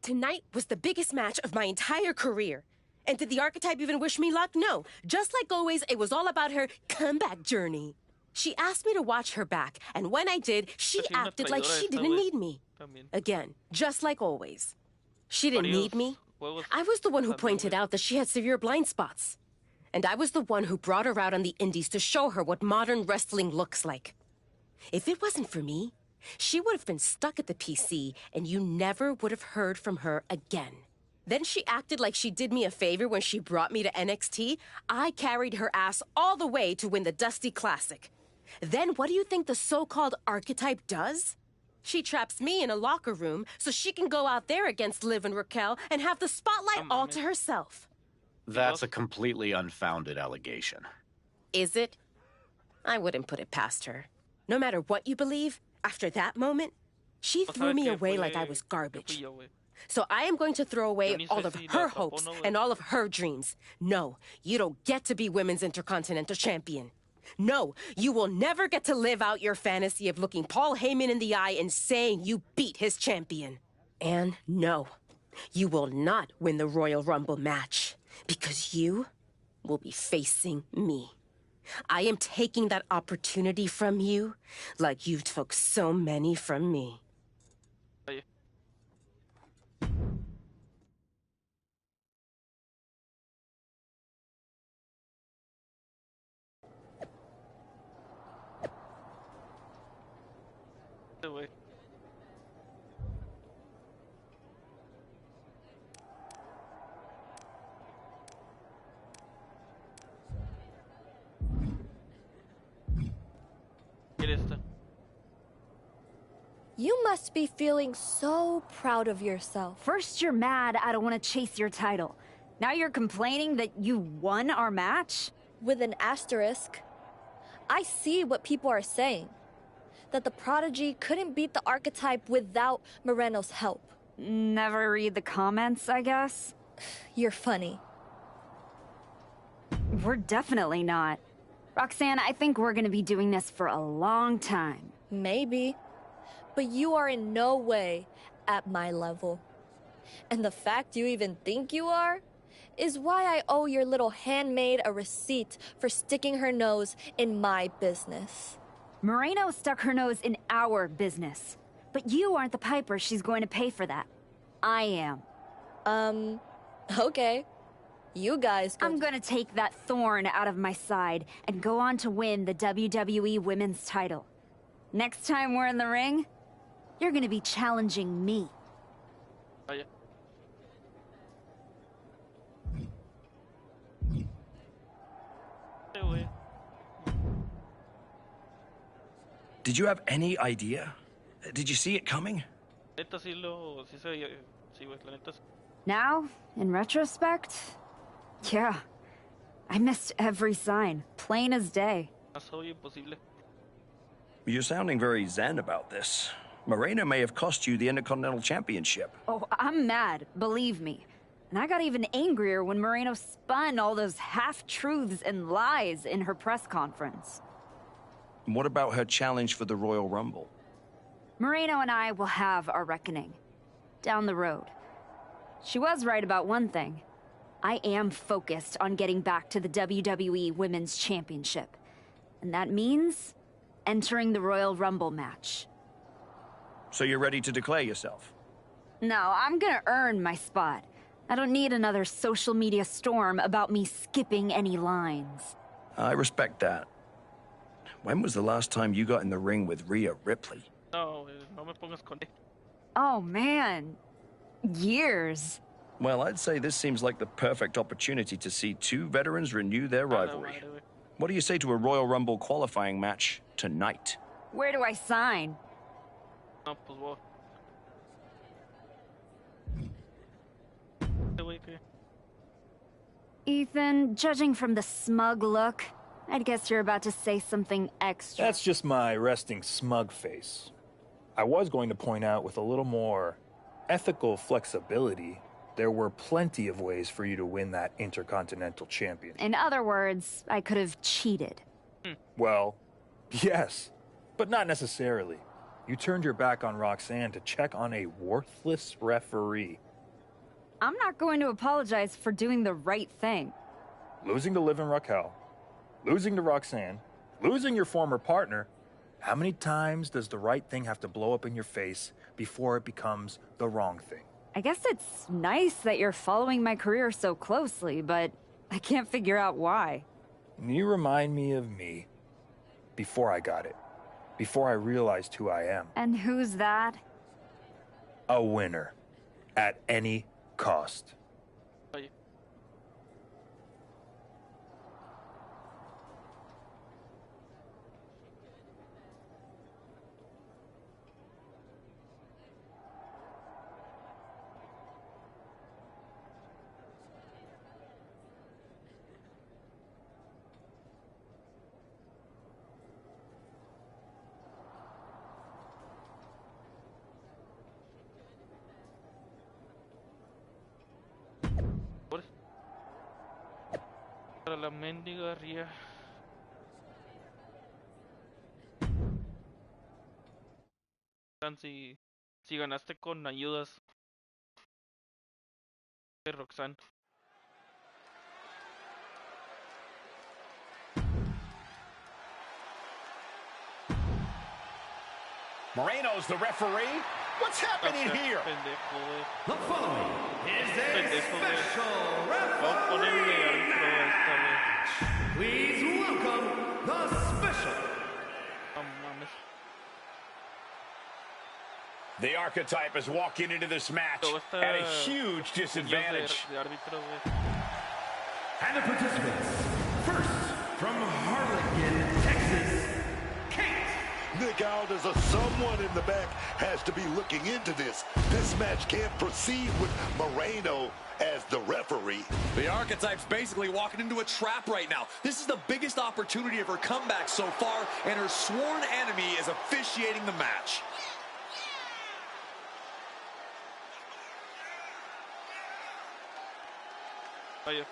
Tonight was the biggest match of my entire career. And did the Archetype even wish me luck? No. Just like always, it was all about her comeback journey. She asked me to watch her back, and when I did, she acted like she didn't need me. Again, just like always. She didn't need me. I was the one who pointed out that she had severe blind spots. And I was the one who brought her out on the indies to show her what modern wrestling looks like. If it wasn't for me, she would have been stuck at the PC, and you never would have heard from her again. Then she acted like she did me a favor when she brought me to NXT. I carried her ass all the way to win the Dusty Classic. Then what do you think the so-called Archetype does? She traps me in a locker room so she can go out there against Liv and Raquel and have the spotlight all to herself. That's a completely unfounded allegation. Is it? I wouldn't put it past her. No matter what you believe, after that moment, she threw me away like I was garbage. So I am going to throw away all of her hopes and all of her dreams. No, you don't get to be Women's Intercontinental Champion. No, you will never get to live out your fantasy of looking Paul Heyman in the eye and saying you beat his champion. And no, you will not win the Royal Rumble match because you will be facing me. I am taking that opportunity from you like you took so many from me. You must be feeling so proud of yourself. First you're mad I don't want to chase your title. Now you're complaining that you won our match? With an asterisk. I see what people are saying. That the Prodigy couldn't beat the Archetype without Moreno's help. Never read the comments, I guess? You're funny. We're definitely not. Roxanne, I think we're gonna be doing this for a long time. Maybe. But you are in no way at my level. And the fact you even think you are is why I owe your little handmaid a receipt for sticking her nose in my business. Moreno stuck her nose in our business. But you aren't the piper she's going to pay for that. I am. Okay. You guys I'm gonna take that thorn out of my side and go on to win the WWE Women's title. Next time we're in the ring, you're gonna be challenging me. Vaya. Did you have any idea? Did you see it coming? Neta sí se veía, sí, güey, la neta. Now, in retrospect, yeah, I missed every sign, plain as day. Más obvio imposible. You're sounding very zen about this. Moreno may have cost you the Intercontinental Championship. Oh, I'm mad, believe me. And I got even angrier when Moreno spun all those half-truths and lies in her press conference. And what about her challenge for the Royal Rumble? Moreno and I will have our reckoning. Down the road. She was right about one thing. I am focused on getting back to the WWE Women's Championship. And that means entering the Royal Rumble match. So you're ready to declare yourself? No, I'm gonna earn my spot. I don't need another social media storm about me skipping any lines. I respect that. When was the last time you got in the ring with Rhea Ripley? No, no me pongas con... Oh man, years. Well, I'd say this seems like the perfect opportunity to see two veterans renew their rivalry. What do you say to a Royal Rumble qualifying match tonight? Where do I sign? No, pues vos. Ethan, judging from the smug look, I'd guess you're about to say something extra. That's just my resting smug face. I was going to point out with a little more ethical flexibility, there were plenty of ways for you to win that Intercontinental Championship. In other words, I could have cheated. Well, yes, but not necessarily. You turned your back on Roxanne to check on a worthless referee. I'm not going to apologize for doing the right thing. Losing to Liv and Raquel, losing to Roxanne, losing your former partner. How many times does the right thing have to blow up in your face before it becomes the wrong thing? I guess it's nice that you're following my career so closely, but I can't figure out why. You remind me of me. Before I got it. Before I realized who I am. And who's that? A winner. At any cost. Para la mendiga Rhea. Si ganaste con ayudas de Roxanne. Moreno's the referee. What's happening here? The following is a special referee match. Please welcome the special. The Archetype is walking into this match at a huge disadvantage. And the participants, first from Harlingen, Texas, Nick Aldis, someone in the back has to be looking into this. This match can't proceed with Moreno as the referee. The Archetype's basically walking into a trap right now. This is the biggest opportunity of her comeback so far, and her sworn enemy is officiating the match. Vaya.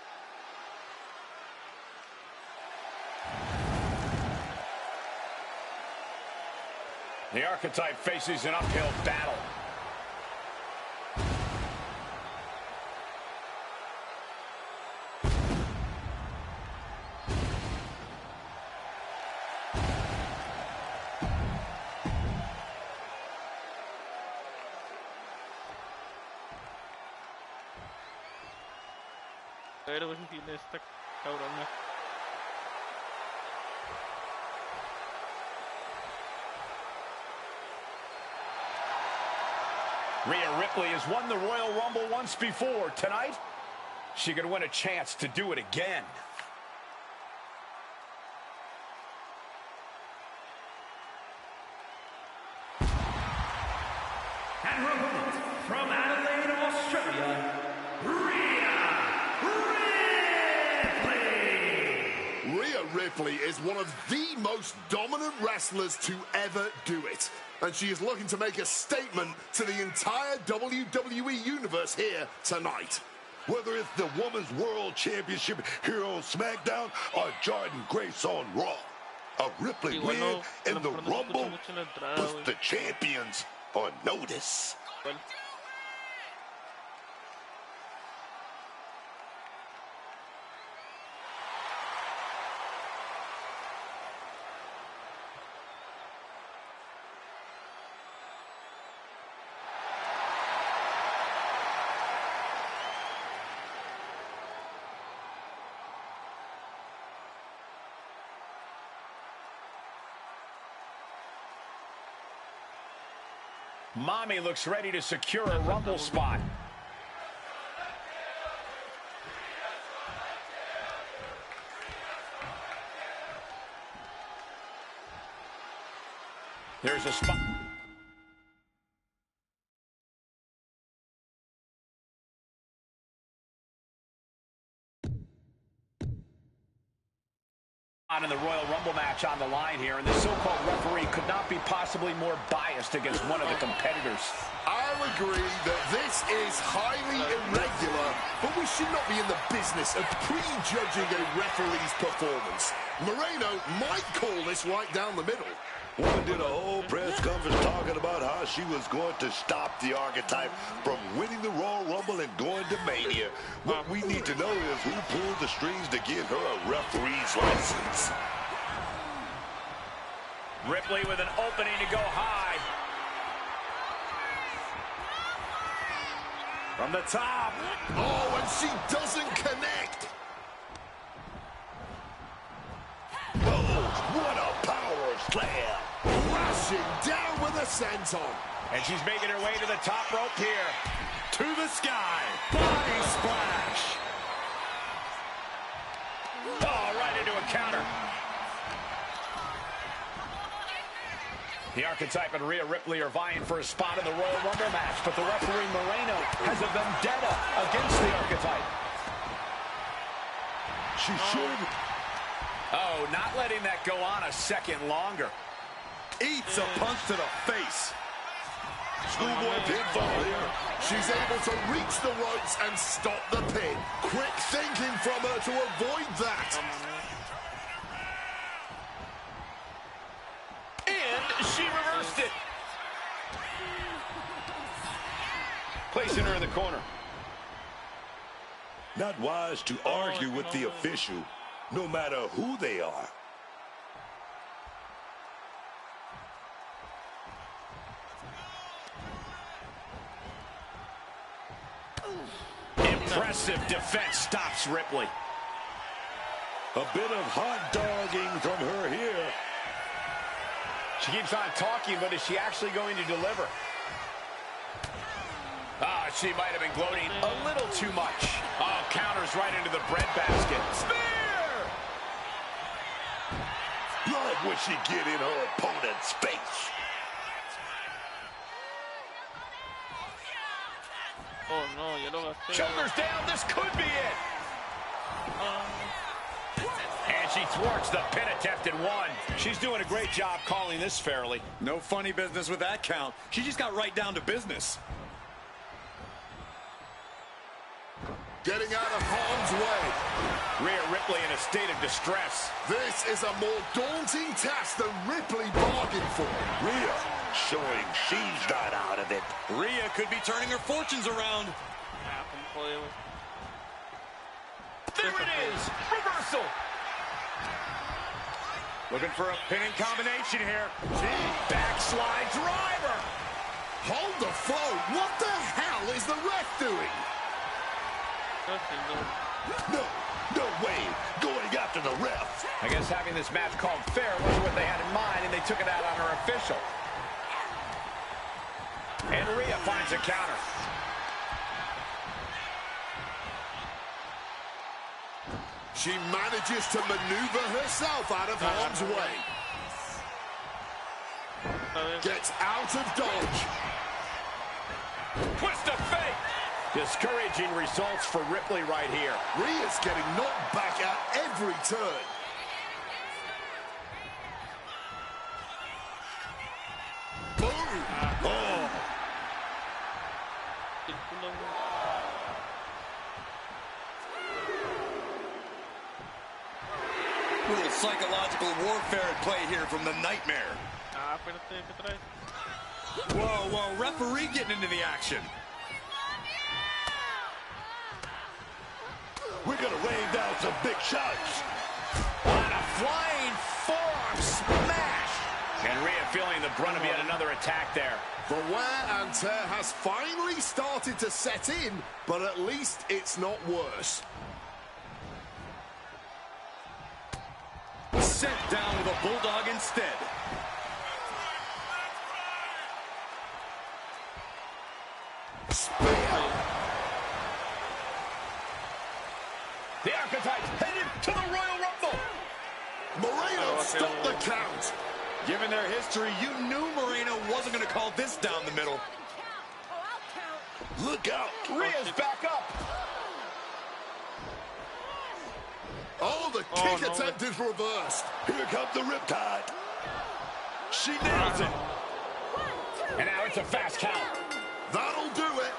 The Archetype faces an uphill battle. ver, güey, tiene esta cabrona. Rhea Ripley has won the Royal Rumble once before. Tonight, she could win a chance to do it again. And her opponent from Adelaide, Australia, Rhea Ripley. Rhea Ripley is one of the most dominant wrestlers to ever do it. And she is looking to make a statement to the entire WWE universe here tonight. Whether it's the Women's World Championship here on SmackDown or Jordynne Grace on Raw, a Ripley win in the Rumble puts the champions on notice. Mommy looks ready to secure a Rumble spot. There's a spot. In the Royal Rumble match on the line here, and the so-called referee could not be possibly more biased against one of the competitors. I'll agree that this is highly irregular, but we should not be in the business of prejudging a referee's performance. Moreno might call this right down the middle. Woman did a whole press conference talking about how she was going to stop the Archetype from winning the Royal Rumble and going to Mania. What we need to know is who pulled the strings to get her a referee's license. Ripley with an opening to go high. From the top. Oh, and she doesn't connect. Oh, what a power slam. Crashing down with a senton. And she's making her way to the top rope here. To the sky. Body splash. Oh, right into a counter. The Archetype and Rhea Ripley are vying for a spot in the Royal Rumble match, but the referee Moreno has a vendetta against the Archetype. She should. Oh, not letting that go on a second longer. Eats a punch to the face. Schoolboy pinfall here. She's able to reach the ropes and stop the pin. Quick thinking from her to avoid that. And she reversed it. Placing her in the corner. Not wise to argue with the official, no matter who they are. Impressive defense stops Ripley. A bit of hot dogging from her here. She keeps on talking, but is she actually going to deliver? Ah, she might have been gloating a little too much. Oh, counters right into the breadbasket. Spear! Love when she get in her opponent's face. Oh no, ya lo gasté. Shoulders down, this could be it. And she thwarts the pin attempt in one. She's doing a great job calling this fairly. No funny business with that count. She just got right down to business. Getting out of harm's way. Rhea Ripley in a state of distress. This is a more daunting task than Ripley bargained for. Rhea showing she's not out of it. Rhea could be turning her fortunes around. There it is. Reversal. Looking for a pinning combination here. Backslide driver. Hold the phone. What the hell is the ref doing? No way. Going after the ref. I guess having this match called fair wasn't what they had in mind, and they took it out on her official. And Rhea finds a counter. She manages to maneuver herself out of harm's way. Gets out of dodge. Twist of fate. Discouraging results for Ripley right here. Rhea's getting knocked back at every turn. Boom! Oh! A little psychological warfare at play here from the Nightmare. Whoa, referee getting into the action. We're going to rain down some big shots. On a flying forearm smash. And Rhea feeling the brunt of yet another attack there. The wear and tear has finally started to set in, but at least it's not worse. Sent down with a bulldog instead. Spear. The Archetypes headed to the Royal Rumble. Moreno stopped the count. Given their history, you knew Moreno wasn't going to call this down the middle. Look out. Rhea's back up. Oh, the kick attempt is reversed. Here comes the Riptide. She nails it. And now it's a fast count. That'll do it.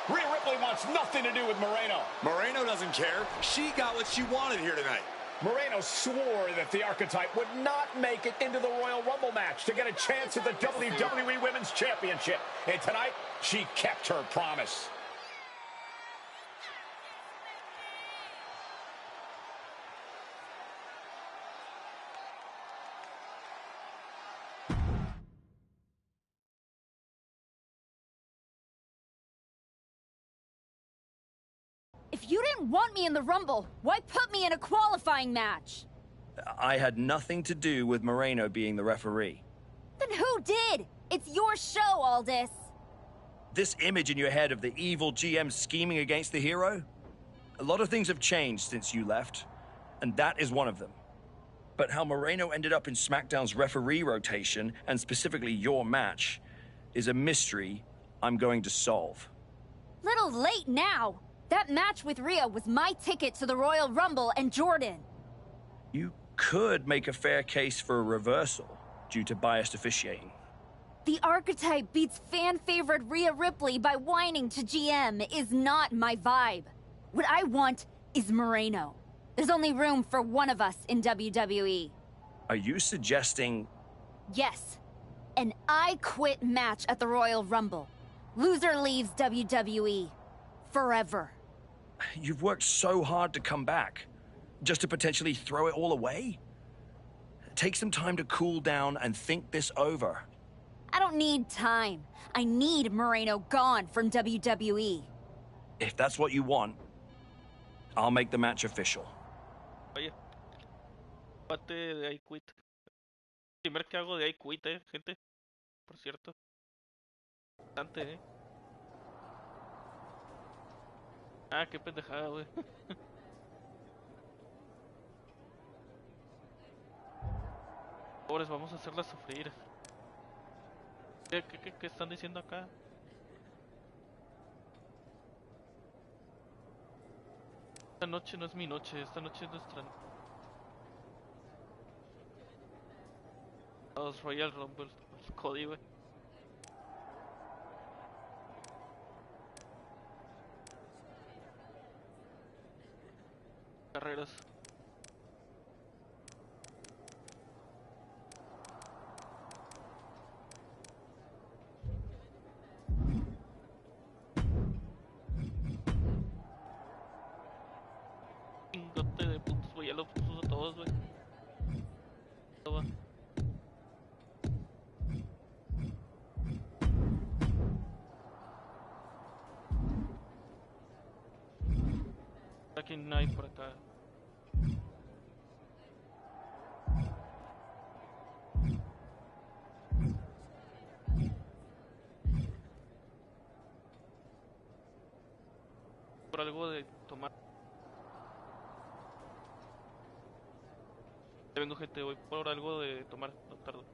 Rhea Ripley wants nothing to do with Moreno. Moreno doesn't care. She got what she wanted here tonight. Moreno swore that the Archetype would not make it into the Royal Rumble match to get a chance at the WWE Women's Championship. And tonight, she kept her promise. If you didn't want me in the Rumble, why put me in a qualifying match? I had nothing to do with Moreno being the referee. Then who did? It's your show, Aldis. This image in your head of the evil GM scheming against the hero? A lot of things have changed since you left, and that is one of them. But how Moreno ended up in SmackDown's referee rotation, and specifically your match, is a mystery I'm going to solve. Little late now. That match with Rhea was my ticket to the Royal Rumble and Jordan. You could make a fair case for a reversal due to biased officiating. The Archetype beats fan-favorite Rhea Ripley by whining to GM is not my vibe. What I want is Moreno. There's only room for one of us in WWE. Are you suggesting... Yes. An I Quit match at the Royal Rumble. Loser leaves WWE. Forever. You've worked so hard to come back, just to potentially throw it all away? Take some time to cool down and think this over. I don't need time. I need Moreno gone from WWE. If that's what you want, I'll make the match official. Oye, parte de I Quit. Primer que hago de I Quit, gente. Por cierto. Bastante, Ah, qué pendejada, güey. Pobres, vamos a hacerla sufrir. ¿Qué están diciendo acá? Esta noche no es mi noche, esta noche es nuestra... Los Royal Rumble, Cody, güey. Carreras. Chingote de putos, güey, ya los puso a todos, güey. Toma. ¿Quién hay por acá? Por algo de tomar. Vengo, gente, voy por algo de tomar, no tardo.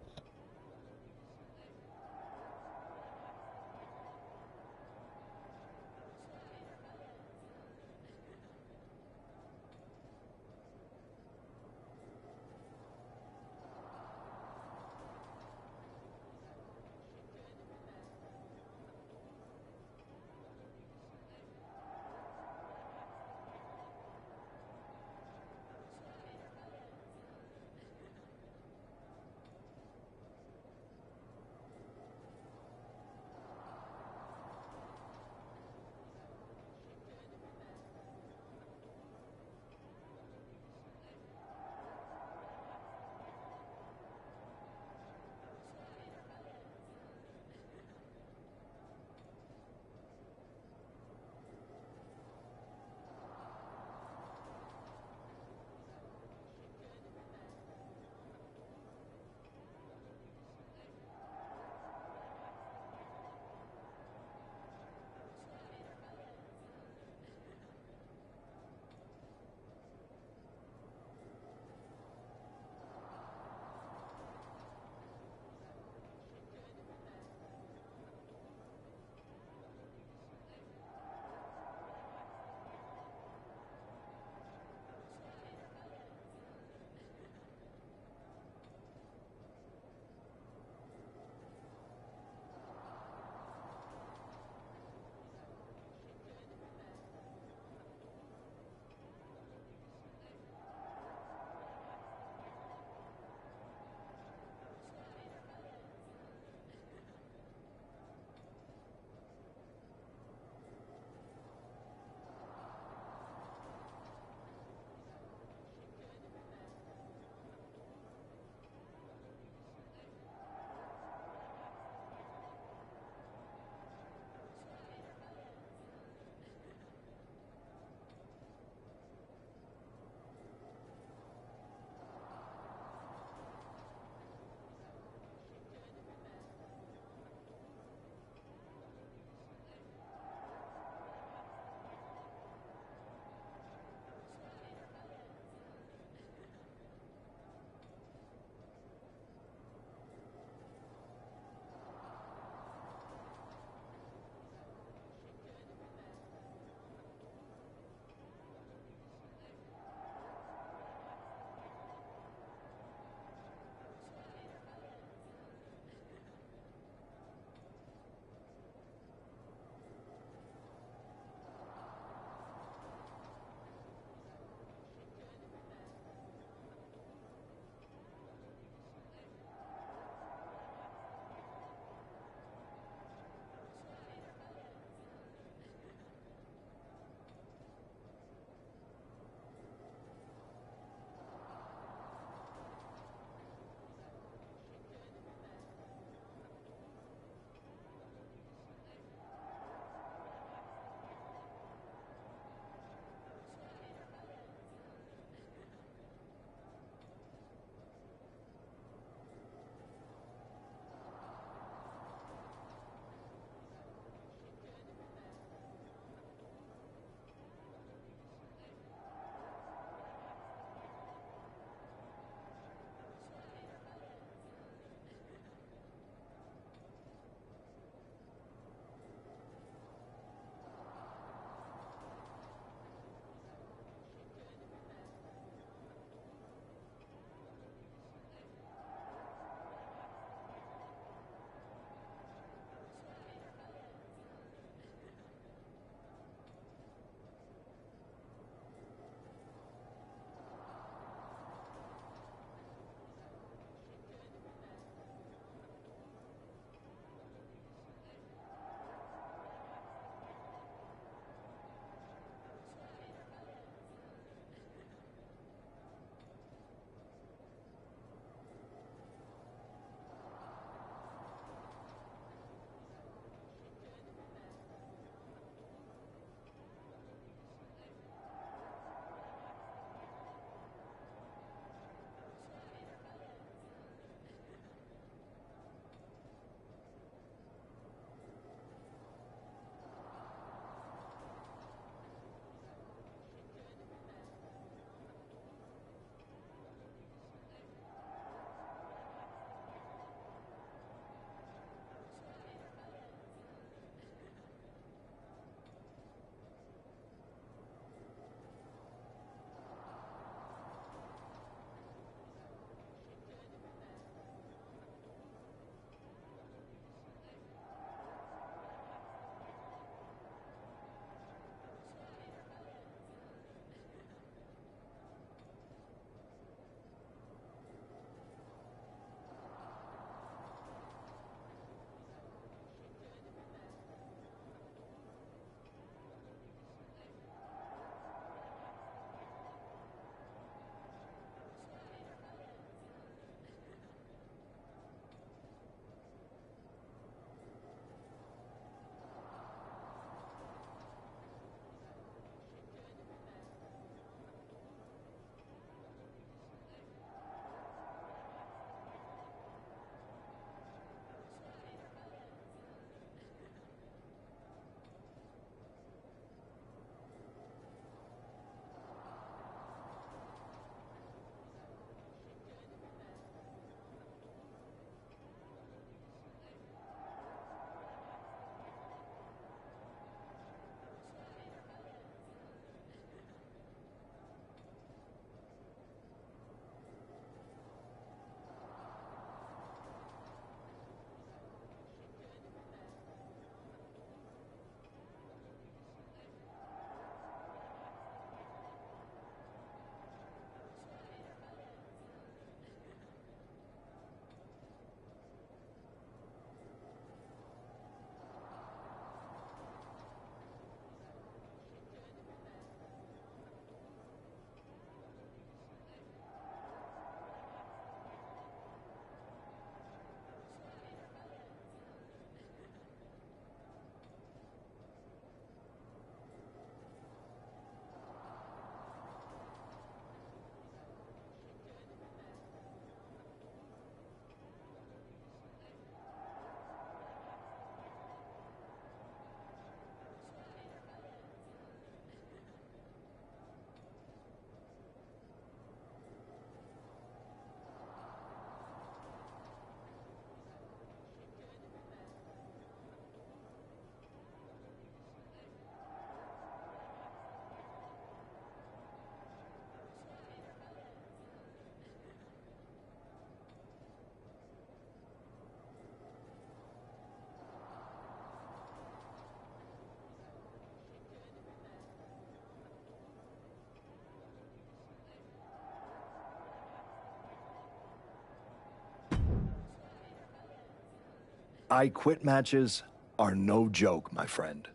I quit matches are no joke, my friend.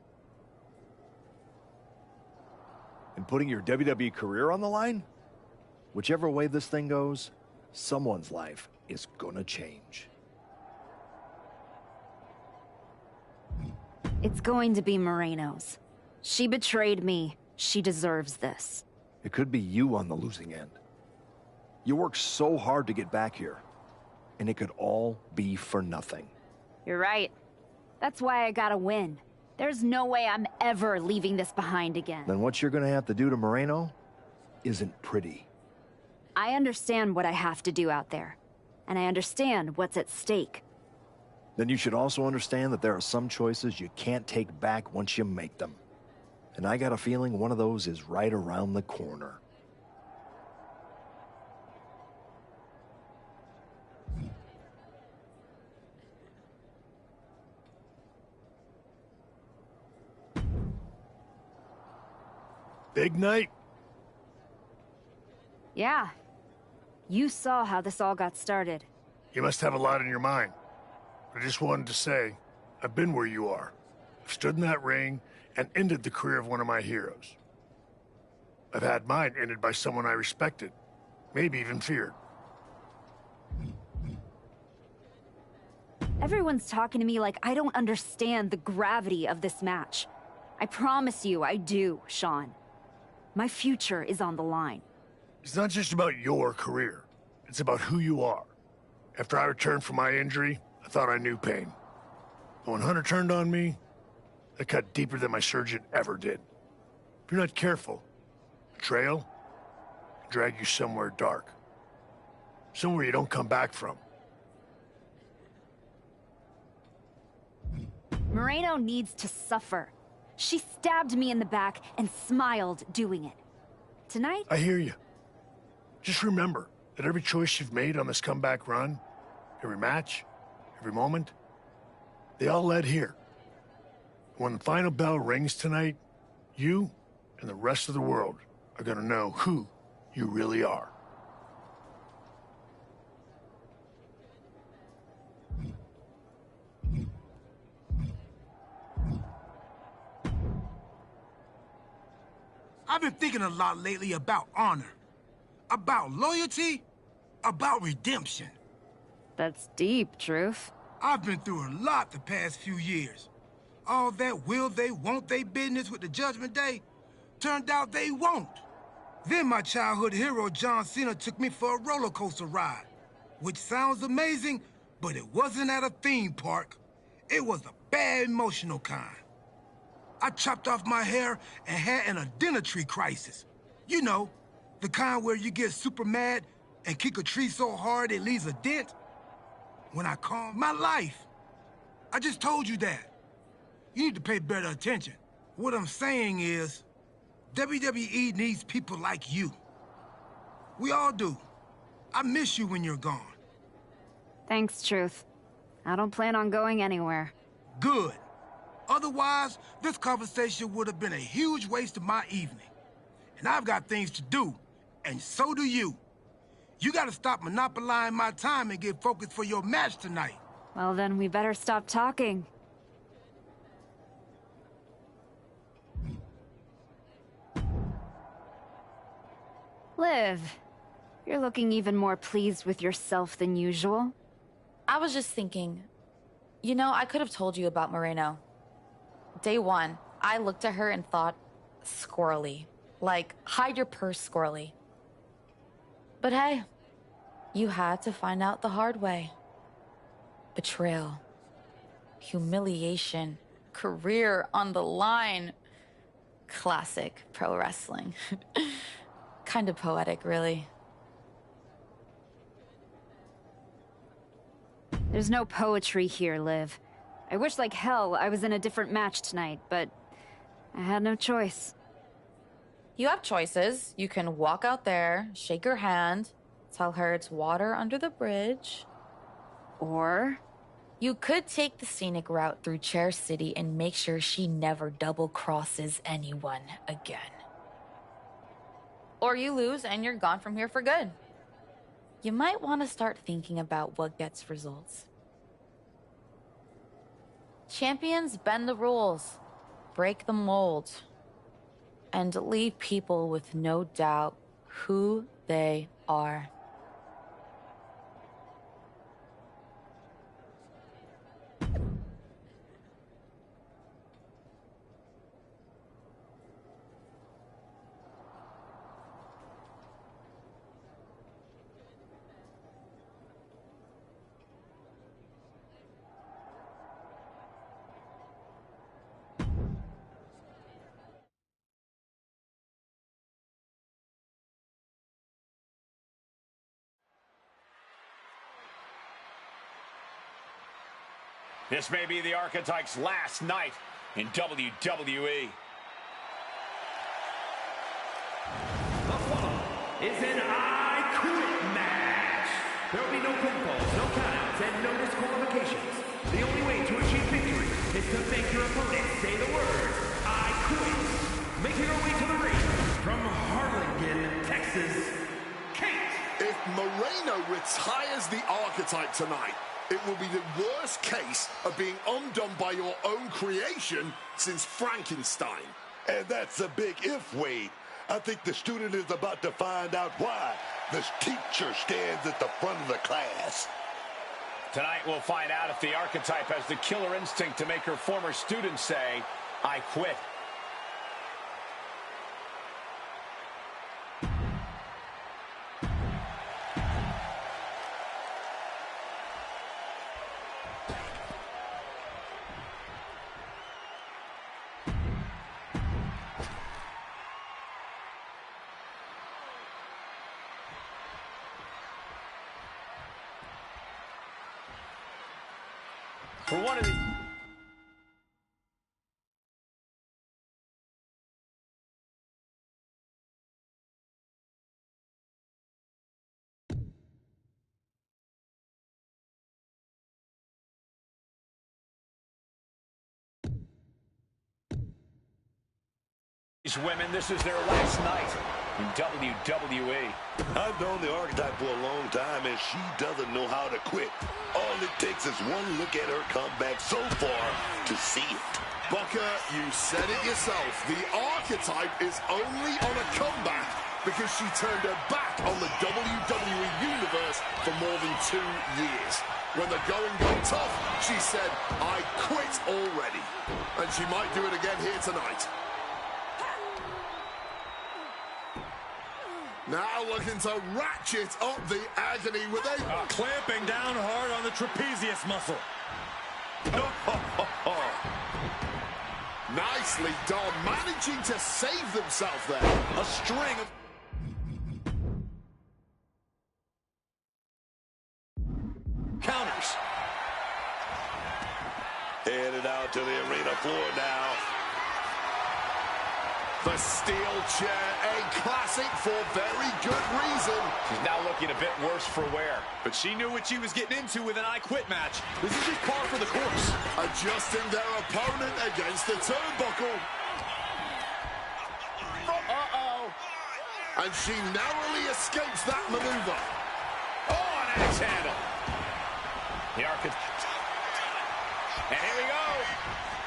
And putting your WWE career on the line? Whichever way this thing goes, someone's life is gonna change. It's going to be Moreno's. She betrayed me. She deserves this. It could be you on the losing end. You worked so hard to get back here, and it could all be for nothing. You're right. That's why I gotta win. There's no way I'm ever leaving this behind again. Then what you're gonna have to do to Moreno isn't pretty. I understand what I have to do out there, and I understand what's at stake. Then you should also understand that there are some choices you can't take back once you make them. And I got a feeling one of those is right around the corner. Big night? Yeah. You saw how this all got started. You must have a lot in your mind. I just wanted to say, I've been where you are. I've stood in that ring and ended the career of one of my heroes. I've had mine ended by someone I respected, maybe even feared. Everyone's talking to me like I don't understand the gravity of this match. I promise you I do, Sean. My future is on the line. It's not just about your career. It's about who you are. After I returned from my injury, I thought I knew pain. But when Hunter turned on me, that cut deeper than my surgeon ever did. If you're not careful, betrayal can drag you somewhere dark. Somewhere you don't come back from. Moreno needs to suffer. She stabbed me in the back and smiled doing it. Tonight? I hear you. Just remember that every choice you've made on this comeback run, every match, every moment, they all led here. When the final bell rings tonight, you and the rest of the world are gonna know who you really are. I've been thinking a lot lately about honor, about loyalty, about redemption. That's deep, Truth. I've been through a lot the past few years. All that will they, won't they business with the Judgment Day turned out they won't. Then my childhood hero John Cena took me for a roller coaster ride, which sounds amazing, but it wasn't at a theme park. It was a bad emotional kind. I chopped off my hair and had an identity crisis. You know, the kind where you get super mad and kick a tree so hard it leaves a dent. When I call my life, I just told you that. You need to pay better attention. What I'm saying is, WWE needs people like you. We all do. I miss you when you're gone. Thanks, Truth. I don't plan on going anywhere. Good. Otherwise, this conversation would have been a huge waste of my evening. And I've got things to do, and so do you. You gotta stop monopolizing my time and get focused for your match tonight. Well, then we better stop talking. Liv, you're looking even more pleased with yourself than usual. I was just thinking, you know, I could have told you about Moreno. Day one, I looked at her and thought, squirrely. Like, hide your purse, squirrely. But hey, you had to find out the hard way. Betrayal. Humiliation. Career on the line. Classic pro wrestling. Kind of poetic, really. There's no poetry here, Liv. I wish like hell I was in a different match tonight, but I had no choice. You have choices. You can walk out there, shake her hand, tell her it's water under the bridge. Or you could take the scenic route through Chair City and make sure she never double-crosses anyone again. Or you lose and you're gone from here for good. You might want to start thinking about what gets results. Champions bend the rules, break the mold, and leave people with no doubt who they are. This may be the Archetype's last night in WWE. The following is an I Quit match. There will be no pinfalls, no countouts, and no disqualifications. The only way to achieve victory is to make your opponent say the words, I quit. Making her way to the ring from Harlingen, Texas, Kate. If Moreno retires the Archetype tonight, it will be the worst case of being undone by your own creation since Frankenstein. And that's a big if, Wade. I think the student is about to find out why this teacher stands at the front of the class. Tonight we'll find out if the Archetype has the killer instinct to make her former students say, I quit. For one of the... These women, this is their last night in WWE. I've known the Archetype for a long time, and she doesn't know how to quit. All it takes is one look at her comeback so far to see it. Booker, you said it yourself. The Archetype is only on a comeback because she turned her back on the WWE Universe for more than 2 years. When the going got tough, she said, I quit already. And she might do it again here tonight. Now looking to ratchet up the agony with a... clamping down hard on the trapezius muscle. Nicely done, managing to save themselves there. A string of... counters. Headed out to the arena floor now. The steel chair, a classic for very good reason. She's now looking a bit worse for wear. But she knew what she was getting into with an I Quit match. This is just par for the course. Adjusting their opponent against the turnbuckle. Uh-oh. And she narrowly escapes that maneuver. Oh, an axe handle. The Archetype. And here we go.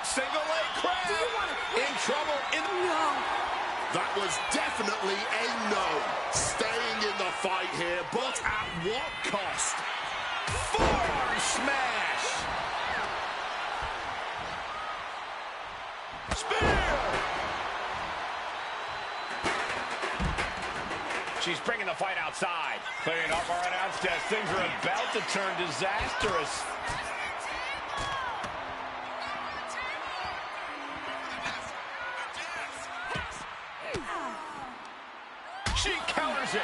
Single leg crab. In trouble. That was definitely a no. Staying in the fight here, but at what cost? Forearm smash. Spear. She's bringing the fight outside. Clearing up our announce desk. Things are about to turn disastrous. She counters it.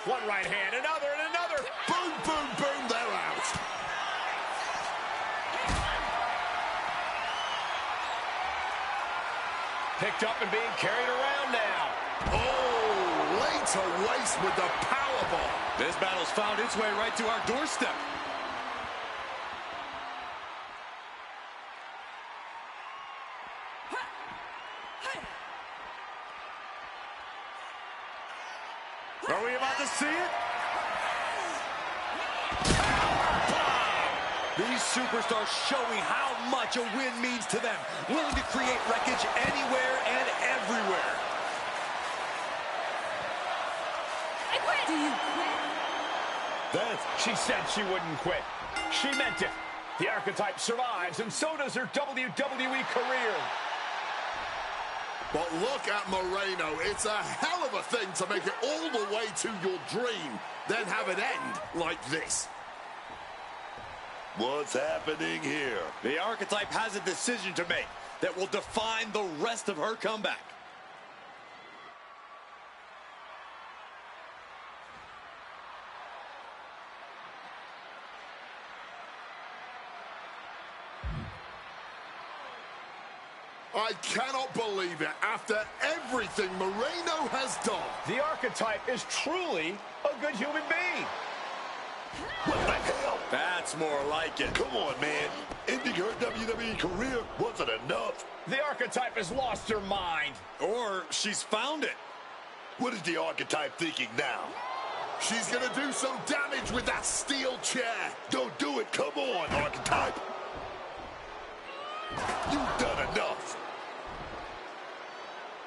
One right hand, another, and another. Boom, boom, boom, they're out. Picked up and being carried around now. Oh, laid to waste with the powerbomb. This battle's found its way right to our doorstep. Are we about to see it? These superstars showing how much a win means to them. Willing to create wreckage anywhere and everywhere. I quit! Do you quit? She said she wouldn't quit. She meant it. The Archetype survives, and so does her WWE career. But look at Moreno. It's a hell of a thing to make it all the way to your dream, then have it end like this. What's happening here? The Archetype has a decision to make that will define the rest of her comeback. I cannot believe it. After everything Moreno has done. The Archetype is truly a good human being. What the hell? That's more like it. Come on, man. Ending her WWE career wasn't enough. The Archetype has lost her mind. Or she's found it. What is the Archetype thinking now? She's gonna do some damage with that steel chair. Don't do it. Come on, Archetype. You've done enough.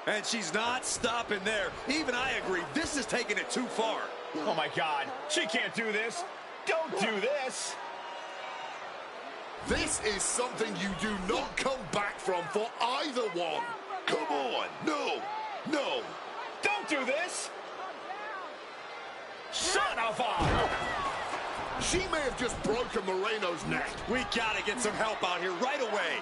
And she's not stopping there. Even I agree. This is taking it too far. Oh, my God. She can't do this. Don't do this. This is something you do not come back from for either one. Come on. No. No. Don't do this. Son of a... She may have just broken Moreno's neck. We gotta get some help out here right away.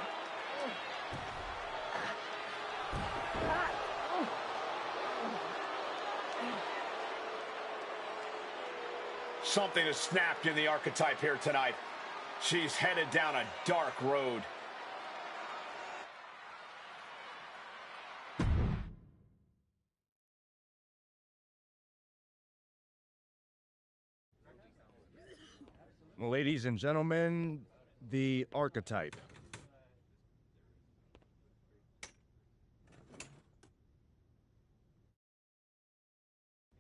Something has snapped in the Archetype here tonight. She's headed down a dark road. Ladies and gentlemen, the Archetype.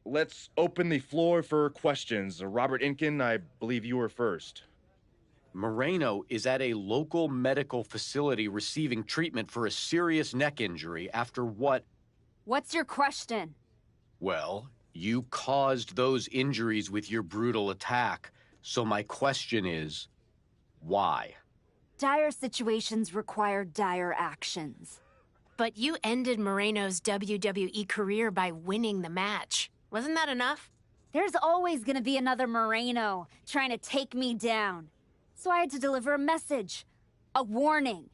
Let's open the floor for questions. Robert Inkin, I believe you were first. Moreno is at a local medical facility receiving treatment for a serious neck injury after what? What's your question? Well, you caused those injuries with your brutal attack. So my question is, why? Dire situations require dire actions. But you ended Moreno's WWE career by winning the match. Wasn't that enough? There's always gonna be another Moreno trying to take me down. So I had to deliver a message, a warning.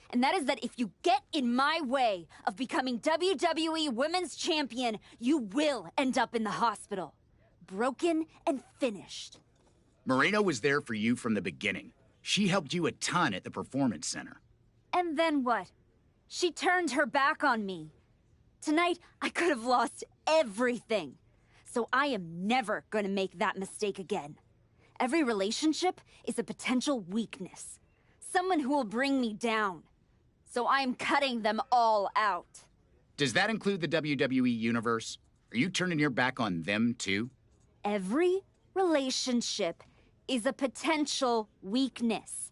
And that is that if you get in my way of becoming WWE Women's Champion, you will end up in the hospital. Broken and finished. Moreno was there for you from the beginning. She helped you a ton at the Performance Center. And then what? She turned her back on me. Tonight, I could have lost everything. So I am never gonna make that mistake again. Every relationship is a potential weakness. Someone who will bring me down. So I'm cutting them all out. Does that include the WWE Universe? Are you turning your back on them, too? Every relationship is a potential weakness.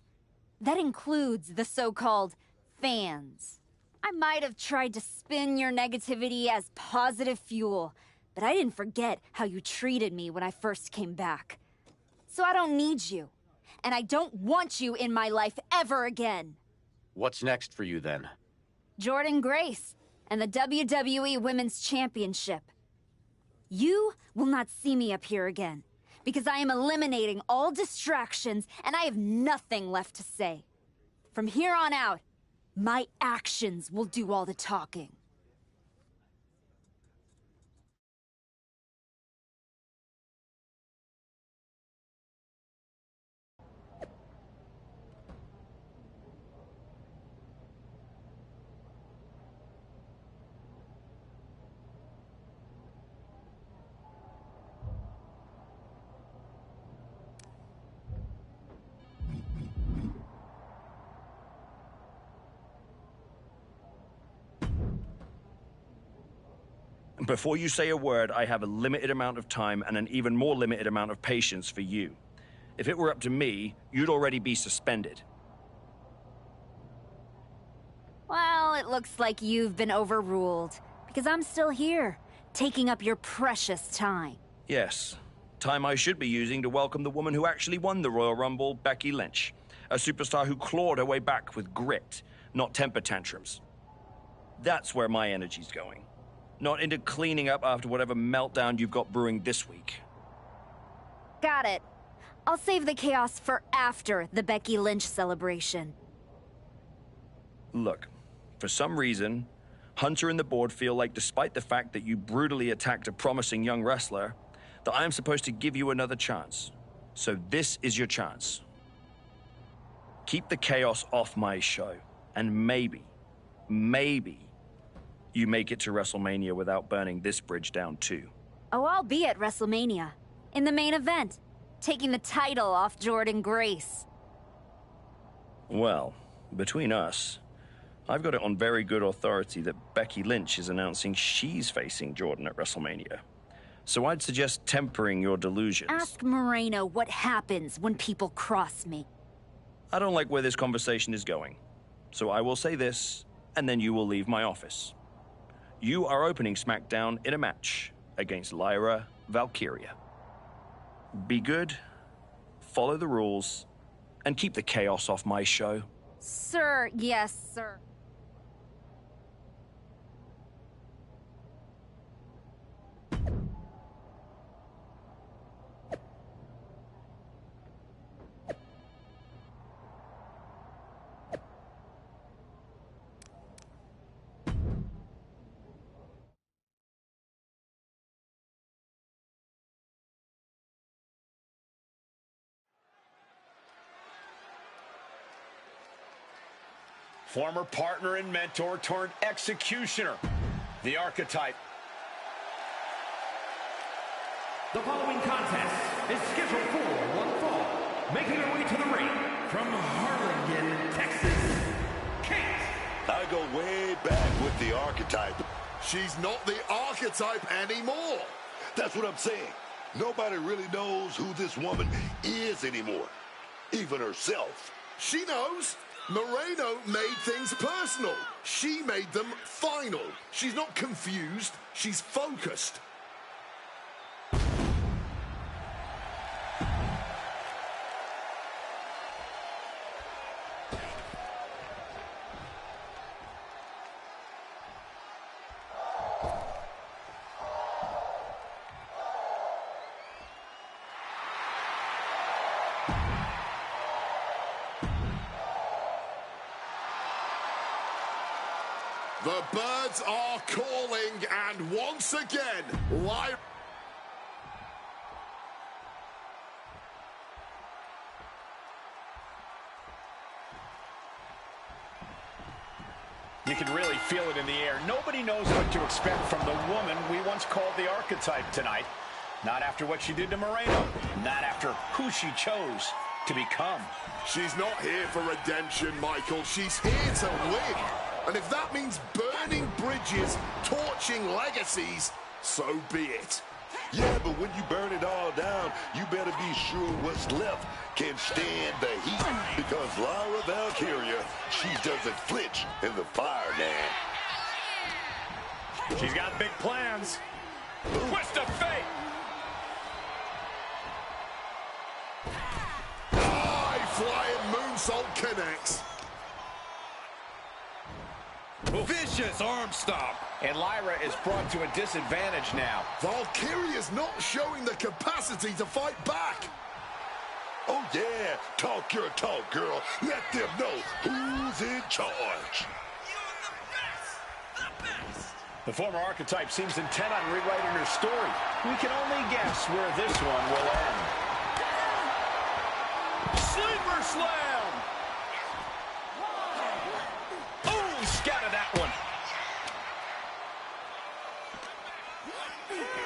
That includes the so-called fans. I might have tried to spin your negativity as positive fuel, but I didn't forget how you treated me when I first came back. So I don't need you, and I don't want you in my life ever again. What's next for you then? Jordan Grace and the WWE Women's Championship. You will not see me up here again, because I am eliminating all distractions and I have nothing left to say. From here on out, my actions will do all the talking. Before you say a word, I have a limited amount of time and an even more limited amount of patience for you. If it were up to me, you'd already be suspended. Well, it looks like you've been overruled, because I'm still here, taking up your precious time. Yes, time I should be using to welcome the woman who actually won the Royal Rumble, Becky Lynch. A superstar who clawed her way back with grit, not temper tantrums. That's where my energy's going. Not into cleaning up after whatever meltdown you've got brewing this week. Got it. I'll save the chaos for after the Becky Lynch celebration. Look, for some reason, Hunter and the board feel like despite the fact that you brutally attacked a promising young wrestler, that I am supposed to give you another chance. So this is your chance. Keep the chaos off my show, and maybe you make it to WrestleMania without burning this bridge down too. Oh, I'll be at WrestleMania, in the main event, taking the title off Jordynne Grace. Well, between us, I've got it on very good authority that Becky Lynch is announcing she's facing Jordynne at WrestleMania. So I'd suggest tempering your delusions. Ask Moreno what happens when people cross me. I don't like where this conversation is going. So I will say this, and then you will leave my office. You are opening SmackDown in a match against Lyra Valkyria. Be good, follow the rules, and keep the chaos off my show. Sir, yes, sir. Former partner and mentor turned executioner, the archetype. The following contest is scheduled for one fall. Making her way to the ring from Harlingen, Texas, Kate. I go way back with the archetype. She's not the archetype anymore. That's what I'm saying. Nobody really knows who this woman is anymore. Even herself. She knows. Moreno made things personal. She made them final. She's not confused. She's focused. The birds are calling, and once again, Lyra... You can really feel it in the air. Nobody knows what to expect from the woman we once called the archetype tonight. Not after what she did to Moreno. Not after who she chose to become. She's not here for redemption, Michael. She's here to win. And if that means burning bridges, torching legacies, so be it. Yeah, but when you burn it all down, you better be sure what's left can stand the heat. Because Lyra Valkyria, she doesn't flinch in the fire now. She's got big plans. Twist of fate. High-flying moonsault connects. Vicious arm stomp. And Lyra is brought to a disadvantage now. Valkyria's not showing the capacity to fight back. Oh, yeah. Talk your talk, girl. Let them know who's in charge. The former archetype seems intent on rewriting her story. We can only guess where this one will end. Sleeper slam! Oh, scattered that one.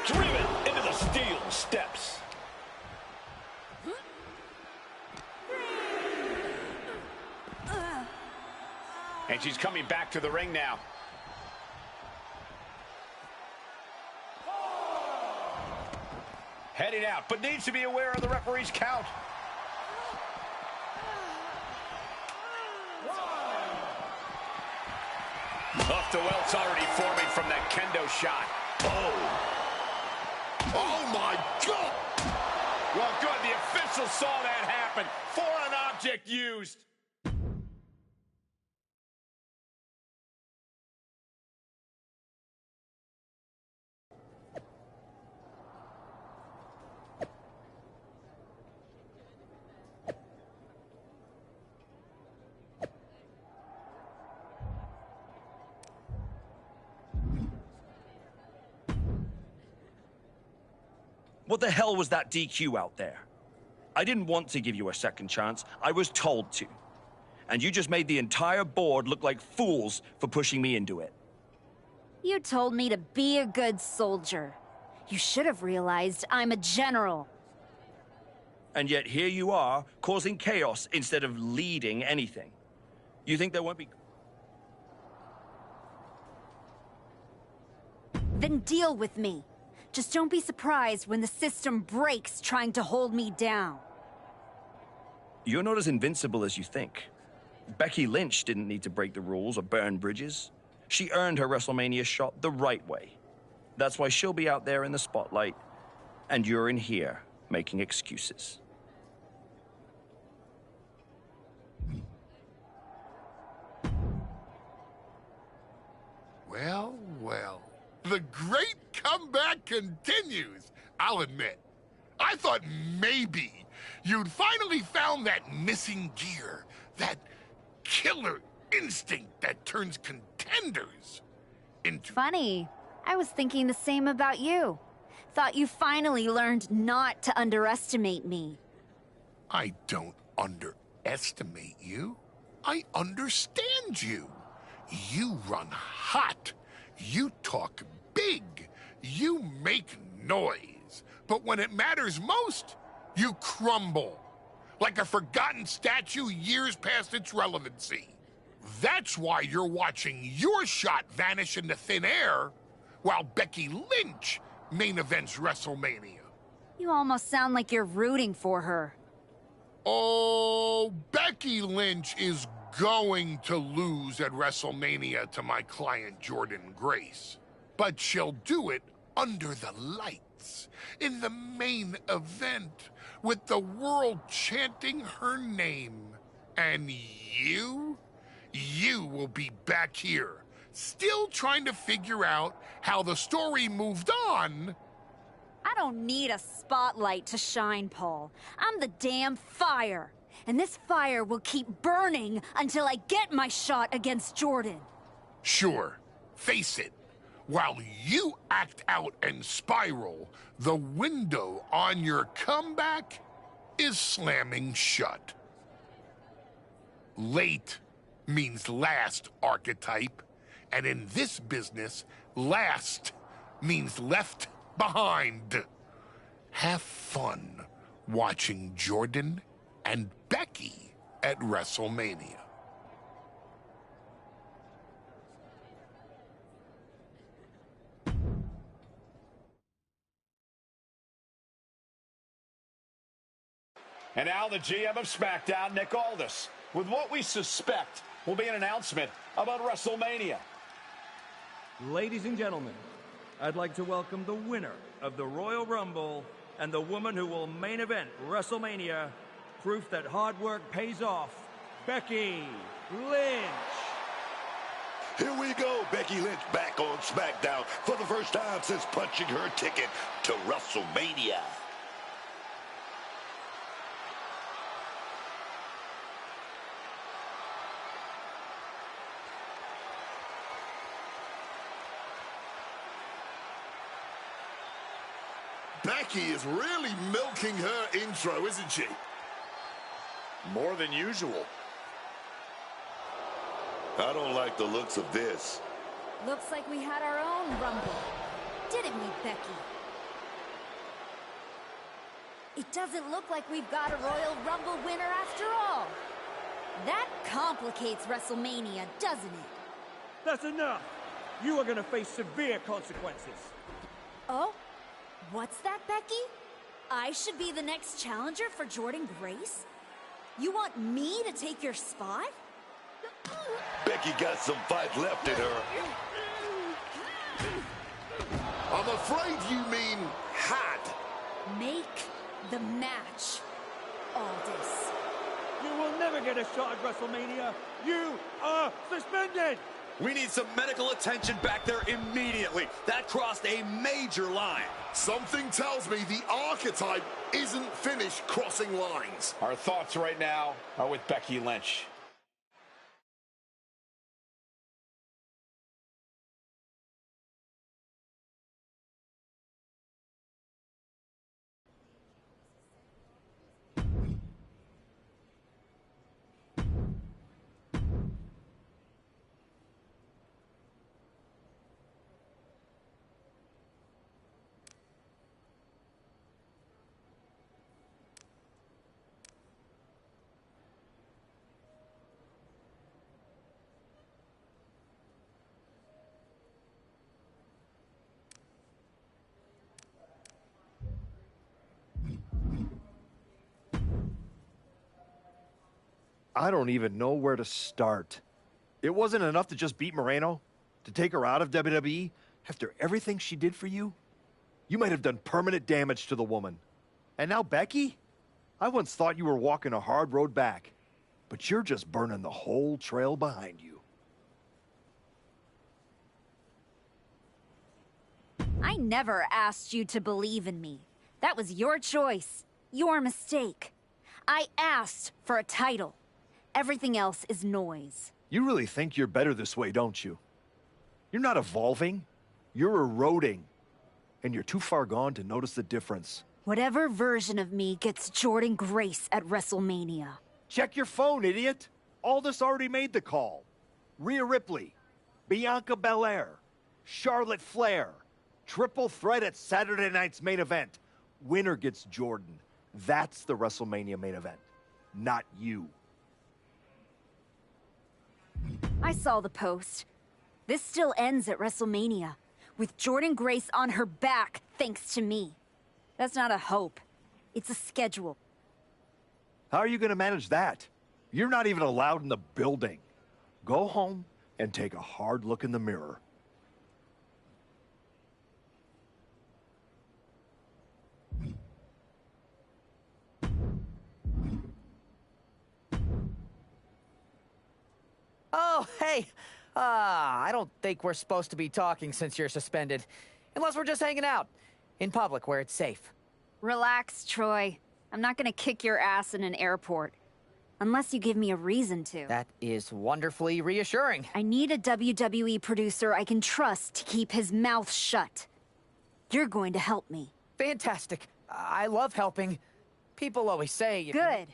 Driven into the steel steps. And she's coming back to the ring now. Heading out, but needs to be aware of the referee's count. Off the welts already forming from that kendo shot. Oh my God! Well, good. The official saw that happen. Foreign object used. What the hell was that DQ out there? I didn't want to give you a second chance. I was told to. And you just made the entire board look like fools for pushing me into it. You told me to be a good soldier. You should have realized I'm a general. And yet here you are, causing chaos instead of leading anything. You think there won't be... Then deal with me. Just don't be surprised when the system breaks trying to hold me down. You're not as invincible as you think. Becky Lynch didn't need to break the rules or burn bridges. She earned her WrestleMania shot the right way. That's why she'll be out there in the spotlight, and you're in here making excuses. Well, well. The great comeback continues, I'll admit. I thought maybe you'd finally found that missing gear, that killer instinct that turns contenders into... Funny. I was thinking the same about you. Thought you finally learned not to underestimate me. I don't underestimate you. I understand you. You run hot. You talk big. You make noise. But when it matters most, you crumble. Like a forgotten statue years past its relevancy. That's why you're watching your shot vanish into thin air while Becky Lynch main events WrestleMania. You almost sound like you're rooting for her. Oh, Becky Lynch is going to lose at WrestleMania to my client Jordynne Grace. But she'll do it under the lights, in the main event, with the world chanting her name. And you will be back here, still trying to figure out how the story moved on. I don't need a spotlight to shine, Paul. I'm the damn fire. And this fire will keep burning until I get my shot against Jordynne. Sure, face it. While you act out and spiral, the window on your comeback is slamming shut. Late means last, archetype. And in this business, last means left behind. Have fun watching Jordynne and Becky at WrestleMania. And now the GM of SmackDown, Nick Aldis, with what we suspect will be an announcement about WrestleMania. Ladies and gentlemen, I'd like to welcome the winner of the Royal Rumble and the woman who will main event WrestleMania, proof that hard work pays off, Becky Lynch. Here we go, Becky Lynch back on SmackDown for the first time since punching her ticket to WrestleMania. Becky is really milking her intro, isn't she? More than usual. I don't like the looks of this. Looks like we had our own Rumble. Didn't we, Becky? It doesn't look like we've got a Royal Rumble winner after all. That complicates WrestleMania, doesn't it? That's enough. You are going to face severe consequences. Oh? What's that, Becky? I should be the next challenger for Jordynne Grace? You want me to take your spot? Becky got some fight left in her. I'm afraid you mean had. Make the match, Aldis. You will never get a shot at WrestleMania. You are suspended. We need some medical attention back there immediately. That crossed a major line. Something tells me the archetype isn't finished crossing lines. Our thoughts right now are with Becky Lynch. I don't even know where to start. It wasn't enough to just beat Moreno? To take her out of WWE after everything she did for you? You might have done permanent damage to the woman. And now Becky? I once thought you were walking a hard road back, but you're just burning the whole trail behind you. I never asked you to believe in me. That was your choice, your mistake. I asked for a title. Everything else is noise. You really think you're better this way, don't you? You're not evolving. You're eroding. And you're too far gone to notice the difference. Whatever version of me gets Jordynne Grace at WrestleMania. Check your phone, idiot. Aldis already made the call. Rhea Ripley, Bianca Belair, Charlotte Flair. Triple threat at Saturday night's main event. Winner gets Jordynne. That's the WrestleMania main event, not you. I saw the post. This still ends at WrestleMania, with Jordynne Grace on her back thanks to me. That's not a hope. It's a schedule. How are you going to manage that? You're not even allowed in the building. Go home and take a hard look in the mirror. Oh, hey. I don't think we're supposed to be talking since you're suspended. Unless we're just hanging out. In public, where it's safe. Relax, Troy. I'm not gonna kick your ass in an airport. Unless you give me a reason to. That is wonderfully reassuring. I need a WWE producer I can trust to keep his mouth shut. You're going to help me. Fantastic. I love helping. People always say... Good.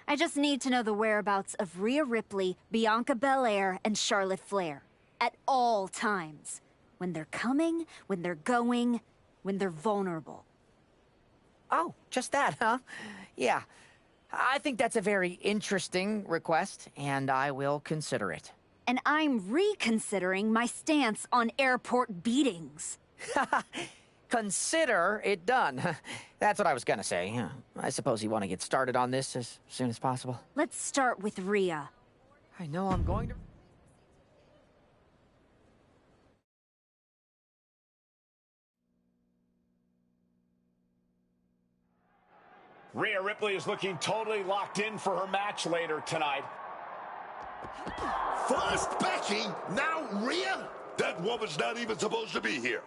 I just need to know the whereabouts of Rhea Ripley, Bianca Belair, and Charlotte Flair. At all times. When they're coming, when they're going, when they're vulnerable. Oh, just that, huh? Yeah. I think that's a very interesting request, and I will consider it. And I'm reconsidering my stance on airport beatings. Consider it done. That's what I was gonna say. I suppose you want to get started on this as soon as possible. Let's start with Rhea. I know I'm going to... Rhea Ripley is looking totally locked in for her match later tonight. First Becky, now Rhea? That woman's not even supposed to be here.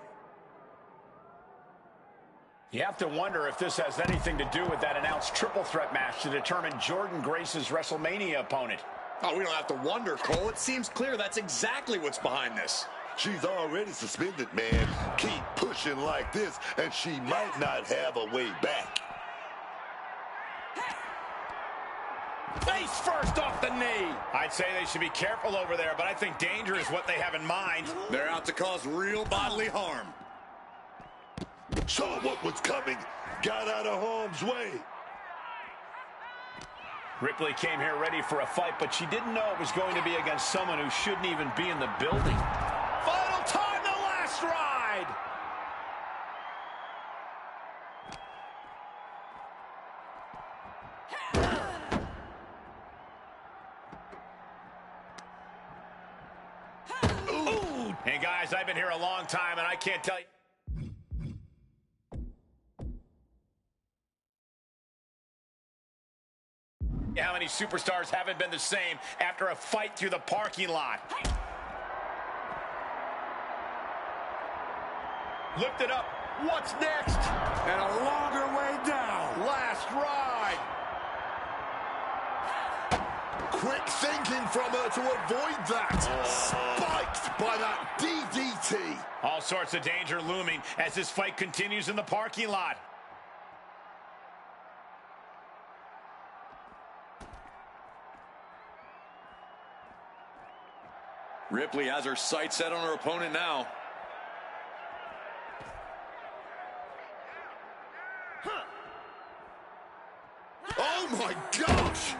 You have to wonder if this has anything to do with that announced triple threat match to determine Jordynne Grace's WrestleMania opponent. Oh, we don't have to wonder, Cole. It seems clear that's exactly what's behind this. She's already suspended, man. Keep pushing like this, and she might not have a way back. Face first off the knee. I'd say they should be careful over there, but I think danger is what they have in mind. They're out to cause real bodily harm. Saw what was coming, got out of harm's way. Ripley came here ready for a fight, but she didn't know it was going to be against someone who shouldn't even be in the building. Final time, the last ride. guys, I've been here a long time, and I can't tell you. How many superstars haven't been the same after a fight through the parking lot? Lift it up. What's next? And a longer way down. Last ride. Quick thinking from her to avoid that. Spiked by that DDT. All sorts of danger looming as this fight continues in the parking lot. Ripley has her sights set on her opponent now. Oh my gosh!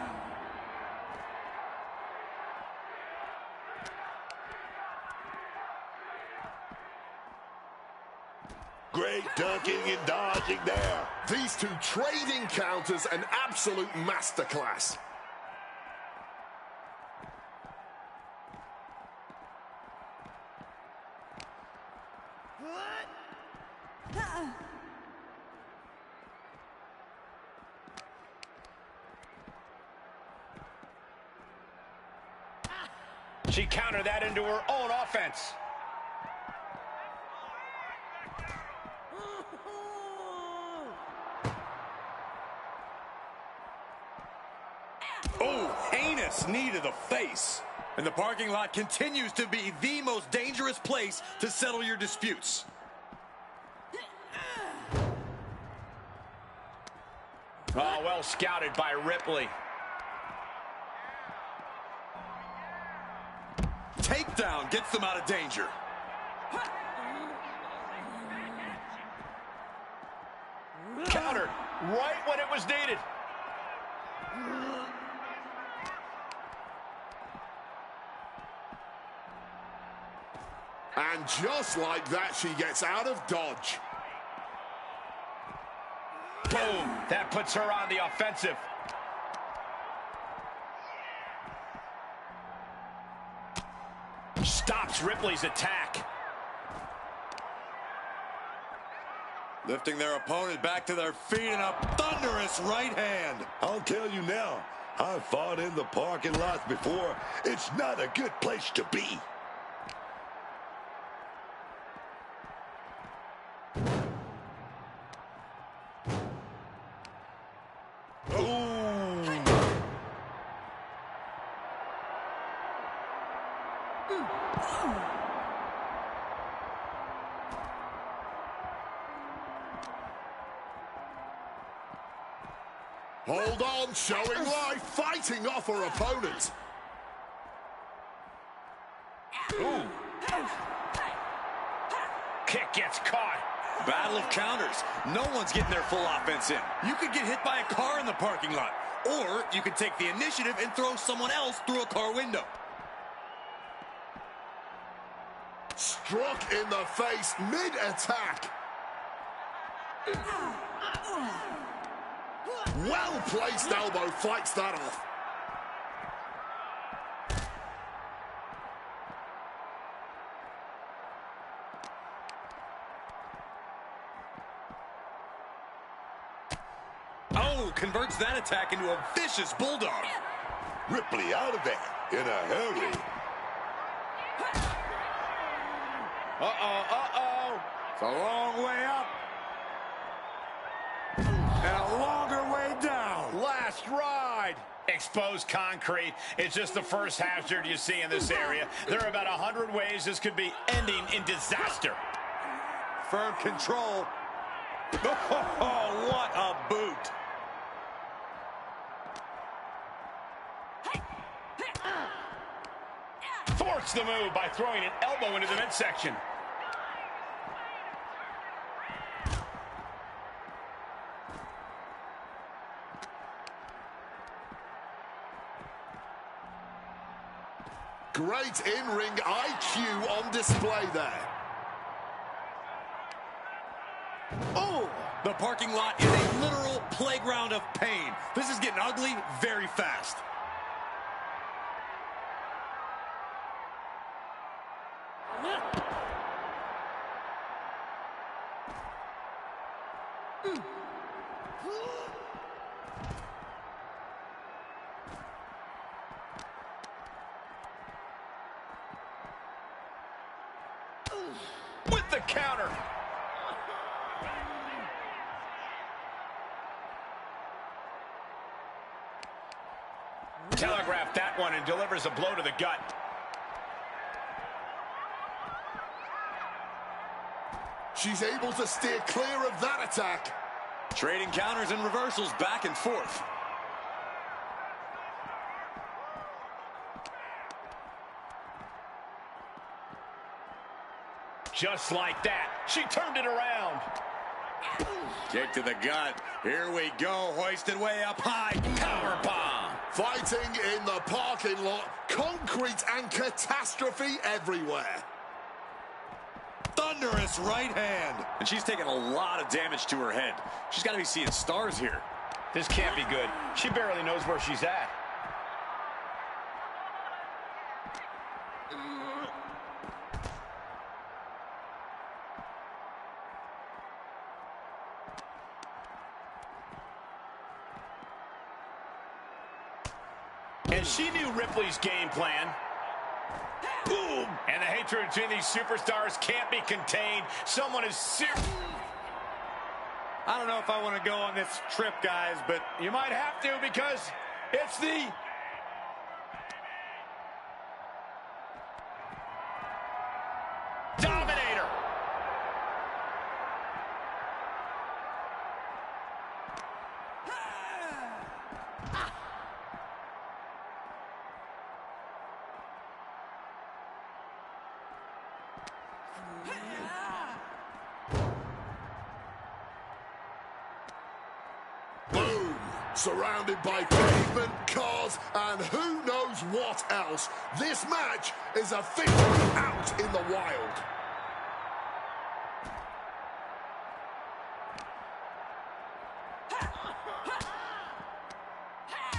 Great ducking and dodging there. These two trading counters, an absolute masterclass. She countered that into her own offense. Oh, heinous knee to the face. And the parking lot continues to be the most dangerous place to settle your disputes. Oh, well scouted by Ripley. Takedown gets them out of danger. Counter right when it was needed. And just like that, she gets out of dodge. Boom! That puts her on the offensive. Stops Ripley's attack. Lifting their opponent back to their feet in a thunderous right hand. I'll tell you now, I've fought in the parking lots before. It's not a good place to be. Hold on, showing life, fighting off her opponent. Ooh. Kick gets caught. Battle of counters. No one's getting their full offense in. You could get hit by a car in the parking lot, or you could take the initiative and throw someone else through a car window. Struck in the face mid-attack. Well-placed elbow fights that off. Oh, converts that attack into a vicious bulldog. Ripley out of there in a hurry. It's a long way up. And a longer way down. Last ride. Exposed concrete. It's just the first hazard you see in this area. There are about 100 ways this could be ending in disaster. Firm control. Oh, what a boot. Thwarts the move by throwing an elbow into the midsection. Great in-ring IQ on display there. Oh! The parking lot is a literal playground of pain. This is getting ugly very fast. counter. Telegraphed that one and delivers a blow to the gut. She's able to steer clear of that attack. Trading counters and reversals back and forth. Just like that, she turned it around. Kick to the gut. Here we go. Hoisted way up high. Power bomb. Fighting in the parking lot. Concrete and catastrophe everywhere. Thunderous right hand. And she's taking a lot of damage to her head. She's got to be seeing stars here. This can't be good. She barely knows where she's at. And she knew Ripley's game plan. Boom! And the hatred between these superstars can't be contained. Someone is serious. I don't know if I want to go on this trip, guys, but you might have to because it's the... Dominator! Boom! Surrounded by pavement, cars, and who knows what else. This match is officially out in the wild.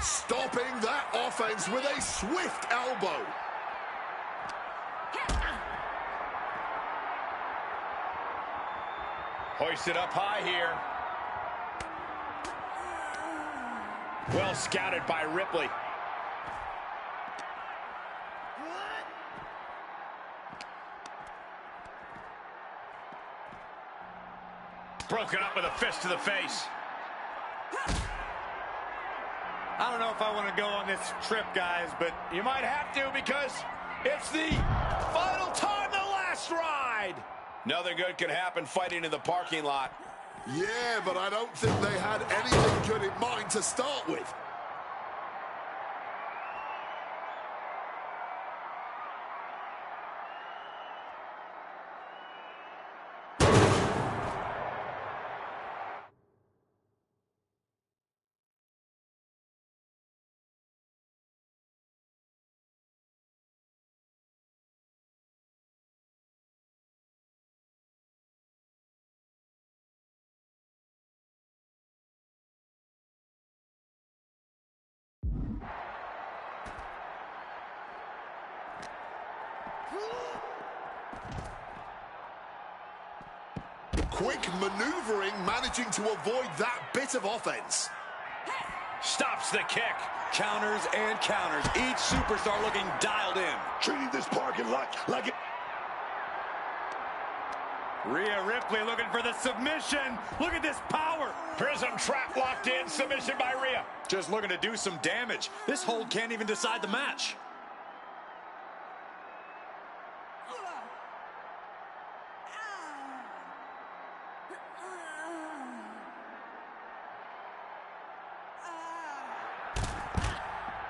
Stopping that offense with a swift elbow. Hoisted up high here. Well scouted by Ripley. Broken up with a fist to the face. I don't know if I want to go on this trip, guys, but you might have to because it's the final time, the last ride. Nothing good could happen fighting in the parking lot. Yeah, but I don't think they had anything good in mind to start with. Quick maneuvering, managing to avoid that bit of offense. Stops the kick. Counters and counters. Each superstar looking dialed in. Treating this parking lot like it... Rhea Ripley looking for the submission. Look at this power. Prism trap locked in. Submission by Rhea. Just looking to do some damage. This hold can't even decide the match.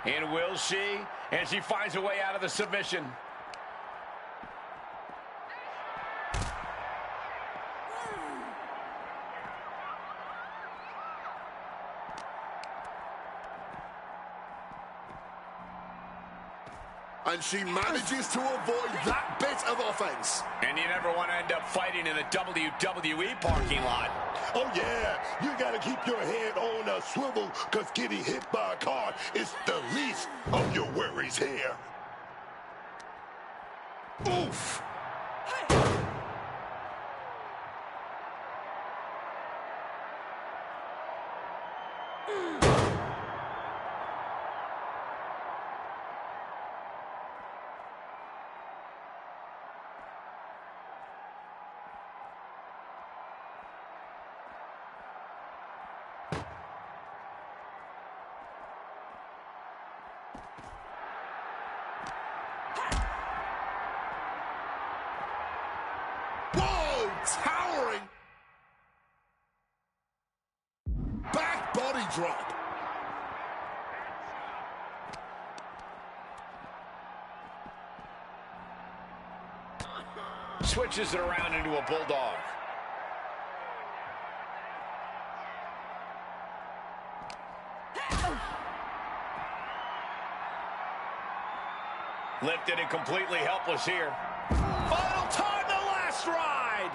And will she? And she finds a way out of the submission. And she manages to avoid that bit of offense. And you never want to end up fighting in the WWE parking lot. Oh, yeah. You got to keep your head on a swivel because getting hit by a car is the least of your worries here. Oof. Switches it around into a bulldog. Lifted and completely helpless here. Final time, the last ride!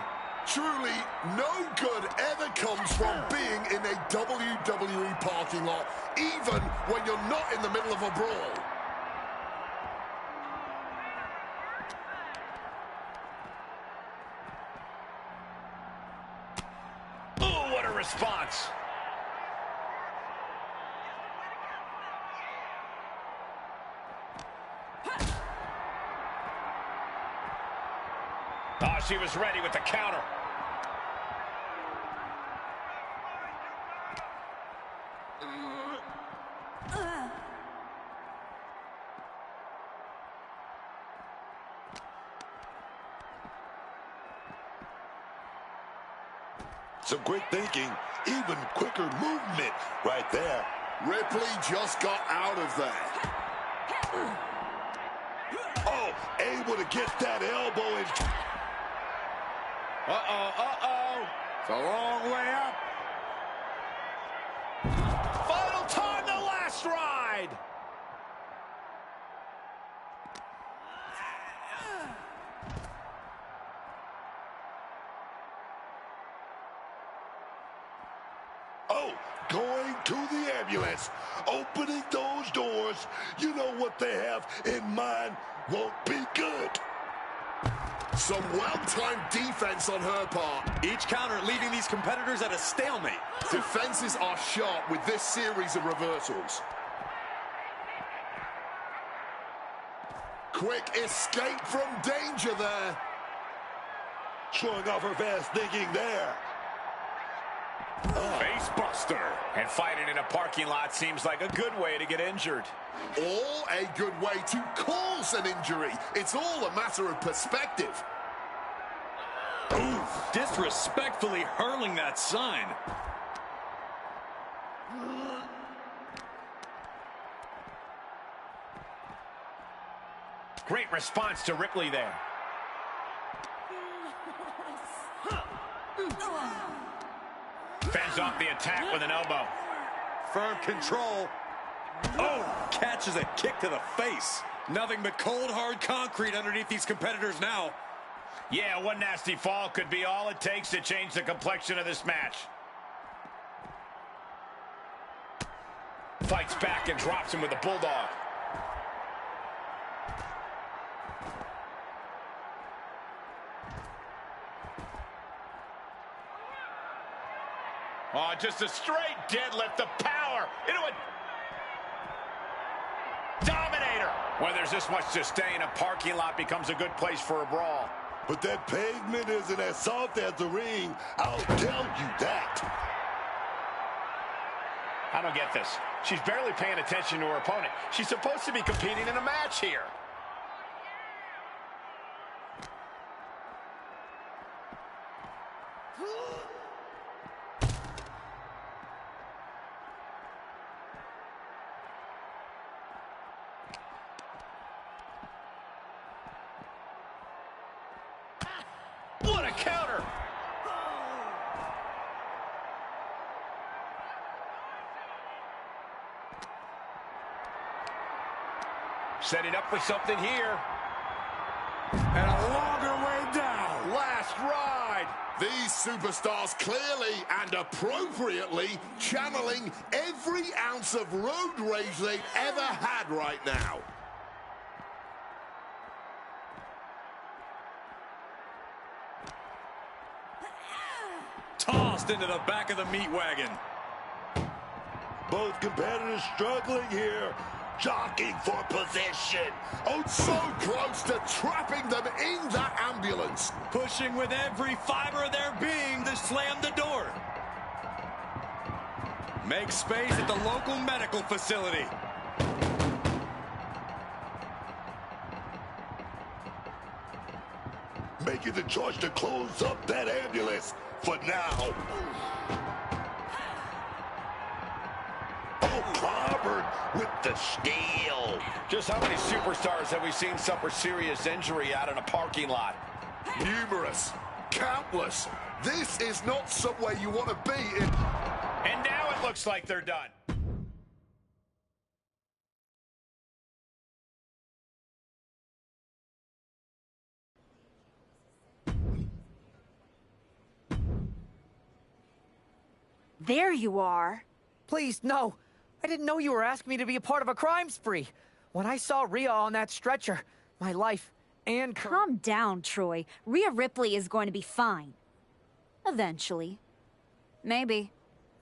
Truly, no good ever comes from being in a WWE parking lot, even when you're not in the middle of a brawl. Ooh, what a response! Oh, she was ready with the counter. Some quick thinking, even quicker movement right there. Ripley just got out of there. Oh, able to get that elbow in. It's a long way up. Final time, the last ride. Oh, going to the ambulance, opening those doors. You know what they have in mind won't be good. Some well-timed defense on her part. Each counter leaving these competitors at a stalemate. Defenses are sharp with this series of reversals. Quick escape from danger there. Showing off her fast thinking there. Face buster. And fighting in a parking lot seems like a good way to get injured. Or a good way to cause an injury. It's all a matter of perspective. Ooh, disrespectfully hurling that sign. Great response to Ripley there. Fends off the attack with an elbow. Firm control. Oh, catches a kick to the face. Nothing but cold, hard concrete underneath these competitors now. Yeah, one nasty fall could be all it takes to change the complexion of this match. Fights back and drops him with a bulldog. Oh, just a straight deadlift, the power into a dominator. When there's this much to stay in a parking lot becomes a good place for a brawl. But that pavement isn't as soft as the ring. I'll tell you that. I don't get this. She's barely paying attention to her opponent. She's supposed to be competing in a match here. What a counter! Setting up for something here. And a longer way down. Last ride. These superstars clearly and appropriately channeling every ounce of road rage they've ever had right now. Tossed into the back of the meat wagon. Both competitors struggling here. Jockeying for position. Oh, so close to trapping them in that ambulance. Pushing with every fiber of their being to slam the door. Make space at the local medical facility. Making the choice to close up that ambulance for now. Oh, clobbered with the steel. Just how many superstars have we seen suffer serious injury out in a parking lot? Numerous. Countless. This is not somewhere you want to be in. And now it looks like they're done. There you are. Please, no. I didn't know you were asking me to be a part of a crime spree. When I saw Rhea on that stretcher, my life and... Calm down, Troy. Rhea Ripley is going to be fine. Eventually. Maybe.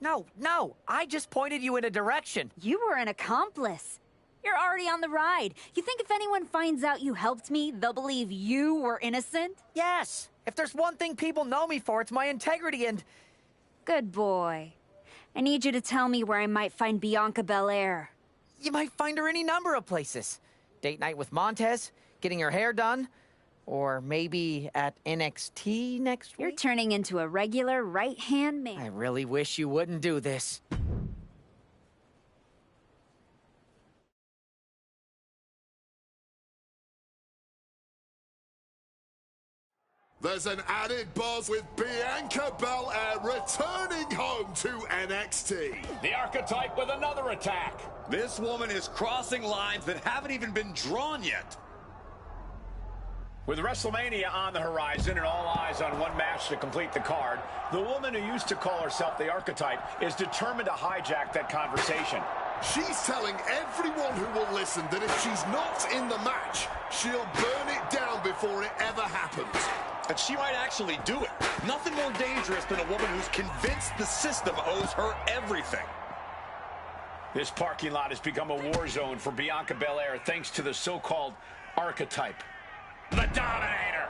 No, no. I just pointed you in a direction. You were an accomplice. You're already on the ride. You think if anyone finds out you helped me, they'll believe you were innocent? Yes. If there's one thing people know me for, it's my integrity and... Good boy. I need you to tell me where I might find Bianca Belair. You might find her any number of places. Date night with Montez, getting her hair done, or maybe at NXT next week. You're turning into a regular right-hand man. I really wish you wouldn't do this. There's an added buzz with Bianca Belair returning home to NXT. The Archetype with another attack. This woman is crossing lines that haven't even been drawn yet. With WrestleMania on the horizon and all eyes on one match to complete the card, the woman who used to call herself the Archetype is determined to hijack that conversation. She's telling everyone who will listen that if she's not in the match, she'll burn it down before it ever happens. And she might actually do it. Nothing more dangerous than a woman who's convinced the system owes her everything. This parking lot has become a war zone for Bianca Belair thanks to the so-called Archetype. The Dominator!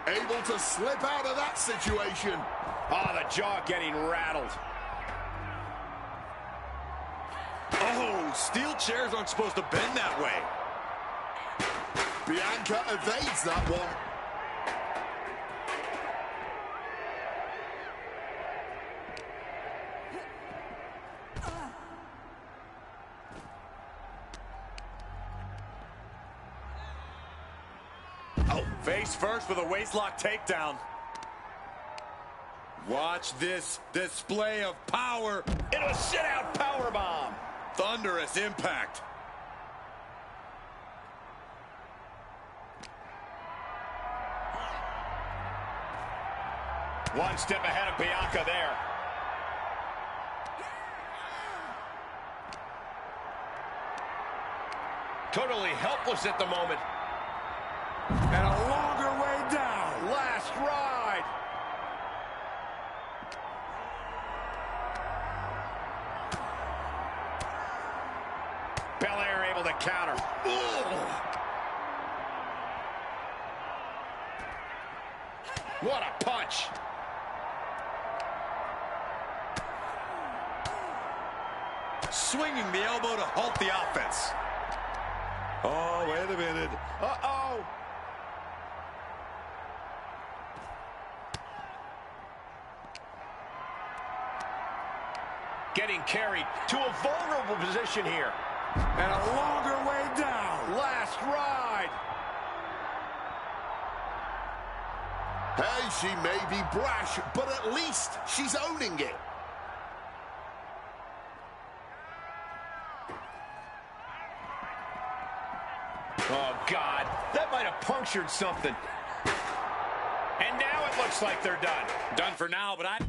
Able to slip out of that situation. Oh, the jaw getting rattled. Oh, steel chairs aren't supposed to bend that way. Bianca evades that one. Oh, face first with a waistlock takedown. Watch this display of power. Into a sit-out powerbomb. Thunderous impact. One step ahead of Bianca there. Totally helpless at the moment. And a longer way down. Last ride. Belair able to counter. Ooh. What a punch. Swinging the elbow to halt the offense. Oh, wait a minute. Uh-oh. Getting carried to a vulnerable position here. And a longer way down. Last ride. Hey, she may be brash, but at least she's owning it. Oh, God. That might have punctured something. And now it looks like they're done. Done for now, but I...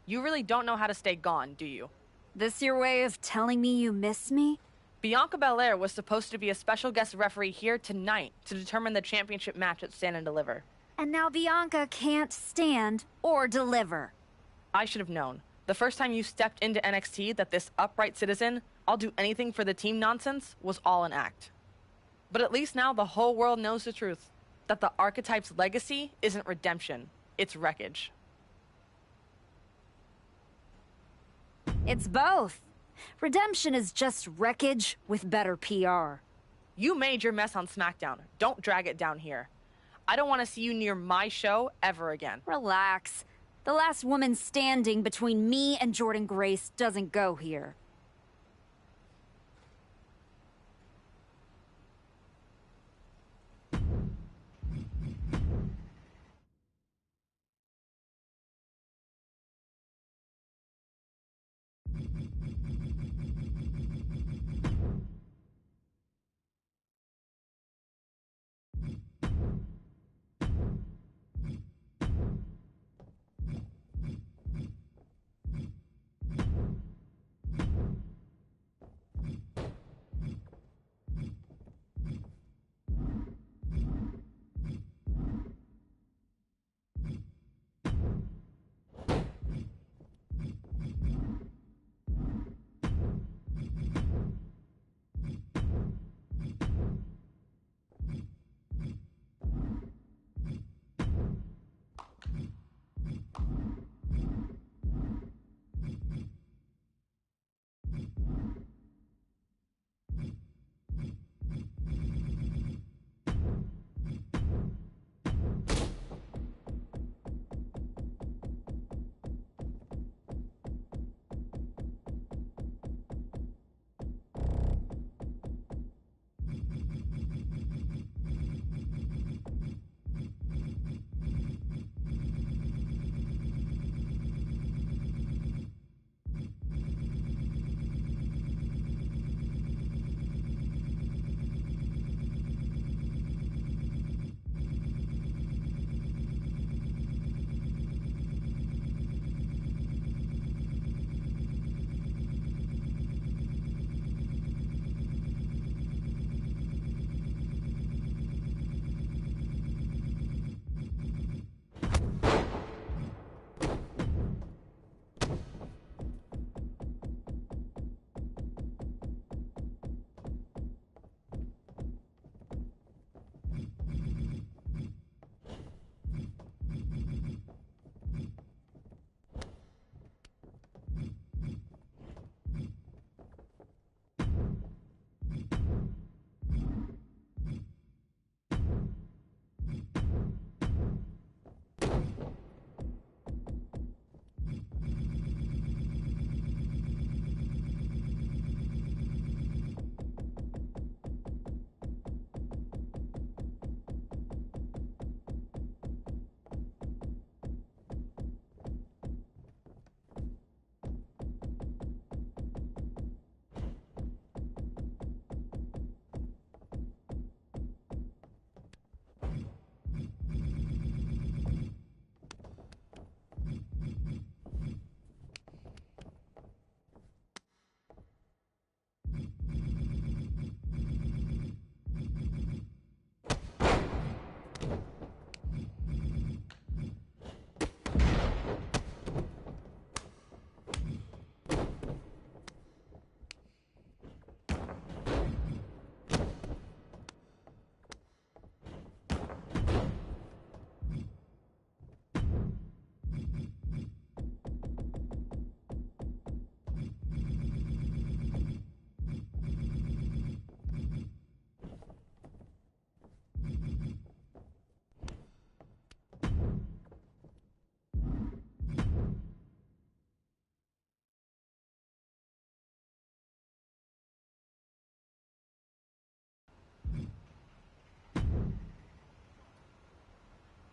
You really don't know how to stay gone, do you? This your way of telling me you miss me? Bianca Belair was supposed to be a special guest referee here tonight to determine the championship match at Stand and Deliver. And now Bianca can't stand or deliver. I should have known. The first time you stepped into NXT that this upright citizen, I'll do anything for the team nonsense, was all an act. But at least now the whole world knows the truth. That the Archetype's legacy isn't redemption, it's wreckage. It's both. Redemption is just wreckage with better PR. You made your mess on SmackDown. Don't drag it down here. I don't want to see you near my show ever again. Relax. The last woman standing between me and Jordynne Grace doesn't go here.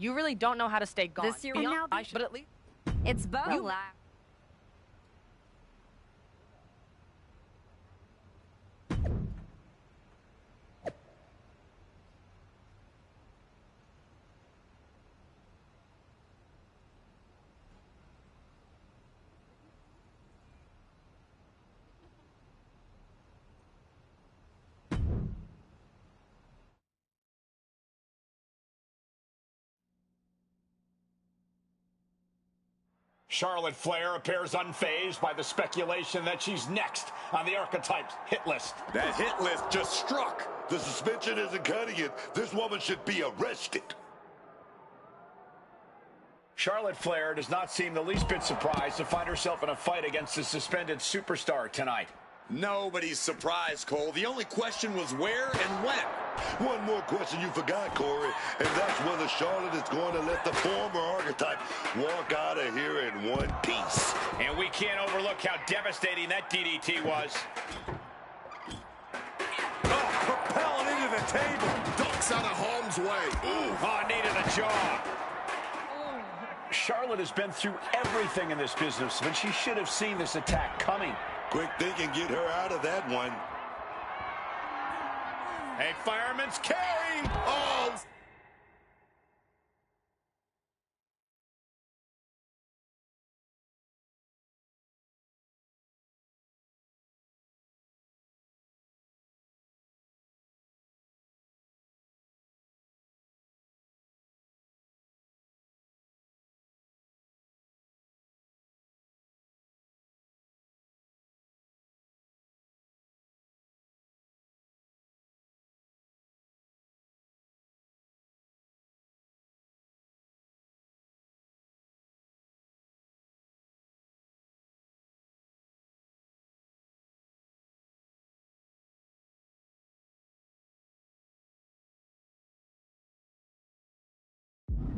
You really don't know how to stay gone. This year, and now but at least it's both. Charlotte Flair appears unfazed by the speculation that she's next on the Archetypes hit list. That hit list just struck. The suspension isn't cutting it. This woman should be arrested. Charlotte Flair does not seem the least bit surprised to find herself in a fight against the suspended superstar tonight. Nobody's surprised, Cole. The only question was where and when. One more question you forgot, Corey, and that's whether Charlotte is going to let the former Archetype walk out of here in one piece. And we can't overlook how devastating that DDT was. Oh, propelling into the table. Ducks out of harm's way. Ooh, oh, knee to the jaw. Charlotte has been through everything in this business, but she should have seen this attack coming. Quick thinking, get her out of that one. A fireman's carry. Oh!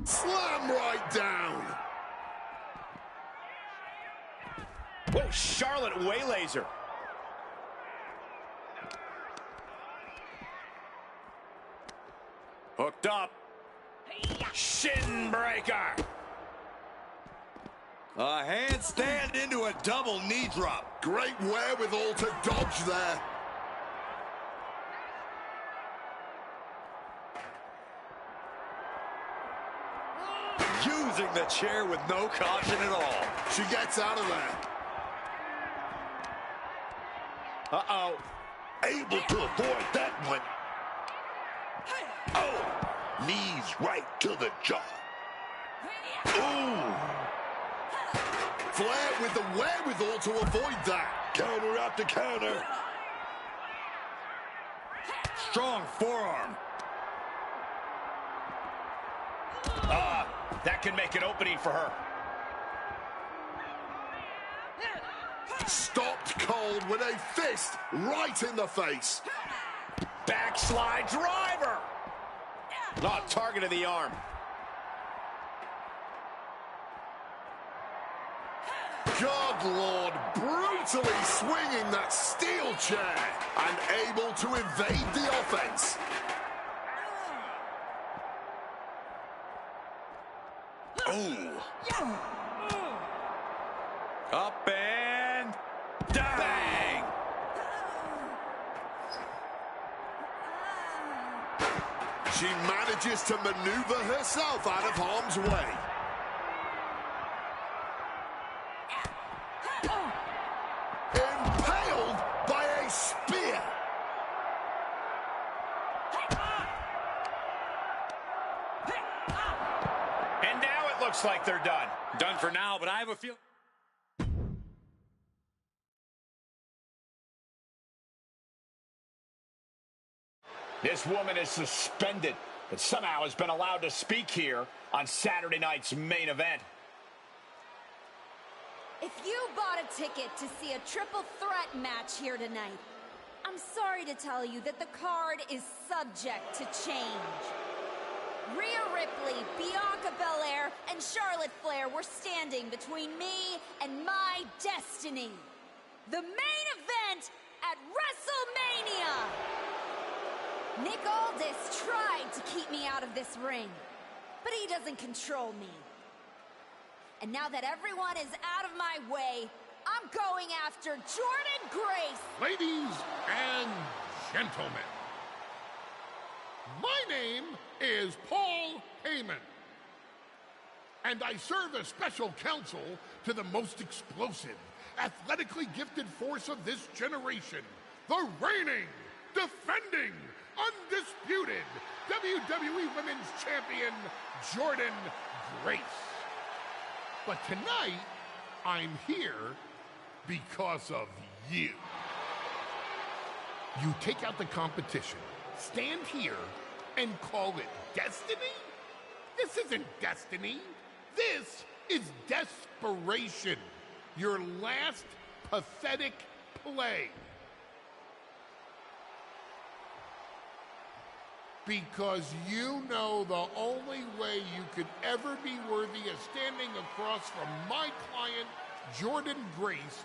Slam right down. Whoa, Charlotte waylays her. Hooked up. Shin breaker. A handstand into a double knee drop. Great wherewithal to dodge there. Using the chair with no caution at all. She gets out of there. Uh-oh. Able to avoid that one. Oh, knees right to the jaw. Ooh. Flair with the wherewithal to avoid that. Counter after counter. Strong forearm. That can make an opening for her. Stopped cold with a fist right in the face. Backslide driver. Oh, target of the arm. God Lord, brutally swinging that steel chair and able to evade the offense. Oh. Up and down. Bang. She manages to maneuver herself out of harm's way. Impaled by a spear. And now it looks like they're done. Done for now, but I have a feeling. This woman is suspended, but somehow has been allowed to speak here on Saturday night's main event. If you bought a ticket to see a triple threat match here tonight, I'm sorry to tell you that the card is subject to change. Rhea Ripley, Bianca Belair, and Charlotte Flair were standing between me and my destiny. The main event at WrestleMania! Nick Aldis tried to keep me out of this ring, but he doesn't control me. And now that everyone is out of my way, I'm going after Jordynne Grace. Ladies and gentlemen, my name is Paul Heyman, and I serve as special counsel to the most explosive, athletically gifted force of this generation, the reigning, defending, undisputed WWE Women's Champion, Jordynne Grace. But tonight, I'm here because of you. You take out the competition, stand here, and call it destiny? This isn't destiny. This is desperation. Your last pathetic play. Because you know the only way you could ever be worthy of standing across from my client, Jordan Grace,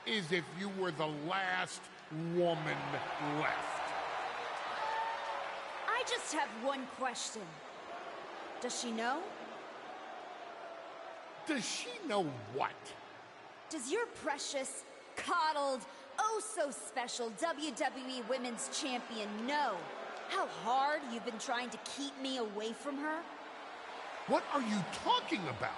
is if you were the last woman left. I just have one question. Does she know? Does she know what? Does your precious, coddled, oh-so-special WWE Women's Champion know how hard you've been trying to keep me away from her? What are you talking about?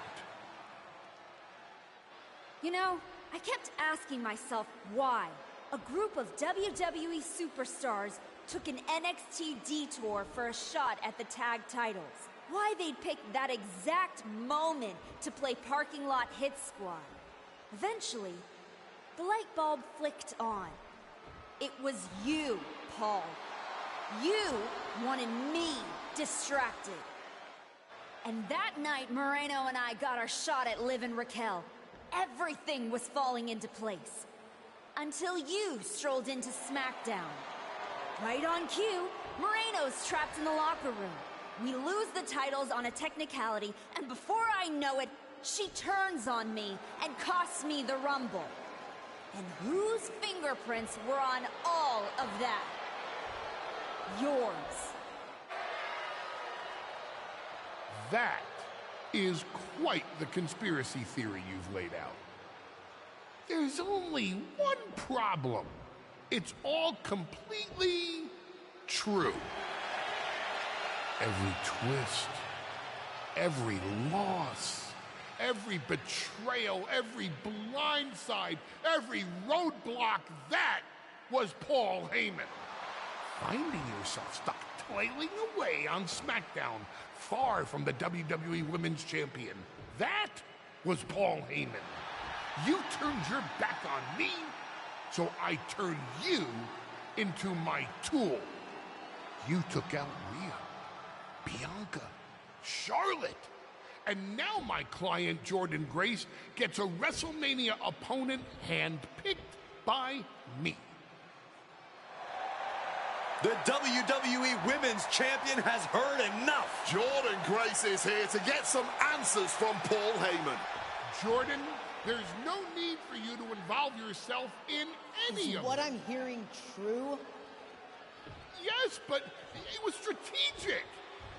You know, I kept asking myself why a group of WWE superstars took an NXT detour for a shot at the tag titles. Why they'd pick that exact moment to play parking lot hit squad. Eventually, the light bulb flicked on. It was you, Paul. You wanted me distracted. And that night, Moreno and I got our shot at Liv and Raquel. Everything was falling into place. Until you strolled into SmackDown. Right on cue, Moreno's trapped in the locker room. We lose the titles on a technicality, and before I know it, she turns on me and costs me the Rumble. And whose fingerprints were on all of that? Yours. That is quite the conspiracy theory you've laid out. There's only one problem. It's all completely true. Every twist, every loss, every betrayal, every blindside, every roadblock, that was Paul Heyman. Finding yourself stuck toiling away on SmackDown, far from the WWE Women's Champion, that was Paul Heyman. You turned your back on me, so I turned you into my tool. You took out Rhea, Bianca, Charlotte, and now my client Jordan Grace gets a WrestleMania opponent handpicked by me. The WWE Women's Champion has heard enough. Jordan Grace is here to get some answers from Paul Heyman. Jordan, there's no need for you to involve yourself in any of what it. I'm hearing true? Yes, but it was strategic.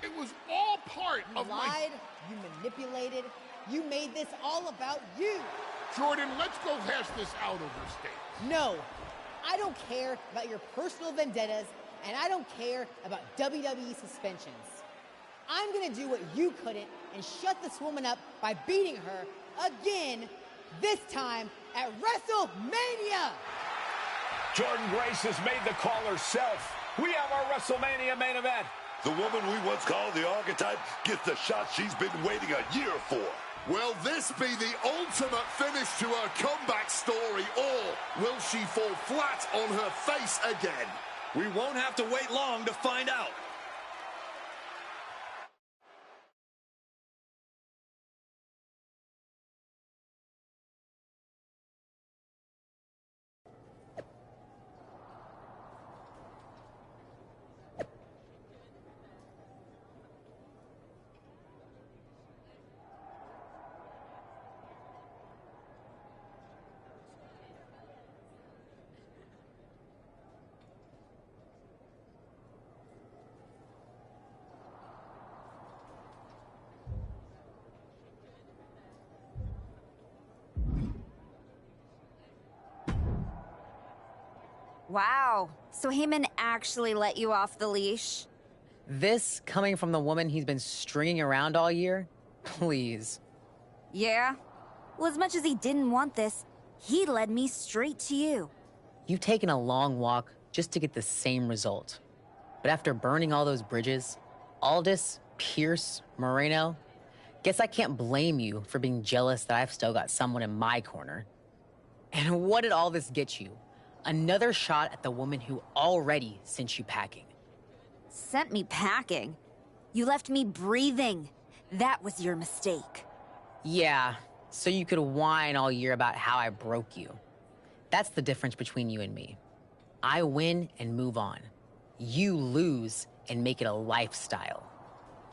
It was all part of You lied, you manipulated, you made this all about you. Jordan, let's go hash this out over stage. No, I don't care about your personal vendettas, and I don't care about WWE suspensions. I'm gonna do what you couldn't and shut this woman up by beating her again, this time at WrestleMania! Jordan Grace has made the call herself. We have our WrestleMania main event. The woman we once called the archetype gets the shot she's been waiting a year for. Will this be the ultimate finish to her comeback story, or will she fall flat on her face again? We won't have to wait long to find out. Wow, so Heyman actually let you off the leash? This coming from the woman he's been stringing around all year? Please. Yeah? Well, as much as he didn't want this, he led me straight to you. You've taken a long walk just to get the same result. But after burning all those bridges, Aldis, Pierce, Moreno, Guess I can't blame you for being jealous that I've still got someone in my corner. And what did all this get you? Another shot at the woman who already sent you packing. Sent me packing? You left me breathing. That was your mistake. Yeah, so you could whine all year about how I broke you. That's the difference between you and me. I win and move on. You lose and make it a lifestyle.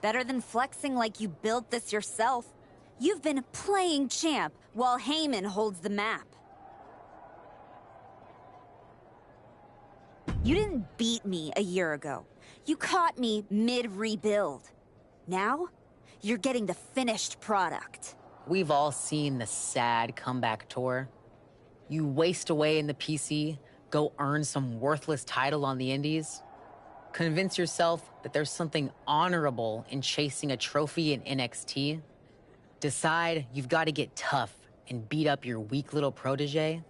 Better than flexing like you built this yourself. You've been playing champ while Heyman holds the map. You didn't beat me a year ago. You caught me mid-rebuild. Now, you're getting the finished product. We've all seen the sad comeback tour. You waste away in the PC, go earn some worthless title on the indies. Convince yourself that there's something honorable in chasing a trophy in NXT. Decide you've got to get tough and beat up your weak little protege.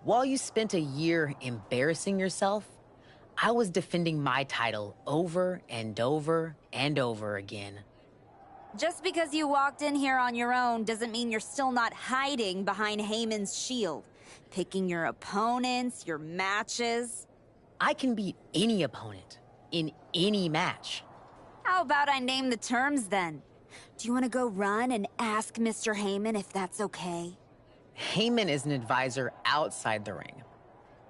While you spent a year embarrassing yourself, I was defending my title over and over and over again. Just because you walked in here on your own doesn't mean you're still not hiding behind Heyman's shield. Picking your opponents, your matches. I can beat any opponent in any match. How about I name the terms then? Do you want to go run and ask Mr. Heyman if that's okay? Heyman is an advisor outside the ring.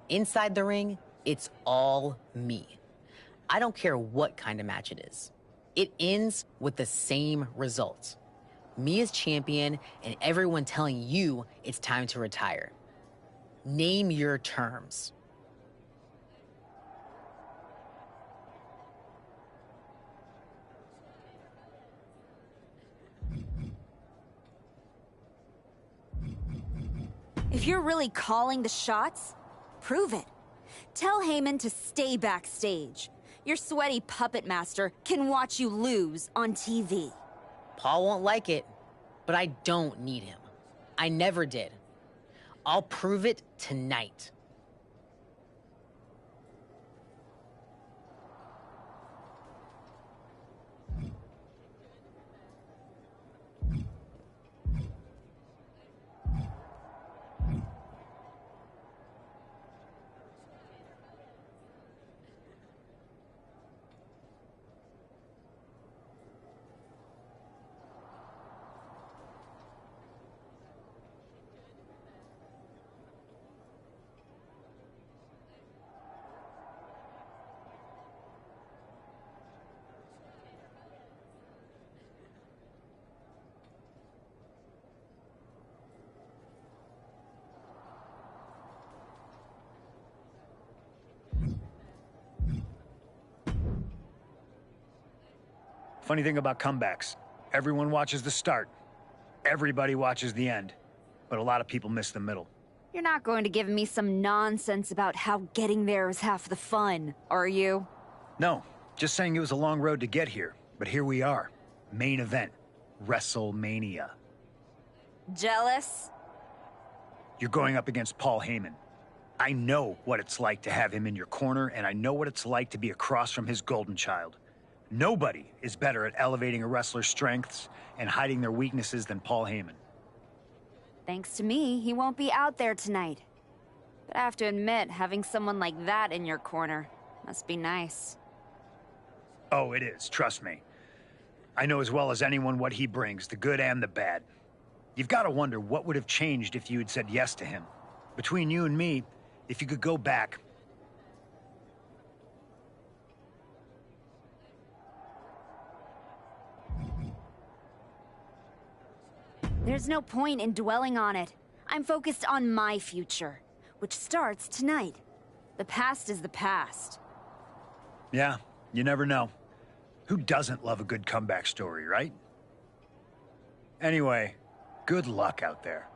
Inside the ring, it's all me. I don't care what kind of match it is. It ends with the same result. Me as champion and everyone telling you it's time to retire. Name your terms. If you're really calling the shots, prove it. Tell Heyman to stay backstage. Your sweaty puppet master can watch you lose on TV. Paul won't like it, but I don't need him. I never did. I'll prove it tonight. Funny thing about comebacks, everyone watches the start. Everybody watches the end. But a lot of people miss the middle. You're not going to give me some nonsense about how getting there is half the fun, are you? No, just saying it was a long road to get here. But here we are. Main event. WrestleMania. Jealous? You're going up against Paul Heyman. I know what it's like to have him in your corner, and I know what it's like to be across from his golden child. Nobody is better at elevating a wrestler's strengths and hiding their weaknesses than Paul Heyman. Thanks to me, he won't be out there tonight. But I have to admit, having someone like that in your corner must be nice. Oh, it is, trust me. I know as well as anyone what he brings, the good and the bad. You've got to wonder what would have changed if you had said yes to him. Between you and me, if you could go back, There's no point in dwelling on it. I'm focused on my future, which starts tonight. The past is the past. yeah, you never know. Who doesn't love a good comeback story, right? Anyway, good luck out there.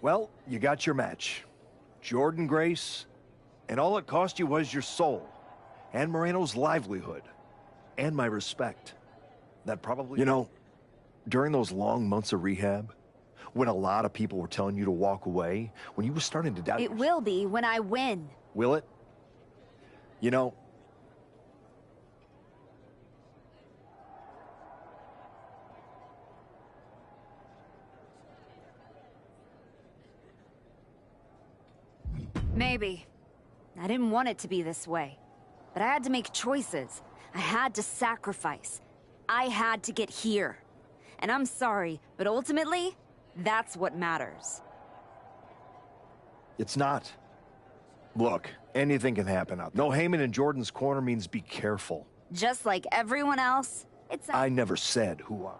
Well, you got your match. Jordan Grace, and all it cost you was your soul, and Moreno's livelihood, and my respect. That probably... You know, during those long months of rehab, when a lot of people were telling you to walk away, when you were starting to doubt... It will be when I win. Will it? You know... Maybe. I didn't want it to be this way. But I had to make choices. I had to sacrifice. I had to get here. And I'm sorry, but ultimately, that's what matters. It's not. Look, anything can happen out there. No Heyman in Jordan's corner means be careful. Just like everyone else, it's... I never said who I...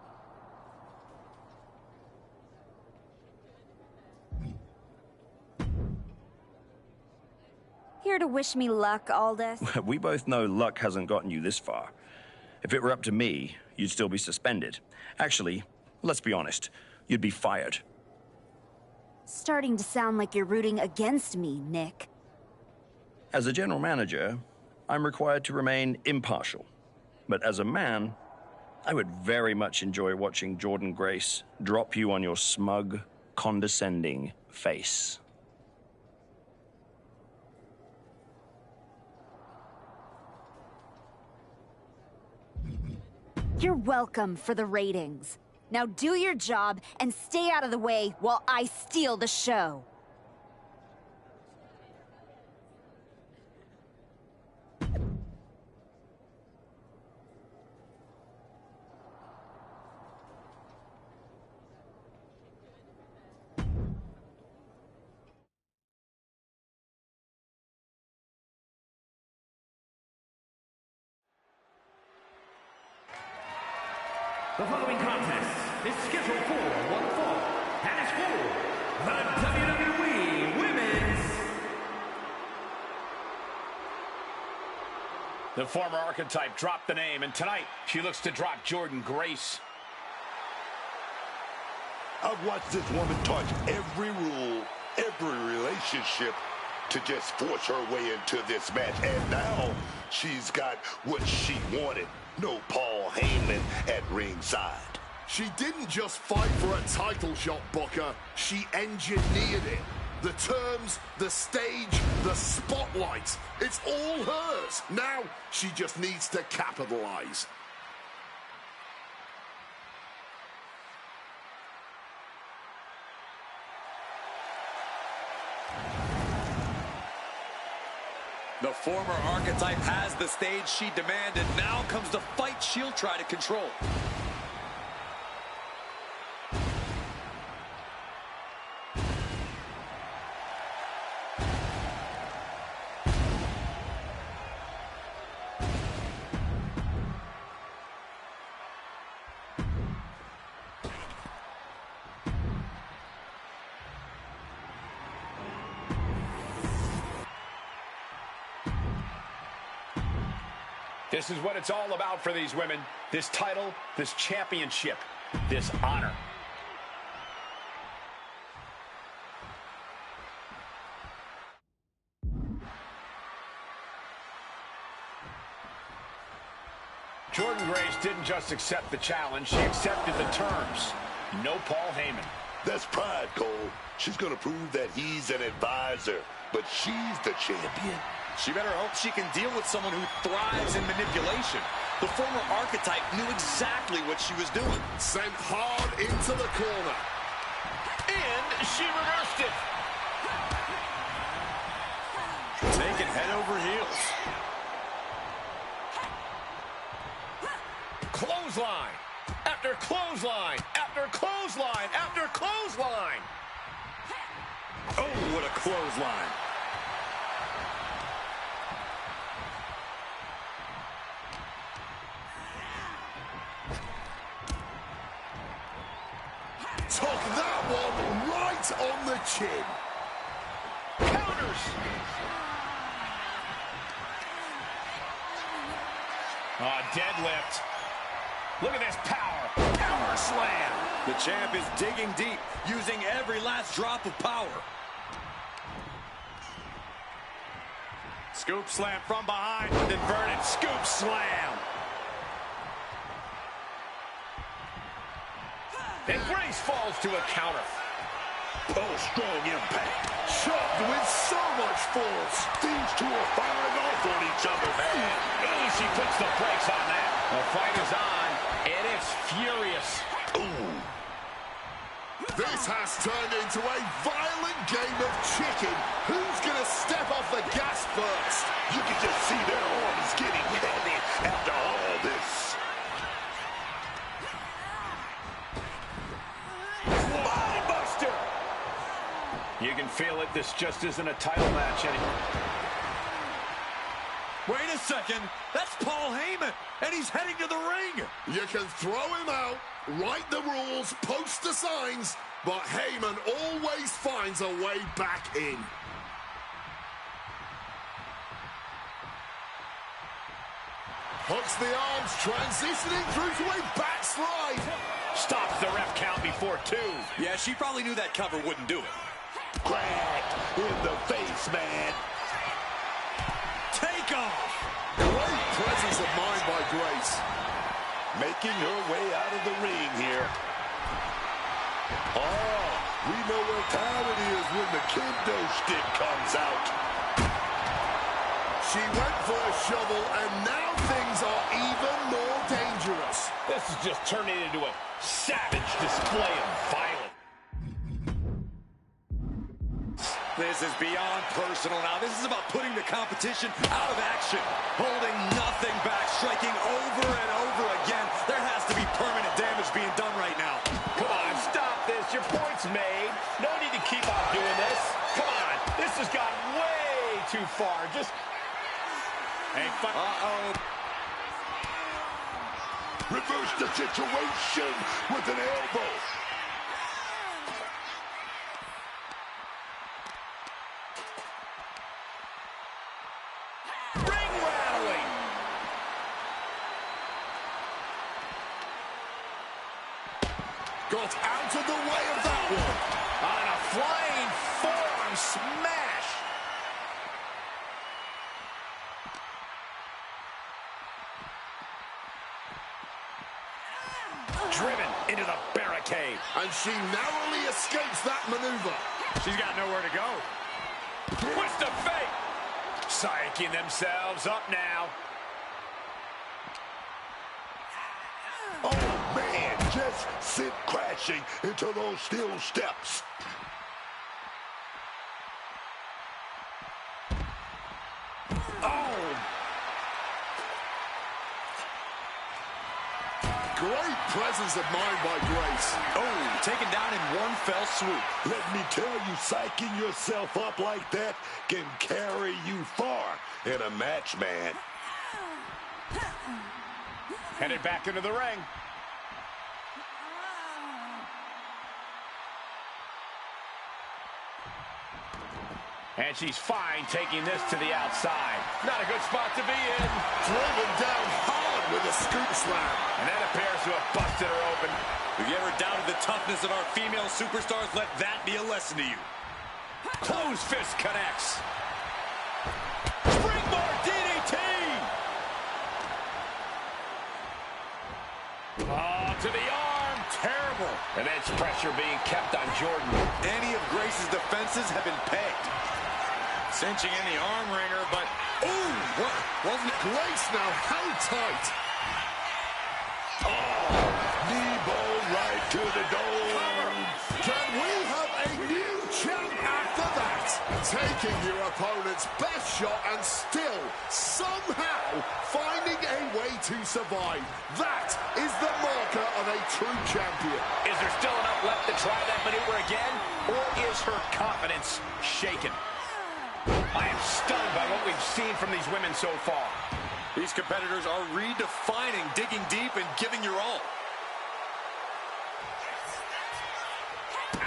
Here to wish me luck, Aldous? We both know luck hasn't gotten you this far. If it were up to me, you'd still be suspended. Actually, let's be honest, you'd be fired. Starting to sound like you're rooting against me, Nick. As a general manager, I'm required to remain impartial. But as a man, I would very much enjoy watching Jordan Grace drop you on your smug, condescending face. You're welcome for the ratings. Now do your job and stay out of the way while I steal the show. The following contest is scheduled for one fall and is for the WWE Women's. The former archetype dropped the name, and tonight she looks to drop Jordan Grace. I've watched this woman touch every rule, every relationship to just force her way into this match. And now she's got what she wanted. No Paul Heyman at ringside. She didn't just fight for a title shot, Booker. She engineered it. The terms, the stage, the spotlight. It's all hers. Now she just needs to capitalize. The former archetype has the stage she demanded. Now comes the fight she'll try to control. This is what it's all about for these women. This title, this championship, this honor. Jordan Grace didn't just accept the challenge, she accepted the terms. No Paul Heyman. That's pride, Cole. She's gonna prove that he's an advisor, but she's the champion. She better hope she can deal with someone who thrives in manipulation. The former archetype knew exactly what she was doing. Sent hard into the corner. And she reversed it. Taken head over heels. Clothesline. After clothesline. After clothesline. After clothesline. Oh, what a clothesline. Took that one right on the chin. Counters. Deadlift. Look at this power. Power slam. The champ is digging deep, using every last drop of power. Scoop slam from behind with inverted scoop slam. And Grace falls to a counter. Oh, strong impact. Shoved with so much force. These two are firing off on each other, man. Oh, she puts the brakes on that. The fight is on, and it's furious. Ooh. This has turned into a violent game of chicken. Who's going to step off the gas first? You can just see their arms getting heavy after all this. Spinebuster! You can feel it. This just isn't a title match anymore. Wait a second. That's Paul Heyman, and he's heading to the ring. You can throw him out, write the rules, post the signs, but Heyman always finds a way back in. Hooks the arms, transitioning through to a backslide. Stops the ref count before 2. Yeah, she probably knew that cover wouldn't do it. Cracked in the face, man. Take off. Great presence of mind by Grace. Making her way out of the ring here. Oh, we know what time it is when the kendo stick comes out. She went for a shovel, and now things are even more dangerous. This is just turning into a savage display of violence. This is beyond personal now. This is about putting the competition out of action. Holding nothing back, striking over and over again. There has to be permanent damage being done right now. Come on, stop this. Your point's made. No need to keep on doing this. Come on. This has gone way too far. Just... Uh-oh. Reverse the situation with an elbow. Ring rattling. Got out of the way of that one. On a flying forearm smash. Driven into the barricade. And she narrowly escapes that maneuver. She's got nowhere to go. Twist of fate. Psyching themselves up now. Oh, man, just sit crashing into those steel steps. Oh! Great presence of mind by Grace. Oh, taken down in one fell swoop. Let me tell you, psyching yourself up like that can carry you far in a match, man. Headed back into the ring. And she's fine taking this to the outside. Not a good spot to be in. Driven down hard with a scoop slam. And that appears to have busted her open. If you ever doubted the toughness of our female superstars, let that be a lesson to you. Closed fist connects. Springboard DDT. Oh, to the arm. Terrible. Immense pressure being kept on Jordan. Any of Grace's defenses have been pegged. Cinching in the arm wringer, but... Ooh, what? Wasn't it? Grace now held tight. Oh, knee ball right to the dome. Can we have a new champ after that? Taking your opponent's best shot and still somehow finding a way to survive. That is the marker of a true champion. Is there still enough left to try that maneuver again? Or is her confidence shaken? I am stunned by what we've seen from these women so far. These competitors are redefining digging deep and giving your all.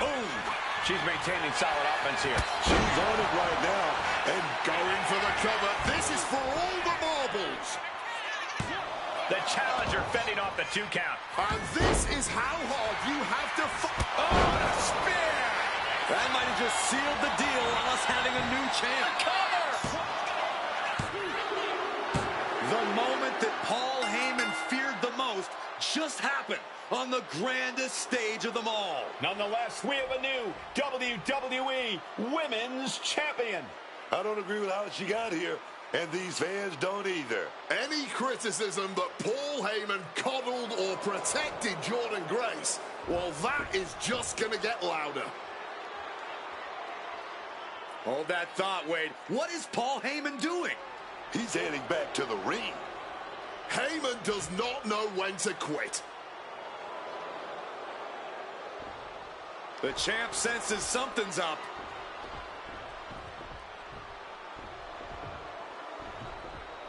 Boom! She's maintaining solid offense here. She's on it right now. And going for the cover. This is for all the marbles. The challenger fending off the 2 count. And this is how hard you have to fight. Oh, and a spear! That might have just sealed the deal on us having a new champ. The moment that Paul Heyman feared the most just happened on the grandest stage of them all. Nonetheless, we have a new WWE Women's Champion. I don't agree with how she got here, and these fans don't either. Any criticism that Paul Heyman coddled or protected Jordynne Grace, well, that is just going to get louder. Hold that thought, Wade. What is Paul Heyman doing? He's heading back to the ring. Heyman does not know when to quit. The champ senses something's up.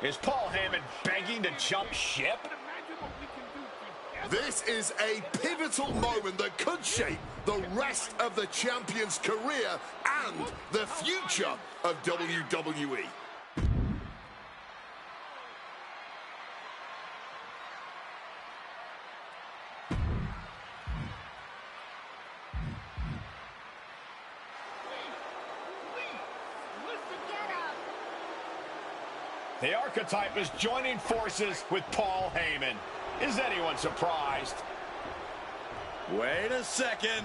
Is Paul Heyman begging to jump ship? This is a pivotal moment that could shape the rest of the champion's career and the future of WWE. The archetype is joining forces with Paul Heyman. Is anyone surprised? Wait a second.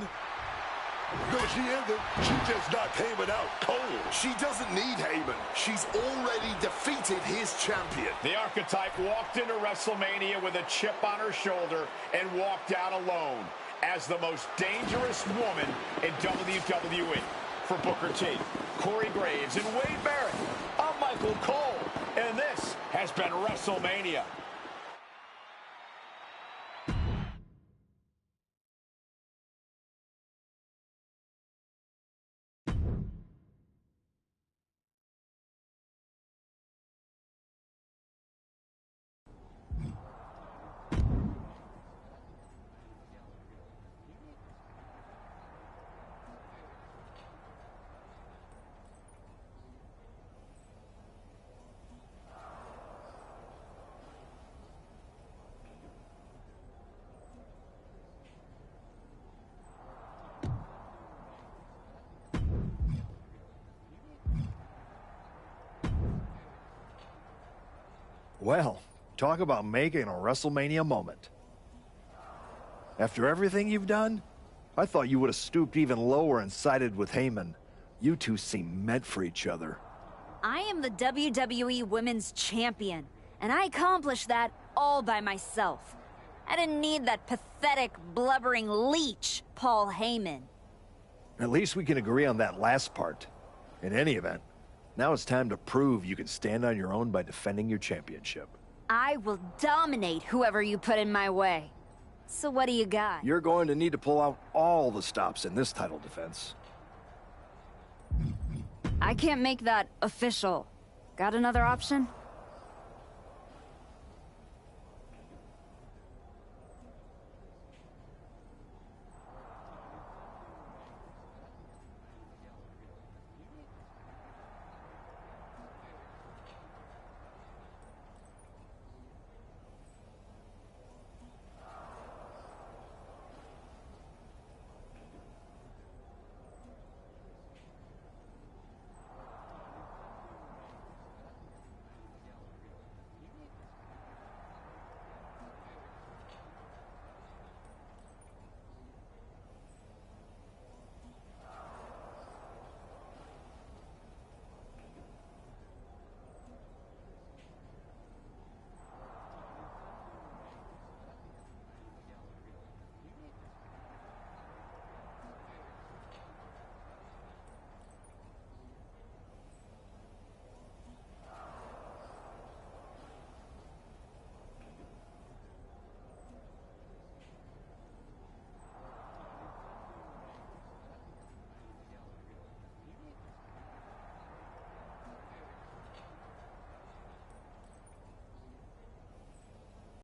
No, she isn't. She just knocked Heyman out cold. She doesn't need Heyman. She's already defeated his champion. The archetype walked into WrestleMania with a chip on her shoulder and walked out alone as the most dangerous woman in WWE. For Booker T, Corey Graves, and Wade Barrett, I'm Michael Cole, and this has been WrestleMania. Well, talk about making a WrestleMania moment. After everything you've done, I thought you would have stooped even lower and sided with Heyman. You two seem meant for each other. I am the WWE Women's Champion, and I accomplished that all by myself. I didn't need that pathetic, blubbering leech, Paul Heyman. At least we can agree on that last part. In any event, now it's time to prove you can stand on your own by defending your championship. I will dominate whoever you put in my way. So what do you got? You're going to need to pull out all the stops in this title defense. I can't make that official. Got another option?